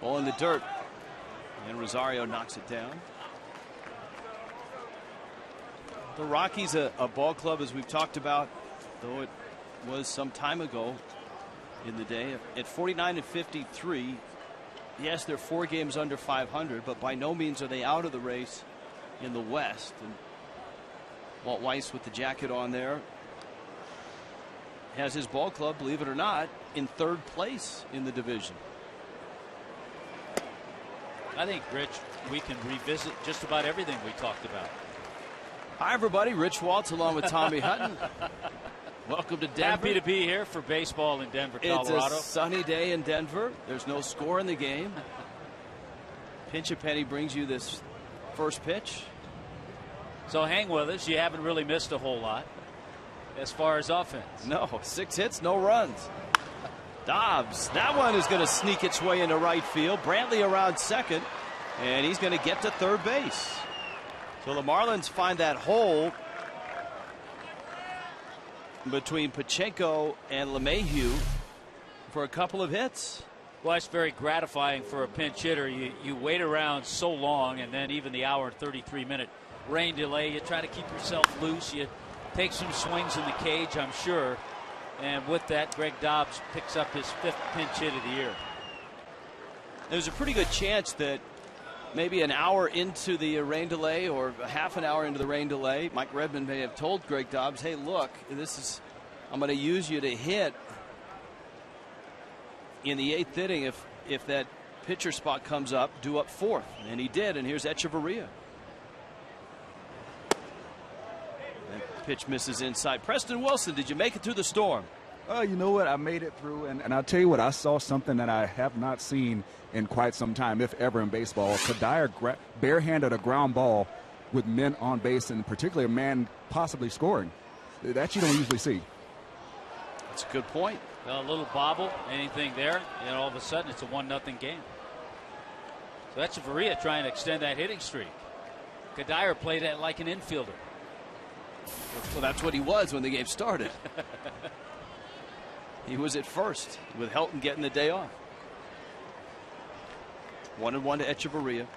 Ball in the dirt, and Rosario knocks it down. The Rockies, a ball club, as we've talked about, though it was some time ago, in the day. At 49-53, yes, they're 4 games under 500, but by no means are they out of the race in the West. And Walt Weiss with the jacket on there has his ball club, believe it or not, in 3rd place in the division. I think, Rich, we can revisit just about everything we talked about. Hi, everybody. Rich Waltz along with Tommy Hutton. Welcome to Denver. Happy to be here for baseball in Denver, Colorado. It's a sunny day in Denver. There's no score in the game. Pinch a Penny brings you this first pitch. So hang with us. You haven't really missed a whole lot as far as offense. No, 6 hits, no runs. Dobbs, that one is going to sneak its way into right field. Brantley around second, and he's going to get to 3rd base. So the Marlins find that hole between Pacheco and LeMahieu for a couple of hits. Well, it's very gratifying for a pinch hitter. You wait around so long, and then even the hour and 33-minute rain delay, you try to keep yourself loose. You take some swings in the cage, I'm sure. And with that, Greg Dobbs picks up his 5th pinch hit of the year. There's a pretty good chance that maybe an hour into the rain delay or a half an hour into the rain delay, Mike Redmond may have told Greg Dobbs, hey, look, I'm going to use you to hit in the 8th inning if that pitcher spot comes up, due up 4th. And he did, and here's Echeverria. That pitch misses inside. Preston Wilson, did you make it through the storm? You know what? I made it through, and I'll tell you what, I saw something that I have not seen in quite some time, if ever, in baseball. Kadire barehanded a ground ball with men on base, and particularly a man possibly scoring. That you don't usually see. That's a good point. Well, a little bobble, anything there, and all of a sudden it's a 1-0 game. So that's Echeverria trying to extend that hitting streak. Kadire played it like an infielder. Well, that's what he was when the game started. He was at first with Helton getting the day off. 1-1 to Echeverria.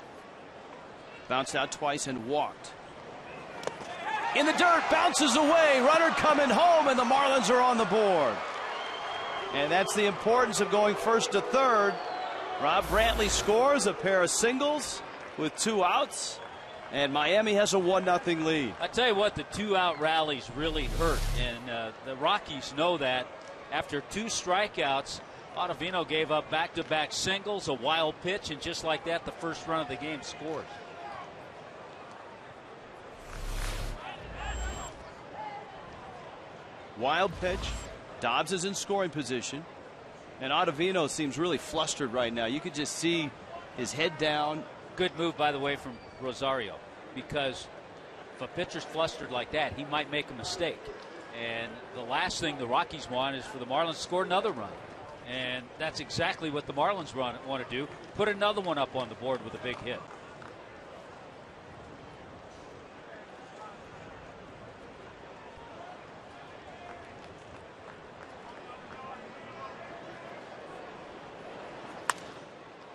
Bounced out twice and walked. In the dirt, bounces away. Runner coming home, and the Marlins are on the board. And that's the importance of going 1st to 3rd. Rob Brantley scores a pair of singles with 2 outs. And Miami has a 1-0 lead. I tell you what, the 2-out rallies really hurt. And the Rockies know that. After 2 strikeouts, Ottavino gave up back-to-back singles, a wild pitch, and just like that, the first run of the game scores. Wild pitch. Dobbs is in scoring position. And Ottavino seems really flustered right now. You could just see his head down. Good move, by the way, from Rosario, because if a pitcher's flustered like that, he might make a mistake. And the last thing the Rockies want is for the Marlins to score another run. And that's exactly what the Marlins want to do. Put another one up on the board with a big hit.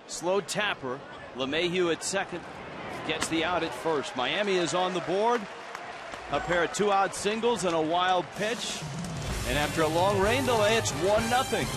Slowed Tapper. LeMahieu at second. Gets the out at first. Miami is on the board. A pair of 2-out singles and a wild pitch. And after a long rain delay, it's 1-0.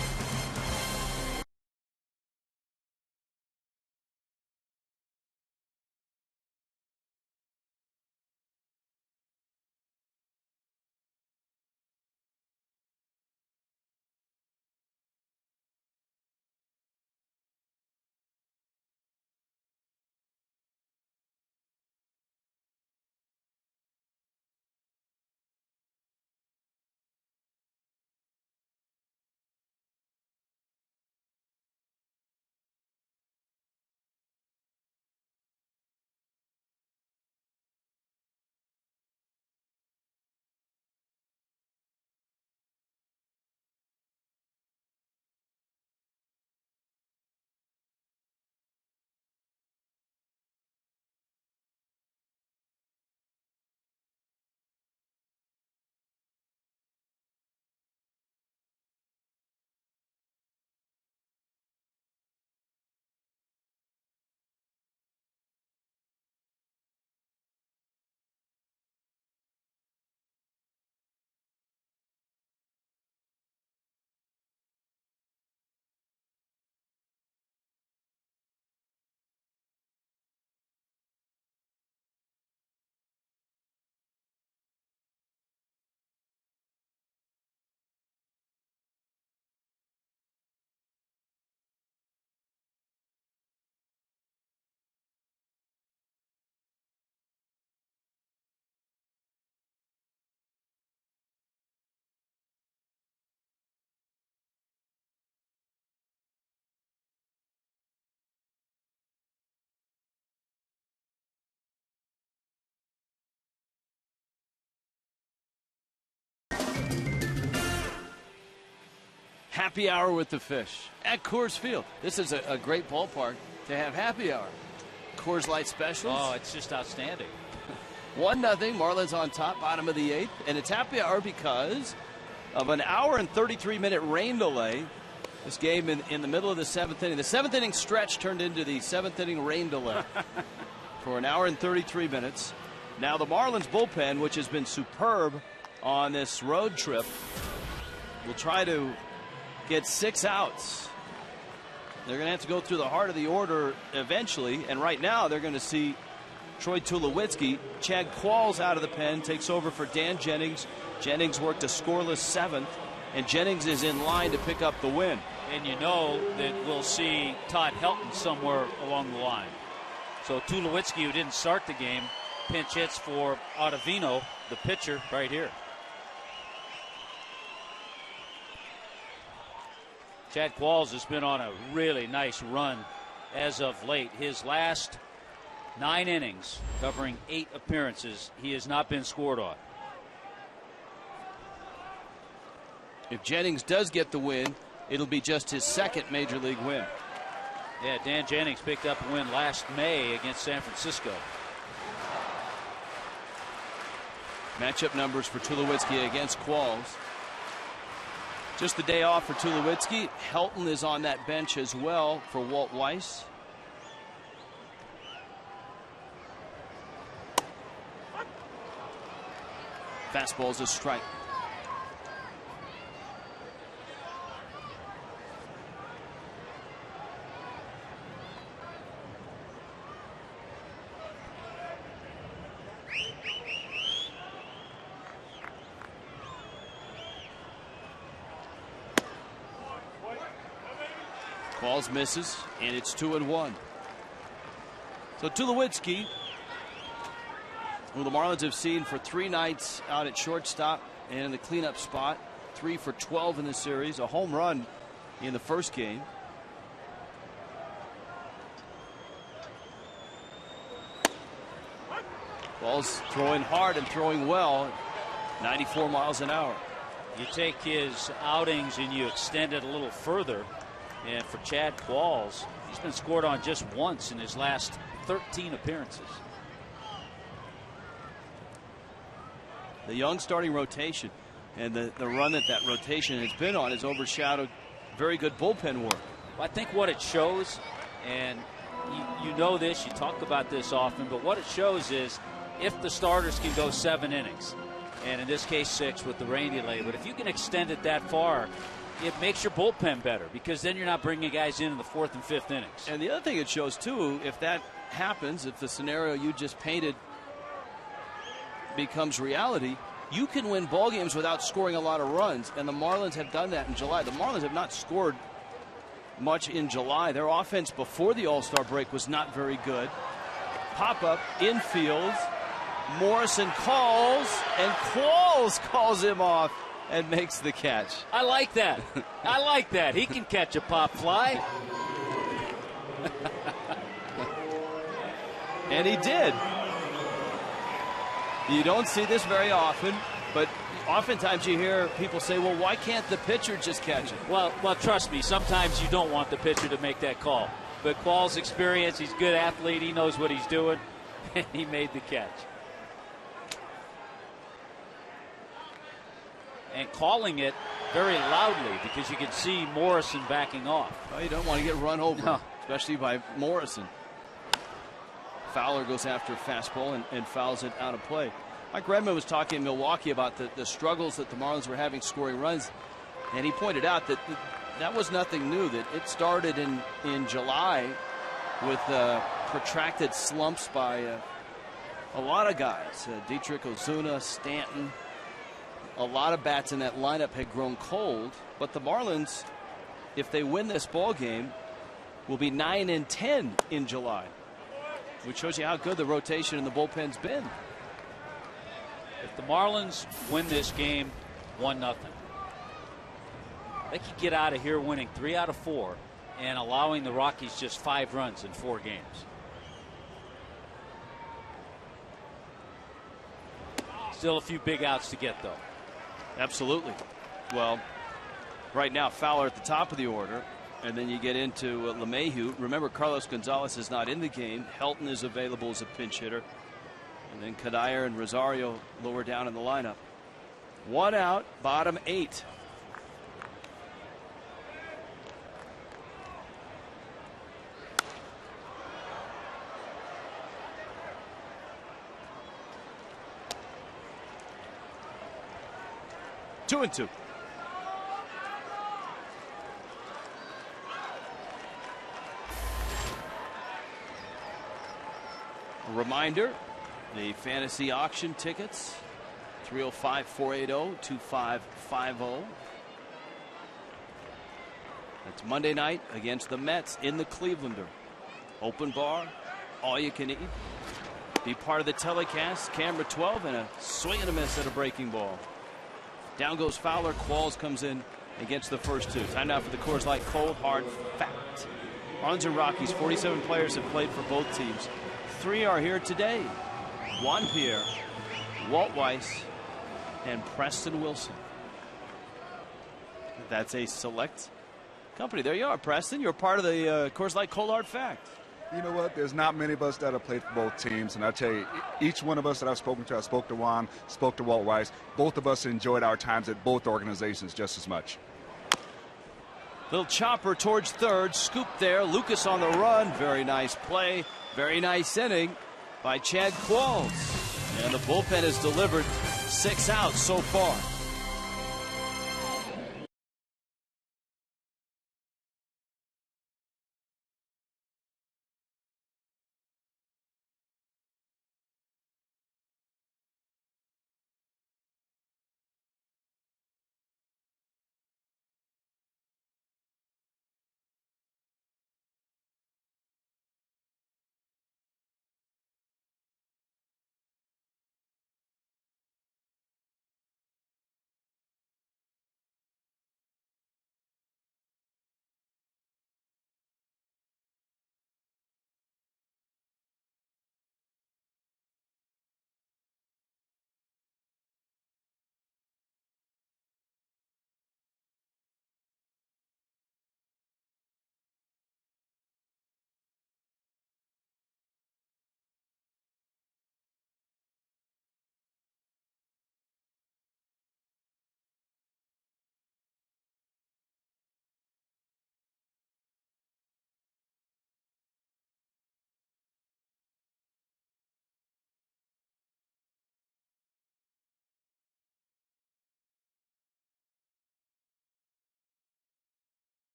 Happy hour with the Fish at Coors Field. This is a great ballpark to have happy hour. Coors Light specials. Oh, it's just outstanding. 1-0. Marlins on top, bottom of the 8th. And it's happy hour because of an hour and 33-minute rain delay. This game in the middle of the 7th inning. The 7th inning stretch turned into the 7th inning rain delay for an hour and 33 minutes. Now the Marlins bullpen, which has been superb on this road trip, will try to get 6 outs. They're going to have to go through the heart of the order eventually, and right now they're going to see Troy Tulowitzki. Chad Qualls out of the pen, takes over for Dan Jennings. Jennings worked a scoreless 7th, and Jennings is in line to pick up the win. And you know that we'll see Todd Helton somewhere along the line. So Tulowitzki, who didn't start the game, pinch hits for Ottavino, the pitcher, right here. Chad Qualls has been on a really nice run as of late. His last 9 innings, covering 8 appearances, he has not been scored on. If Jennings does get the win, it'll be just his 2nd major league win. Yeah, Dan Jennings picked up a win last May against San Francisco. Matchup numbers for Tulowitzki against Qualls. Just the day off for Tulowitzki. Helton is on that bench as well for Walt Weiss. Fastball's a strike. Qualls misses, and it's 2-1. So Tulowitzki, who the Marlins have seen for 3 nights out at shortstop and in the cleanup spot, 3 for 12 in the series, a home run in the first game. Qualls throwing hard and throwing well, 94 miles an hour. You take his outings and you extend it a little further. And for Chad Qualls, he's been scored on just once in his last 13 appearances. The young starting rotation and the run that rotation has been on has overshadowed very good bullpen work. Well, I think what it shows, and you know this, you talk about this often, but what it shows is if the starters can go 7 innings, and in this case 6 with the rain delay, but if you can extend it that far, it makes your bullpen better because then you're not bringing guys in the 4th and 5th innings. And the other thing it shows too, if that happens, if the scenario you just painted becomes reality, you can win ball games without scoring a lot of runs, and the Marlins have done that in July. The Marlins have not scored much in July. Their offense before the All-Star break was not very good. Pop-up, infield, Morrison calls, and Qualls calls him off and makes the catch. I like that. I like that. He can catch a pop fly. And he did. You don't see this very often, but oftentimes you hear people say, well, why can't the pitcher just catch it? Well, trust me, sometimes you don't want the pitcher to make that call. But Qualls' experience, he's a good athlete, he knows what he's doing, and he made the catch. And calling it very loudly because you can see Morrison backing off. Well, you don't want to get run over, especially by Morrison. Fowler goes after a fastball and fouls it out of play. Mike Redmond was talking in Milwaukee about the struggles that the Marlins were having scoring runs, and he pointed out that that was nothing new, that it started in July with protracted slumps by a lot of guys. Dietrich, Ozuna, Stanton. A lot of bats in that lineup had grown cold, but the Marlins, if they win this ball game, will be 9-10 in July, which shows you how good the rotation in the bullpen's been. If the Marlins win this game 1-0, they could get out of here winning 3 out of 4 and allowing the Rockies just 5 runs in 4 games. Still a few big outs to get, though. Absolutely. Well, Right now, Fowler at the top of the order. And then you get into LeMahieu. Remember, Carlos Gonzalez is not in the game. Helton is available as a pinch hitter. And then Kadire and Rosario lower down in the lineup. 1 out, bottom 8. Two and two. A reminder, the fantasy auction tickets, 305-480-2550. That's Monday night against the Mets in the Clevelander. Open bar, all you can eat. Be part of the telecast, camera 12, and a swing and a miss at a breaking ball. Down goes Fowler. Qualls comes in against the first two. Time now for the Coors Light Cold Hard Fact. Marlins and Rockies, 47 players have played for both teams. 3 are here today. Juan Pierre, Walt Weiss, and Preston Wilson. That's a select company. There you are, Preston. You're part of the Coors Light Cold Hard Fact. You know what? There's not many of us that have played for both teams. And I tell you, each one of us that I've spoken to, I spoke to Juan, spoke to Walt Weiss. Both of us enjoyed our times at both organizations just as much. Little chopper towards third. Scoop there. Lucas on the run. Very nice play. Very nice inning by Chad Qualls. And the bullpen has delivered 6 outs so far.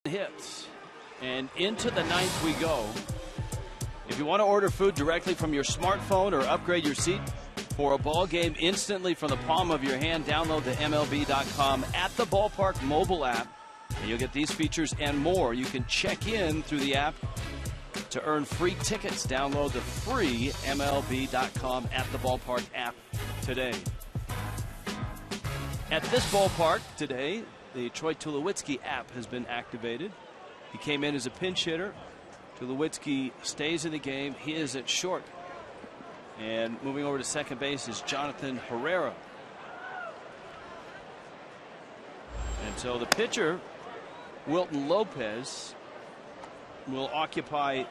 Hits. And into the 9th we go. If you want to order food directly from your smartphone or upgrade your seat for a ball game instantly from the palm of your hand, download the MLB.com at the ballpark mobile app, and you'll get these features and more. You can check in through the app to earn free tickets. Download the free MLB.com at the ballpark app today. At this ballpark today, the Troy Tulowitzki app has been activated. He came in as a pinch hitter. Tulowitzki stays in the game. He is at short. And moving over to second base is Jonathan Herrera. And so the pitcher, Wilton Lopez, will occupy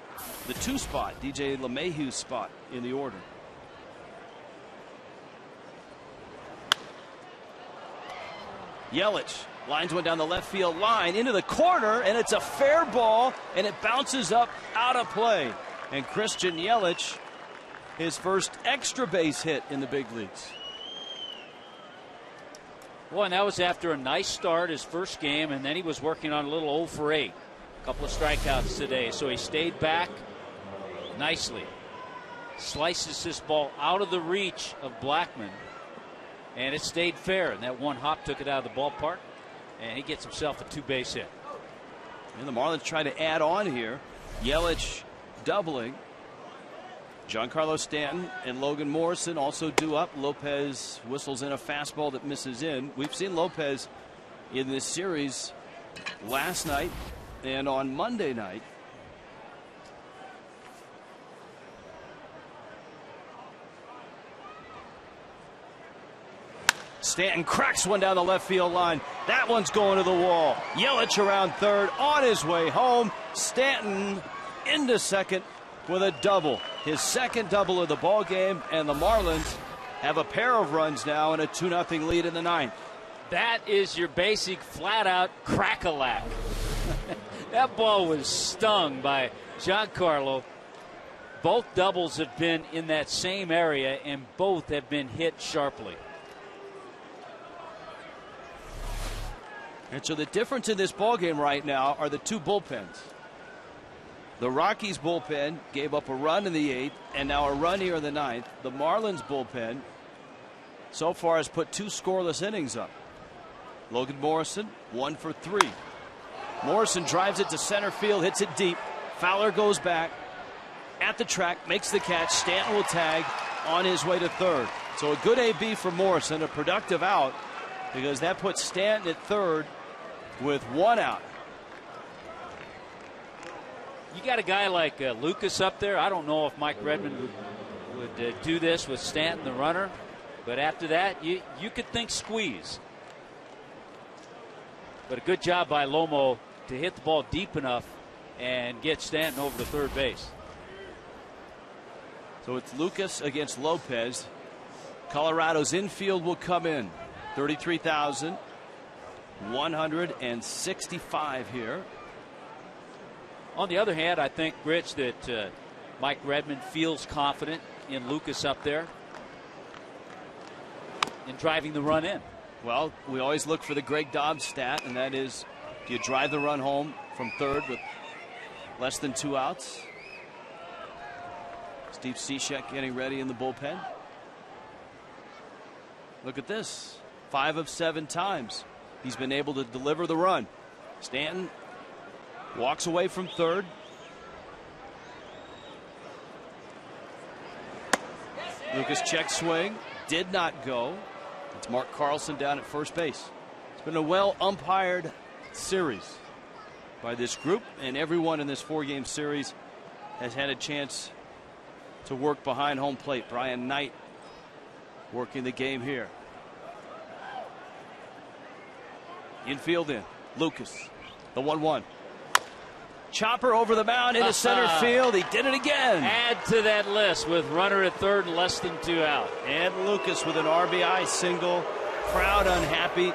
the 2 spot, DJ LeMahieu's spot in the order. Yelich lines one down the left field line into the corner, and it's a fair ball, and it bounces up out of play. And Christian Yelich, his first extra base hit in the big leagues. Well, and that was after a nice start, his first game, and then he was working on a little 0 for 8. A couple of strikeouts today, so he stayed back nicely. Slices this ball out of the reach of Blackman, and it stayed fair, and that one hop took it out of the ballpark, and he gets himself a 2-base hit. And the Marlins try to add on here. Yelich doubling. Giancarlo Stanton and Logan Morrison also due up. Lopez whistles in a fastball that misses in. We've seen Lopez in this series last night and on Monday night. Stanton cracks one down the left field line. That one's going to the wall. Yelich around third on his way home. Stanton into second with a double. His second double of the ball game, and the Marlins have a pair of runs now and a 2-0 lead in the ninth. That is your basic flat-out crack-a-lack. That ball was stung by Giancarlo. Both doubles have been in that same area, and both have been hit sharply. And so the difference in this ball game right now are the two bullpens. The Rockies bullpen gave up a run in the 8th and now a run here in the 9th. The Marlins bullpen so far has put 2 scoreless innings up. Logan Morrison 1 for 3. Morrison drives it to center field, hits it deep. Fowler goes back at the track, makes the catch. Stanton will tag on his way to third. So a good AB for Morrison, a productive out, because that puts Stanton at third with 1 out. You got a guy like Lucas up there. I don't know if Mike Redmond would do this with Stanton, the runner. But after that, you could think squeeze. But a good job by Lomo to hit the ball deep enough and get Stanton over to third base. So it's Lucas against Lopez. Colorado's infield will come in. 33,165 here. On the other hand, I think, Rich, that Mike Redmond feels confident in Lucas up there in driving the run in. Well, we always look for the Greg Dobbs stat, and that is, do you drive the run home from third with less than 2 outs? Steve Cishek getting ready in the bullpen. Look at this. 5 of 7 times he's been able to deliver the run. Stanton walks away from third. Lucas check swing. Did not go. It's Mark Carlson down at first base. It's been a well umpired series by this group, and everyone in this 4-game series has had a chance to work behind home plate. Brian Knight working the game here. Infield in. Lucas. The 1-1. Chopper over the mound into center field. He did it again. Add to that list with runner at third and less than 2 out. And Lucas with an RBI single. Crowd unhappy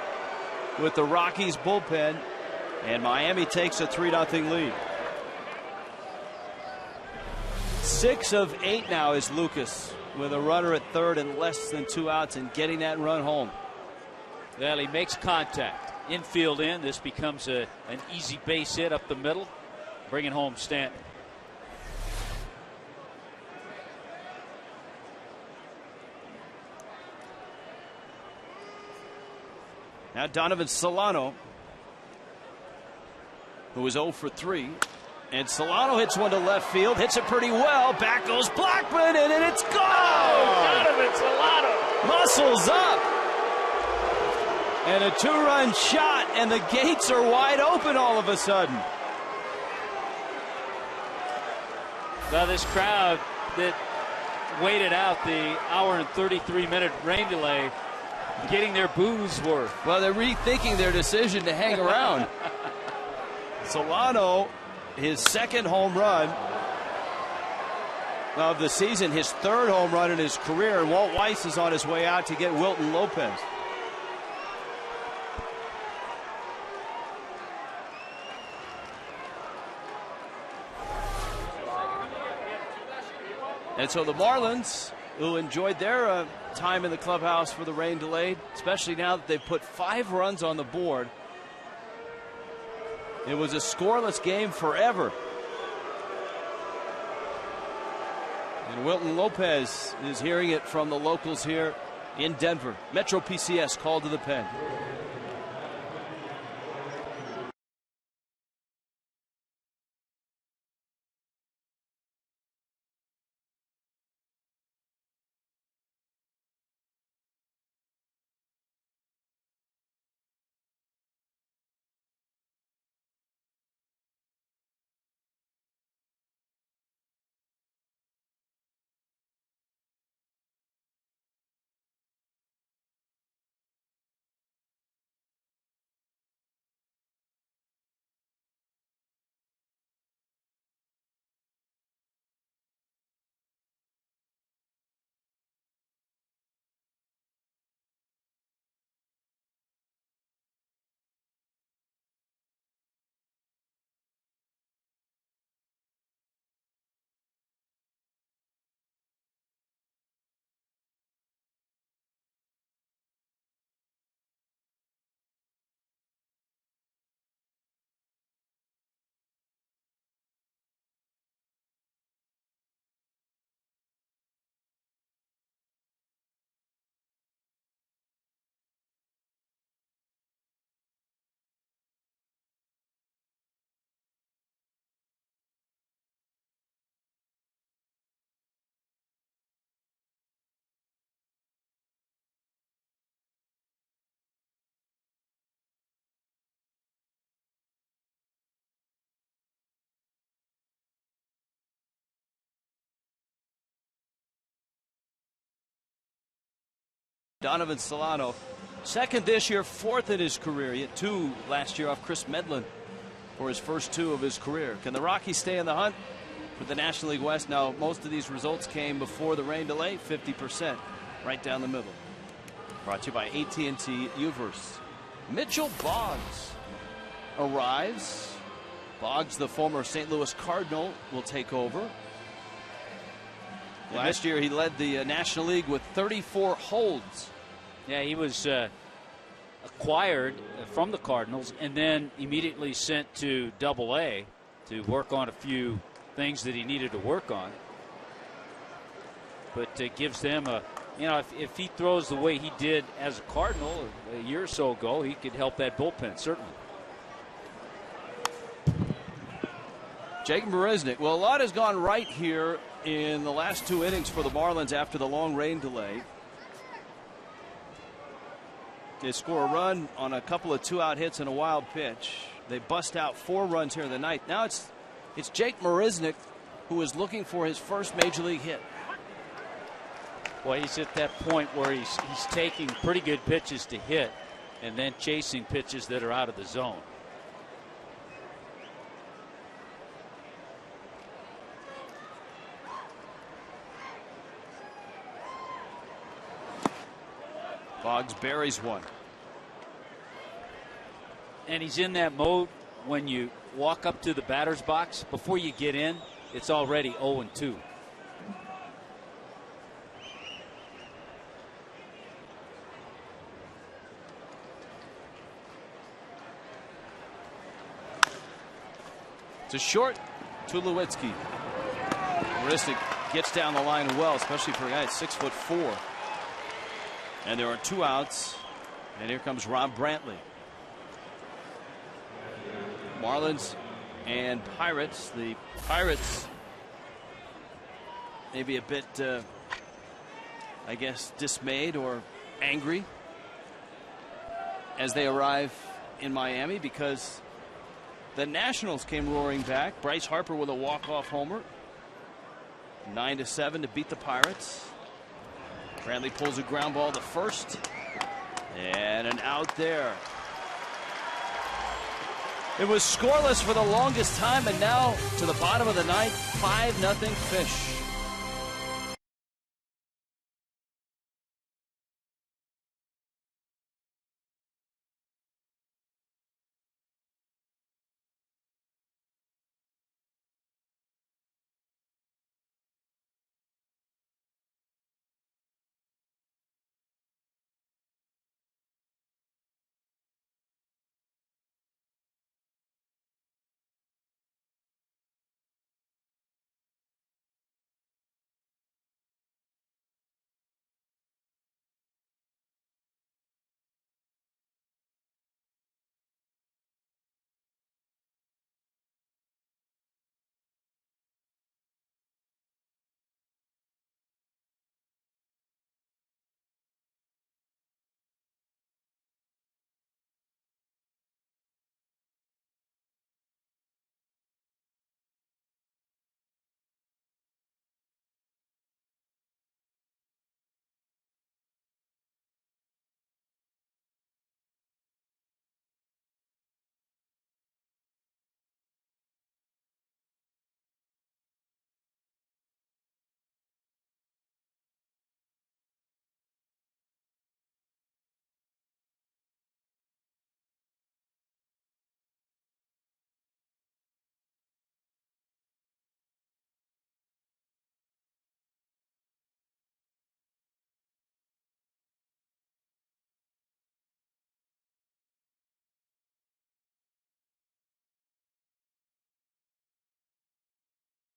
with the Rockies bullpen. And Miami takes a 3-0 lead. 6 of 8 now is Lucas with a runner at third and less than 2 outs and getting that run home. Well, he makes contact. Infield in. This becomes an easy base hit up the middle. Bringing home Stanton. Now Donovan Solano, who was 0 for 3. And Solano hits one to left field, hits it pretty well. Back goes Blackman, and it's gone! Oh, Donovan Solano muscles up. And a 2-run shot, and the gates are wide open all of a sudden. Now this crowd that waited out the hour and 33-minute rain delay, getting their booze worth. Well, they're rethinking their decision to hang around. Solano, his second home run of the season, his third home run in his career, and Walt Weiss is on his way out to get Wilton Lopez. And so the Marlins, who enjoyed their time in the clubhouse for the rain delayed, especially now that they've put 5 runs on the board. It was a scoreless game forever. And Wilton Lopez is hearing it from the locals here in Denver. Metro PCS called to the pen. Donovan Solano, second this year, fourth in his career. He had 2 last year off Chris Medlin for his first 2 of his career. Can the Rockies stay in the hunt for the National League West? Now, most of these results came before the rain delay, 50%, right down the middle. Brought to you by AT Uverse. Mitchell Boggs arrives. Boggs, the former St. Louis Cardinal, will take over. Last year, he led the National League with 34 holds. Yeah, he was acquired from the Cardinals and then immediately sent to Double-A to work on a few things that he needed to work on. But it gives them a, you know, if he throws the way he did as a Cardinal a year or so ago, he could help that bullpen, certainly. Jake Marisnick. Well, a lot has gone right here in the last 2 innings for the Marlins after the long rain delay. They score a run on a couple of 2-out hits and a wild pitch. They bust out 4 runs here in the ninth. Now it's Jake Marisnick who is looking for his first major league hit. Well, he's at that point where he's taking pretty good pitches to hit and then chasing pitches that are out of the zone. Boggs buries one. And he's in that mode when you walk up to the batter's box. Before you get in, it's already 0-2. It's a short to Lewitsky. Marisnick gets down the line well, especially for a guy that's 6'4". And there are 2 outs. And here comes Rob Brantley. Marlins and Pirates. The Pirates maybe a bit, I guess, dismayed or angry as they arrive in Miami because the Nationals came roaring back. Bryce Harper with a walk-off homer. 9-7 to beat the Pirates. Brantley pulls a ground ball to first. And an out there. It was scoreless for the longest time, and now to the bottom of the ninth, 5-0 Fish.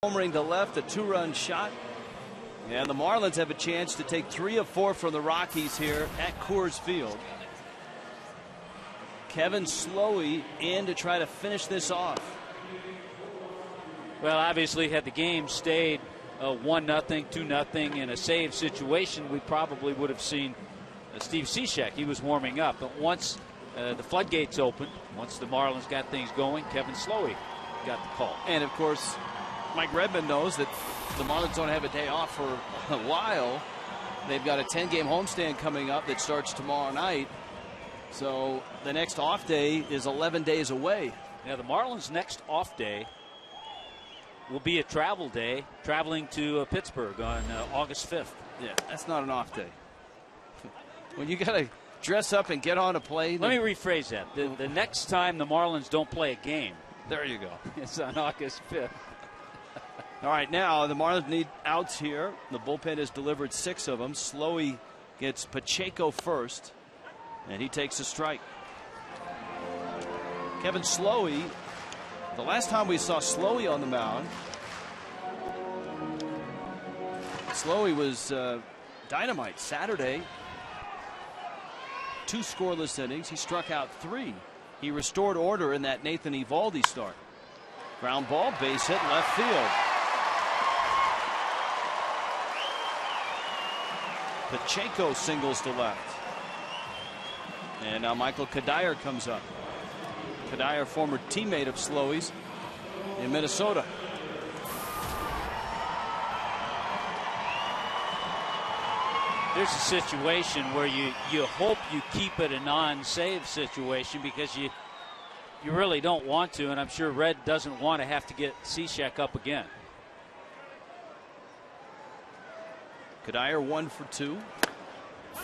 Homering to left, a 2-run shot. And the Marlins have a chance to take 3 of 4 from the Rockies here at Coors Field. Kevin Slowey in to try to finish this off. Well, obviously, had the game stayed 1-0, 2-0 in a save situation, we probably would have seen Steve Cishek. He was warming up. But once the floodgates opened, once the Marlins got things going, Kevin Slowey got the call. And, of course, Mike Redmond knows that the Marlins don't have a day off for a while. They've got a 10-game homestand coming up that starts tomorrow night. So the next off day is 11 days away. Yeah, the Marlins' next off day will be a travel day, traveling to Pittsburgh on August 5th. Yeah, that's not an off day. When you got to dress up and get on a plane. Let me rephrase that. The next time the Marlins don't play a game. There you go. It's on August 5th. All right, now the Marlins need outs here. The bullpen has delivered 6 of them. Slowey gets Pacheco first, and he takes a strike. Kevin Slowey, the last time we saw Slowey on the mound, Slowey was dynamite Saturday. 2 scoreless innings. He struck out 3. He restored order in that Nathan Eovaldi start. Ground ball, base hit, left field. Pacheco singles to left. And now Michael Kadire comes up. Kadire, former teammate of Slowey's in Minnesota. There's a situation where you hope you keep it a non-save situation because you really don't want to, and I'm sure Red doesn't want to have to get Cishek up again. Kadire 1 for 2. I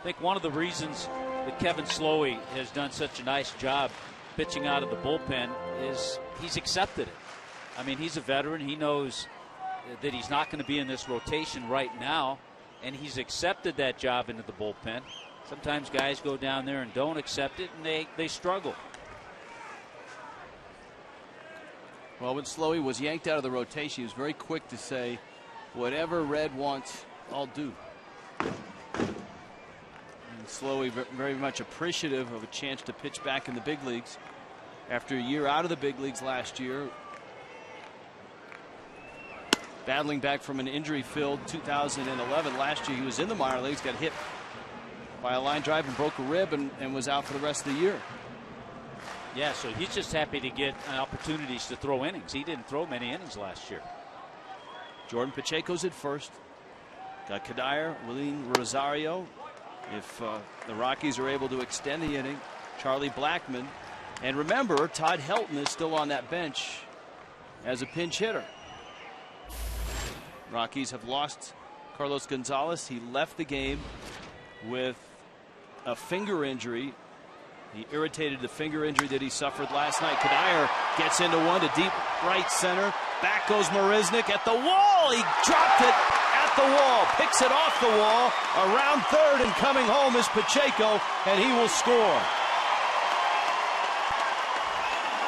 think one of the reasons that Kevin Slowey has done such a nice job pitching out of the bullpen is he's accepted it. I mean, he's a veteran. He knows that he's not going to be in this rotation right now, and he's accepted that job into the bullpen. Sometimes guys go down there and don't accept it, and they struggle. Well, when Slowey was yanked out of the rotation, he was very quick to say, whatever Red wants, I'll do. And Slowey very much appreciative of a chance to pitch back in the big leagues. After a year out of the big leagues last year, battling back from an injury-filled 2011. Last year he was in the minor leagues, got hit by a line drive and broke a rib and was out for the rest of the year. Yeah, so he's just happy to get opportunities to throw innings. He didn't throw many innings last year. Jordan Pacheco's at first. Got Kadire, Willeen Rosario. If the Rockies are able to extend the inning, Charlie Blackmon. And remember, Todd Helton is still on that bench as a pinch hitter. Rockies have lost Carlos Gonzalez. He left the game with a finger injury. He irritated the finger injury that he suffered last night. Kadire gets into one to deep right center. Back goes Marisnik at the wall. He dropped it at the wall. Picks it off the wall. Around third and coming home is Pacheco, and he will score.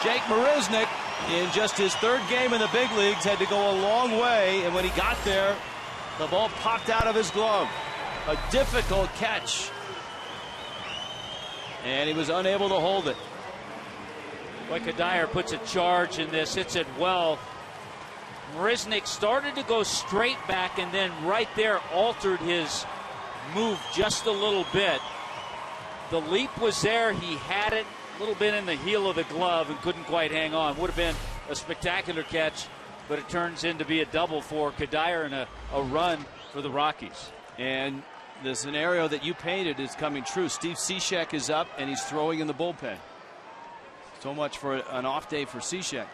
Jake Marisnik, in just his 3rd game in the big leagues, had to go a long way, and when he got there, the ball popped out of his glove. A difficult catch, and he was unable to hold it. Boy, Kadire puts a charge in this, hits it well. Marisnik started to go straight back and then right there altered his move just a little bit. The leap was there. He had it a little bit in the heel of the glove and couldn't quite hang on. Would have been a spectacular catch, but it turns in to be a double for Kadire and a run for the Rockies. And the scenario that you painted is coming true. Steve Cishek is up and he's throwing in the bullpen. So much for an off day for Cishek.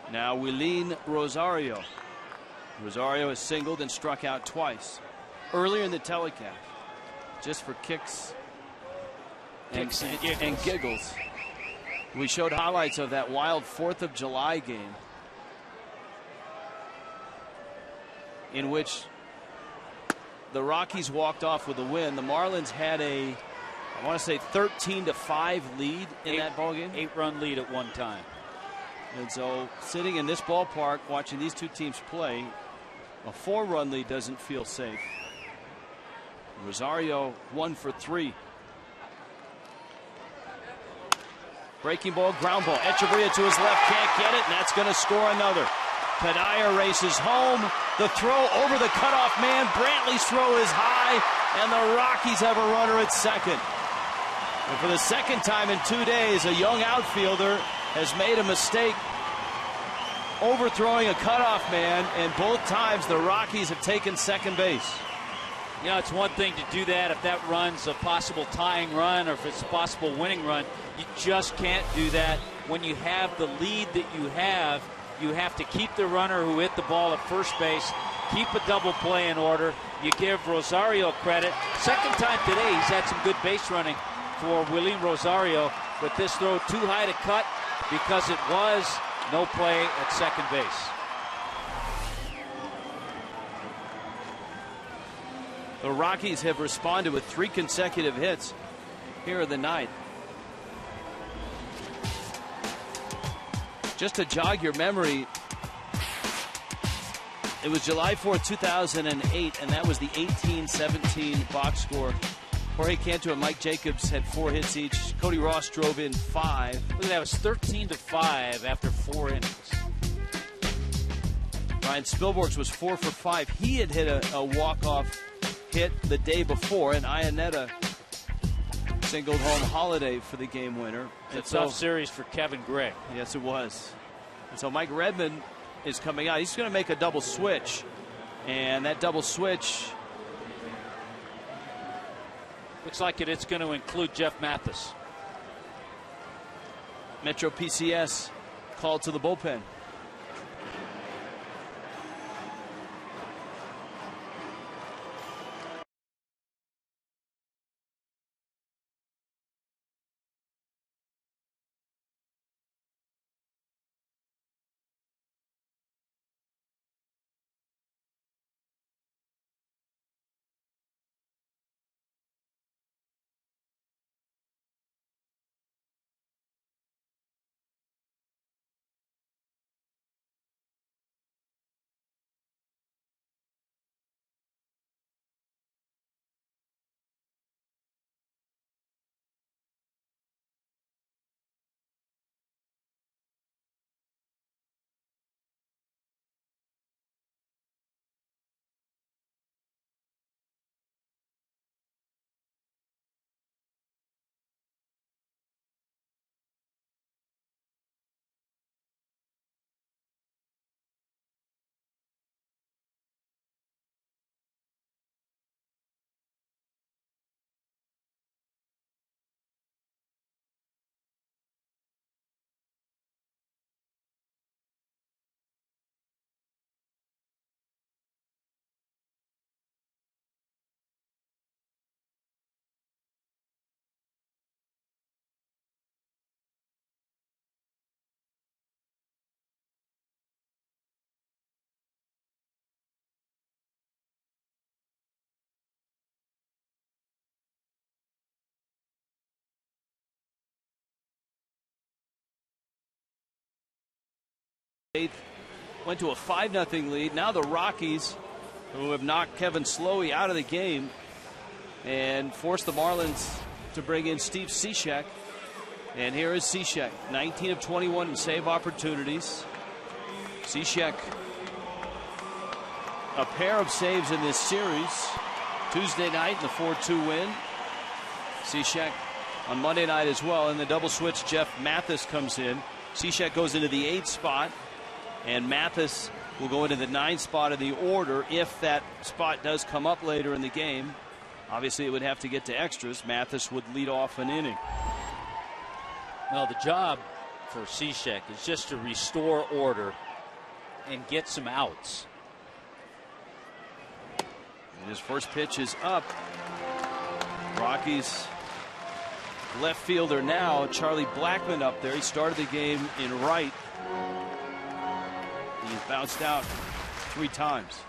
Now Willeen Rosario. Rosario has singled and struck out twice earlier in the telecast, just for kicks and giggles. We showed highlights of that wild 4th of July game in which the Rockies walked off with a win. The Marlins had a, I want to say, 13-5 lead in that ballgame. 8-run lead at one time. And so sitting in this ballpark watching these two teams play, a 4-run lead doesn't feel safe. Rosario 1 for 3. Breaking ball, ground ball. Echeverria to his left, can't get it, and that's going to score another. Kadire races home. The throw over the cutoff man. Brantley's throw is high, and the Rockies have a runner at second. And for the second time in 2 days, a young outfielder has made a mistake. overthrowing a cutoff man, and both times the Rockies have taken second base. You know, it's one thing to do that if that run's a possible tying run or if it's a possible winning run. You just can't do that when you have the lead that you have. You have to keep the runner who hit the ball at first base, keep a double play in order. You give Rosario credit. Second time today he's had some good base running for Willie Rosario, but this throw too high to cut because it was no play at second base. The Rockies have responded with 3 consecutive hits here in the ninth. Just to jog your memory, it was July 4th, 2008, and that was the 18-17 box score. Jorge Cantu and Mike Jacobs had 4 hits each. Cody Ross drove in 5. Look at that, it was 13-5 after 4 innings. Ryan Spilborghs was 4 for 5. He had hit a walk-off hit the day before, and Iannetta singled home Holiday for the game winner. It's a tough series for Kevin Gregg. Yes, it was. And so Mike Redmond is coming out. He's going to make a double switch, and that double switch looks like it's going to include Jeff Mathis. Metro PCS called to the bullpen. Went to a 5-0 lead. Now the Rockies, who have knocked Kevin Slowey out of the game and forced the Marlins to bring in Steve Cishek. And here is Cishek, 19 of 21 in save opportunities. Cishek, a pair of saves in this series. Tuesday night in the 4-2 win. Cishek on Monday night as well. In the double switch, Jeff Mathis comes in. Cishek goes into the 8th spot, and Mathis will go into the 9th spot of the order if that spot does come up later in the game. Obviously, it would have to get to extras. Mathis would lead off an inning. Well, the job for Cishek is just to restore order and get some outs. And his first pitch is up. Rockies left fielder now, Charlie Blackmon up there. He started the game in right. He's bounced out 3 times.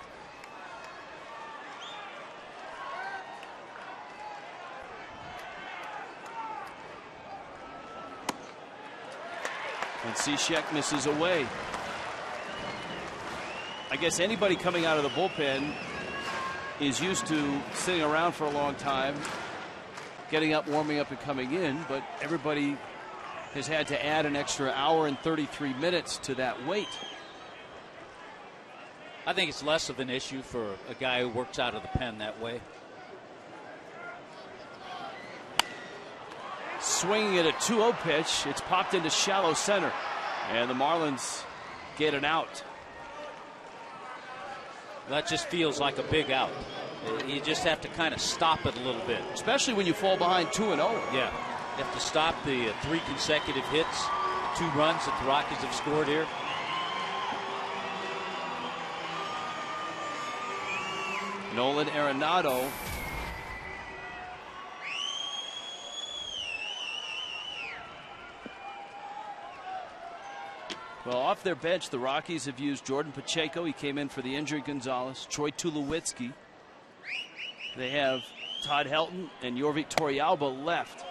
And Cishek misses away. I guess anybody coming out of the bullpen is used to sitting around for a long time, getting up, warming up, and coming in, but everybody has had to add an extra hour and 33 minutes to that wait. I think it's less of an issue for a guy who works out of the pen that way. Swinging at a 2-0 pitch. It's popped into shallow center. And the Marlins get an out. That just feels like a big out. You just have to kind of stop it a little bit. Especially when you fall behind 2-0. Yeah. You have to stop the 3 consecutive hits, 2 runs that the Rockies have scored here. Nolan Arenado. Well, off their bench, the Rockies have used Jordan Pacheco. He came in for the injured Gonzalez. Troy Tulowitzki. They have Todd Helton and Jorvik Torrealba left.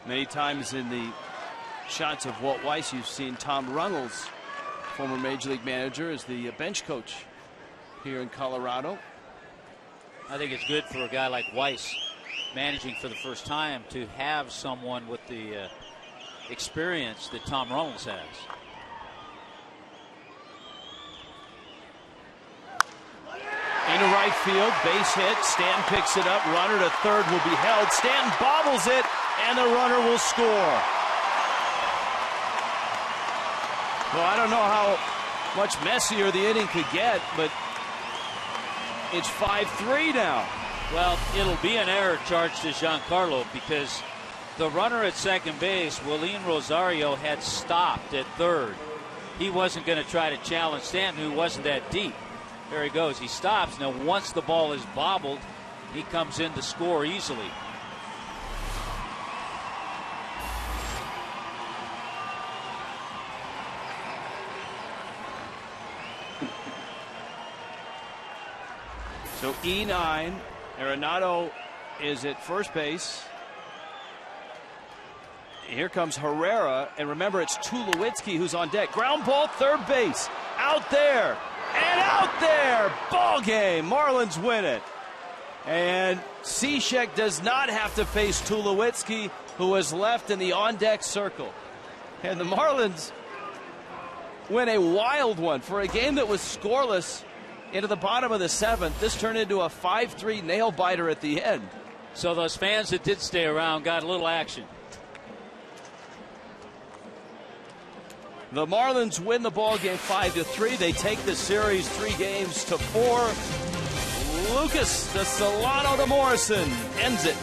Many times in the shots of Walt Weiss, you've seen Tom Runnels, former Major League manager, as the bench coach here in Colorado. I think it's good for a guy like Weiss, managing for the first time, to have someone with the experience that Tom Runnels has. Into right field, base hit. Stanton picks it up. Runner to third will be held. Stanton bobbles it, and the runner will score. Well, I don't know how much messier the inning could get, but it's 5-3 now. Well, it'll be an error charged to Giancarlo because the runner at second base, Willeen Rosario, had stopped at third. He wasn't going to try to challenge Stanton, who wasn't that deep. There he goes. He stops. Now, once the ball is bobbled, he comes in to score easily. So E9, Arenado is at first base. Here comes Herrera, and remember, it's Tulowitzki who's on deck. Ground ball, third base, out there, and out there. Ball game. Marlins win it. And Cishek does not have to face Tulowitzki, who was left in the on-deck circle. And the Marlins win a wild one for a game that was scoreless into the bottom of the 7th. This turned into a 5-3 nail-biter at the end. So those fans that did stay around got a little action. The Marlins win the ball game 5-3. They take the series 3-4. Lucas, the Solano to Morrison ends it.